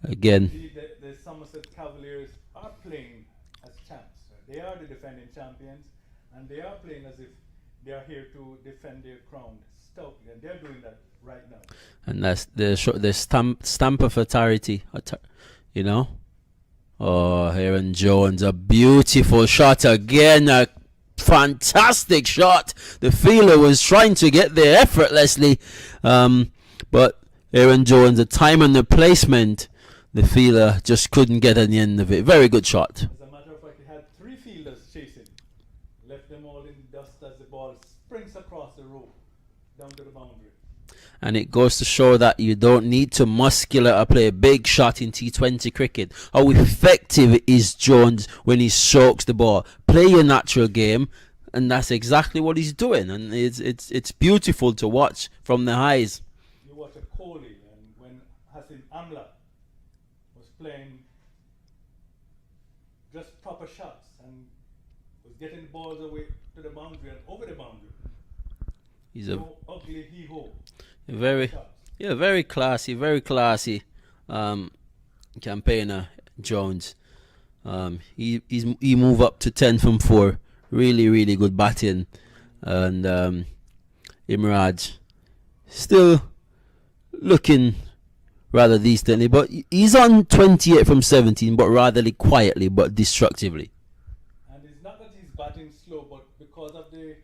Again, the Somerset Cavaliers are playing as champs. They are the defending champions, and they are playing as if they are here to defend their crown stoutly, and they're doing that right now. And that's the stamp of authority. You know, oh, Aaron Jones, a beautiful shot again, a fantastic shot. The fielder was trying to get there effortlessly, but Aaron Jones, the time and the placement, the fielder just couldn't get at the end of it. Very good shot. As a matter of fact, he had 3 fielders chasing, left them all in dust as the ball springs across the row down to the boundary. And it goes to show that you don't need to muscular or play a big shot in T20 cricket. How effective is Jones when he strokes the ball? Play your natural game, and that's exactly what he's doing. And it's beautiful to watch from the highs. You watch a Kohli, and when Hasim Amla was playing just proper shots and was getting balls away to the boundary and over the boundary. He's no ugly hee-ho. Very classy campaigner Jones. He moved up to 10 from 4. Really good batting, and Imraj still looking rather decently, but he's on 28 from 17, but rather quietly but destructively. And it's not that he's batting slow, but because of the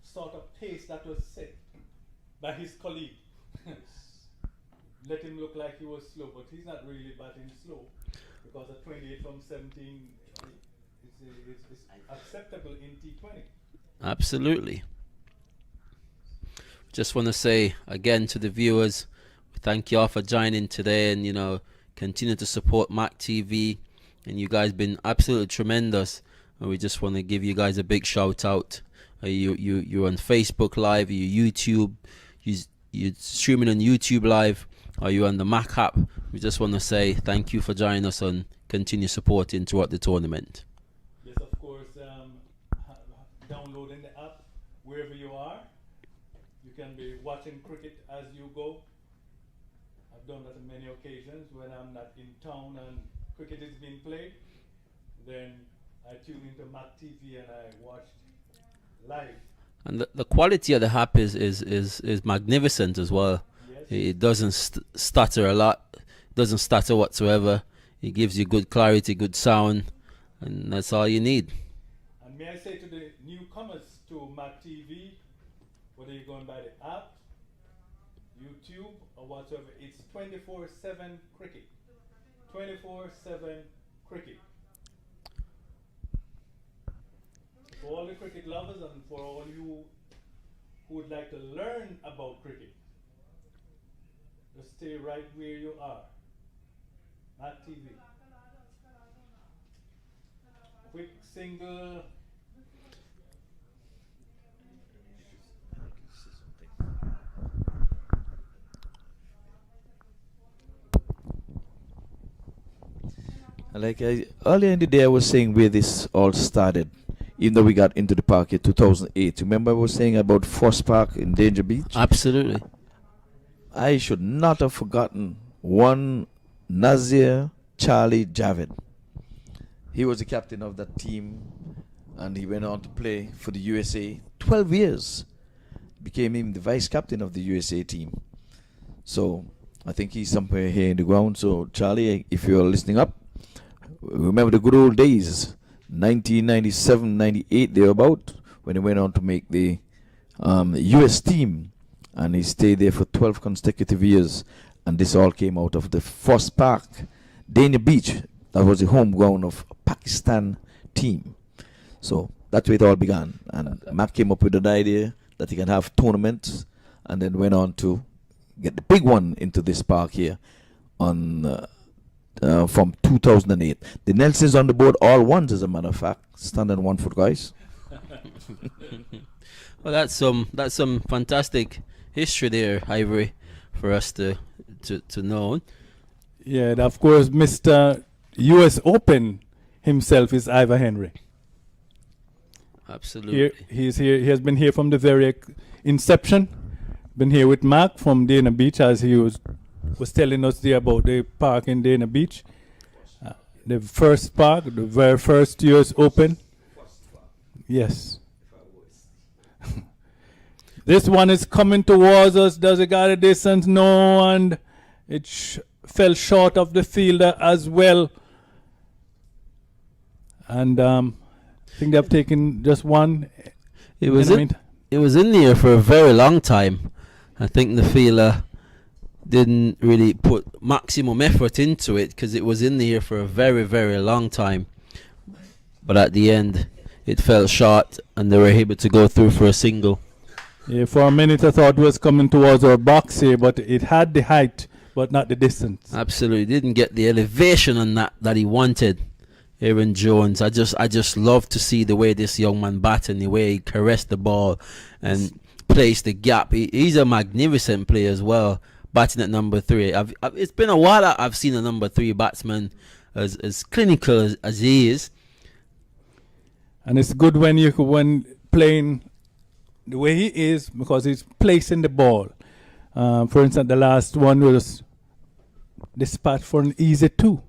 sort of pace that was set by his colleague. Let him look like he was slow, but he's not really batting slow, because a 28 from 17 is acceptable in T20. Absolutely. Just want to say again to the viewers, thank you all for joining today, and you know, continue to support MAQ TV, and you guys been absolutely tremendous, and we just want to give you guys a big shout out. You're on Facebook Live, you YouTube, you're streaming on YouTube Live, or you on the MAQ app. We just want to say thank you for joining us and continue supporting throughout the tournament. Yes, of course, downloading the app wherever you are. You can be watching cricket as you go. I've done that on many occasions when I'm not in town and cricket is being played. Then I tune into MAQ TV and I watch live. And the quality of the app is magnificent as well. Yes. It doesn't stutter a lot, doesn't stutter whatsoever. It gives you good clarity, good sound, and that's all you need. And may I say to the newcomers to MAQ TV, whether you're going by the app, YouTube, or whatever, it's 24/7 cricket. 24/7 cricket. For all the cricket lovers and for all you who would like to learn about cricket, just stay right where you are. MAQ TV. Quick single. Like earlier in the day, I was saying where this all started, even though we got into the park in 2008. Remember, I was saying about First Park in Danger Beach? Absolutely. I should not have forgotten one Nazir Charlie Javid. He was the captain of that team, and he went on to play for the USA 12 years. Became him the vice captain of the USA team. So I think he's somewhere here in the ground. So Charlie, if you're listening up, remember the good old days, 1997, 98 thereabout, when he went on to make the US team, and he stayed there for 12 consecutive years. And this all came out of the First Park, Dania Beach. That was the home ground of Pakistan team. So that's where it all began. And Mac came up with an idea that he can have tournaments, and then went on to get the big one into this park here on from 2008. The Nelsons on the board, all ones as a matter of fact, standing 1 foot guys. Well, that's some fantastic history there, Ivory, for us to know. Yeah, and of course, Mr. US Open himself is Ivor Henry. Absolutely. He's here. He has been here from the very inception. Been here with Mark from Dana Beach, as he was telling us there about the park in Dana Beach. The first park, the very first US Open. Yes. This one is coming towards us. Does it got a distance? No, and it fell short of the fielder as well. And I think they've taken just one. It was in the air for a very long time. I think the fielder didn't really put maximum effort into it because it was in the air for a very, very long time. But at the end, it fell short and they were able to go through for a single. Yeah, for a minute I thought it was coming towards our box here, but it had the height, but not the distance. Absolutely, didn't get the elevation on that he wanted. Aaron Jones, I just love to see the way this young man bat and the way he caressed the ball and placed the gap. He's a magnificent player as well, batting at number 3. It's been a while that I've seen a number 3 batsman as clinical as he is. And it's good when playing the way he is, because he's placing the ball. For instance, the last one was this pat for an easy 2.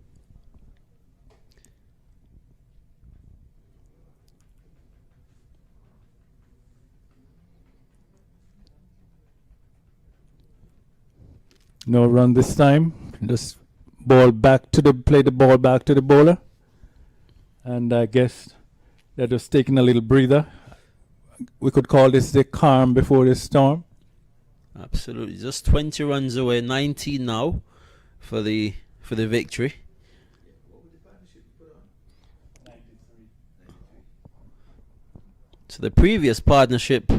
No run this time. Just play the ball back to the bowler. And I guess they're just taking a little breather. We could call this the calm before the storm. Absolutely, just 20 runs away, 19 now for the victory. So the previous partnership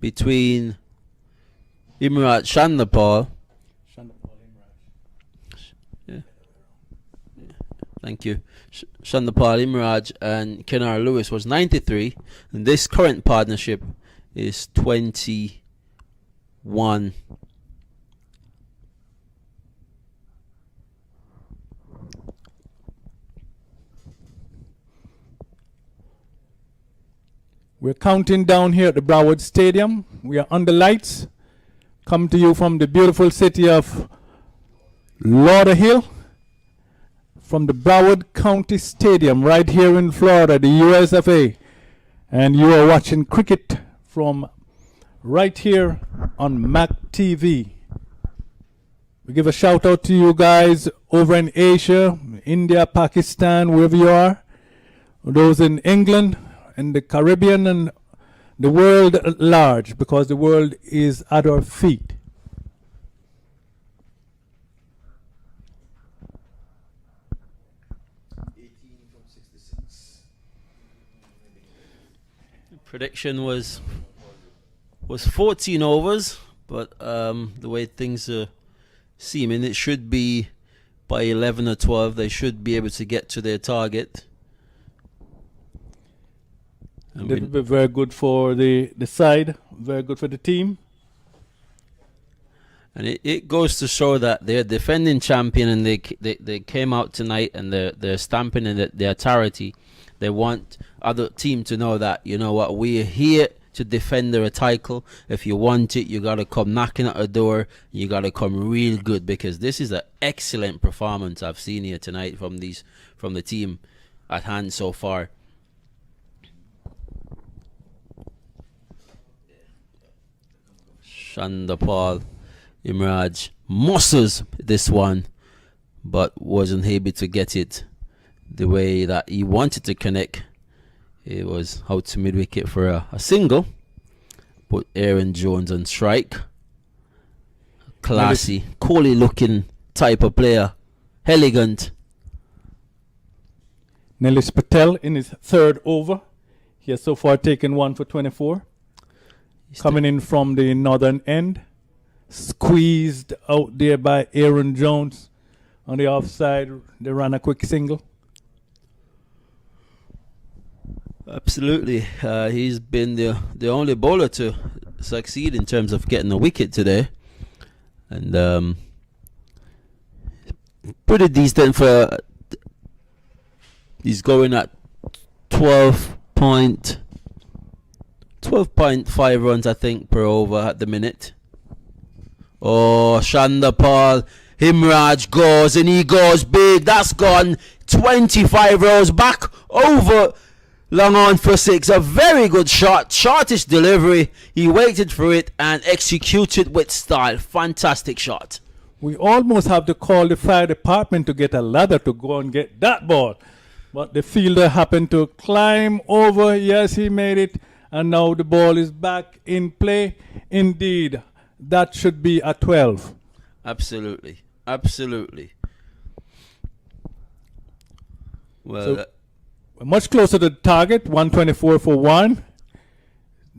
between Imrat Chandapal. Thank you. Chandapal Imraj and Kenar Lewis was 93, and this current partnership is 21. We're counting down here at the Broward Stadium. We are under lights Come to you from the beautiful city of Lauderhill, from the Broward County Stadium right here in Florida, the USFA. And you are watching cricket from right here on MAQ TV. We give a shout out to you guys over in Asia, India, Pakistan, wherever you are. Those in England and the Caribbean and the world at large, because the world is at our feet. Prediction was 14 overs, but the way things are seeming, it should be by 11 or 12. They should be able to get to their target. That would be very good for the side, very good for the team. And it goes to show that they're defending champion, and they came out tonight and they're stamping in their charity. They want other team to know that, you know what, we're here to defend their title. If you want it, you got to come knocking at the door. You got to come real good, because this is an excellent performance I've seen here tonight from the team at hand so far. Chandapal Imraj muscles this one, but wasn't able to get it the way that he wanted to connect. It was out to mid wicket for a single. Put Aaron Jones on strike. Classy, Kohli looking type of player. Elegant. Nilesh Patel in his third over. He has so far taken 1 for 24. Coming in from the northern end. Squeezed out there by Aaron Jones. On the offside, they ran a quick single. Absolutely. He's been the only bowler to succeed in terms of getting a wicket today. And pretty decent for... He's going at 12.5 runs, I think, per over at the minute. Oh, Chandapal Imraj goes, and he goes big. That's gone 25 rows back over long on for 6. A very good shot, shortish delivery. He waited for it and executed with style. Fantastic shot. We almost have to call the fire department to get a ladder to go and get that ball. But the fielder happened to climb over. Yes, he made it. And now the ball is back in play. Indeed, that should be a 12. Absolutely. Absolutely. Well, So, much closer to the target, 124 for 1.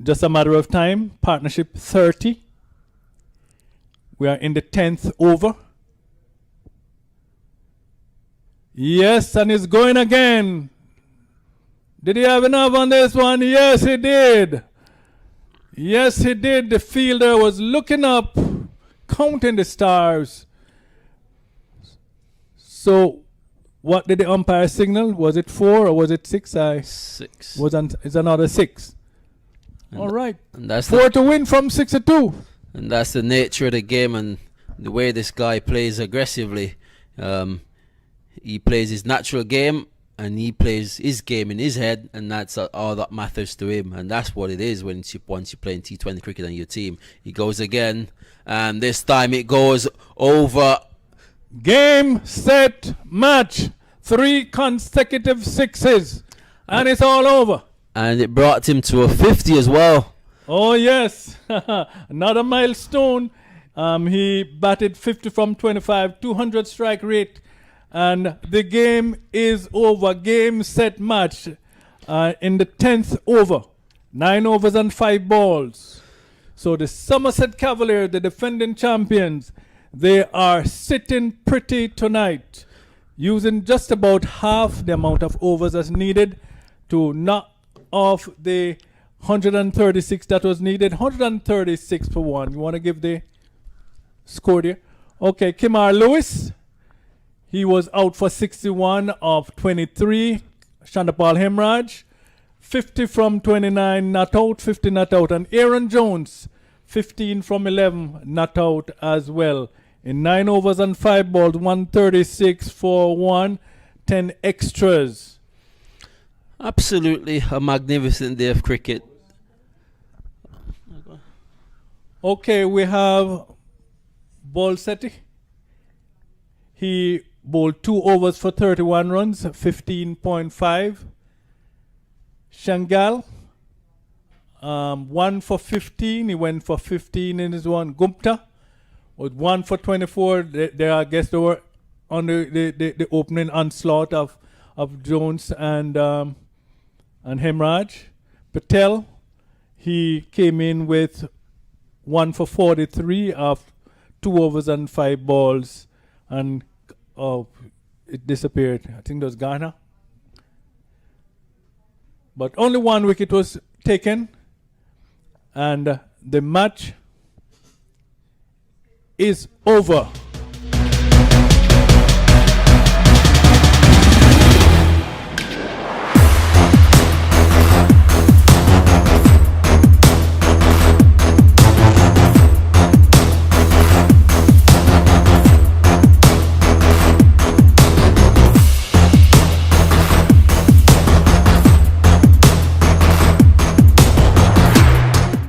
Just a matter of time. Partnership 30. We are in the 10th over. Yes, and he's going again. Did he have enough on this one? Yes, he did. Yes, he did. The fielder was looking up, counting the stars. So, what did the umpire signal? Was it 4 or was it 6? 6. It's another 6. And All right. And that's 4 to win from 6 to 2. And that's the nature of the game, and the way this guy plays aggressively. He plays his natural game, and he plays his game in his head, and that's all that matters to him. And that's what it is once you're playing T20 cricket on your team. He goes again, and this time it goes over. Game, set, match. 3 consecutive sixes. And it's all over. And it brought him to a 50 as well. Oh, yes. Another milestone. He batted 50 from 25, 200 strike rate. And the game is over. Game, set, match. In the 10th over. 9 overs and 5 balls. So the Somerset Cavaliers, the defending champions, they are sitting pretty tonight, using just about half the amount of overs as needed to knock off the 136 that was needed. 136 for 1. You want to give the score there? Okay, Kimar Lewis. He was out for 61 of 23. Chandapal Hemraj, 50 from 29 not out, 50 not out. And Aaron Jones, 15 from 11 not out as well. In 9 overs and 5 balls, 136 for 1, 10 extras. Absolutely a magnificent day of cricket. Okay, we have Bolsetti. He bowled 2 overs for 31 runs, 15.5. Shangal, 1 for 15. He went for 15 in his one. Gupta was 1 for 24. I guess they were on the opening onslaught of Jones and Hemraj. Patel, he came in with 1 for 43 of 2 overs and 5 balls, and it disappeared. I think that was Ghana. But only 1 wicket was taken, and the match is over.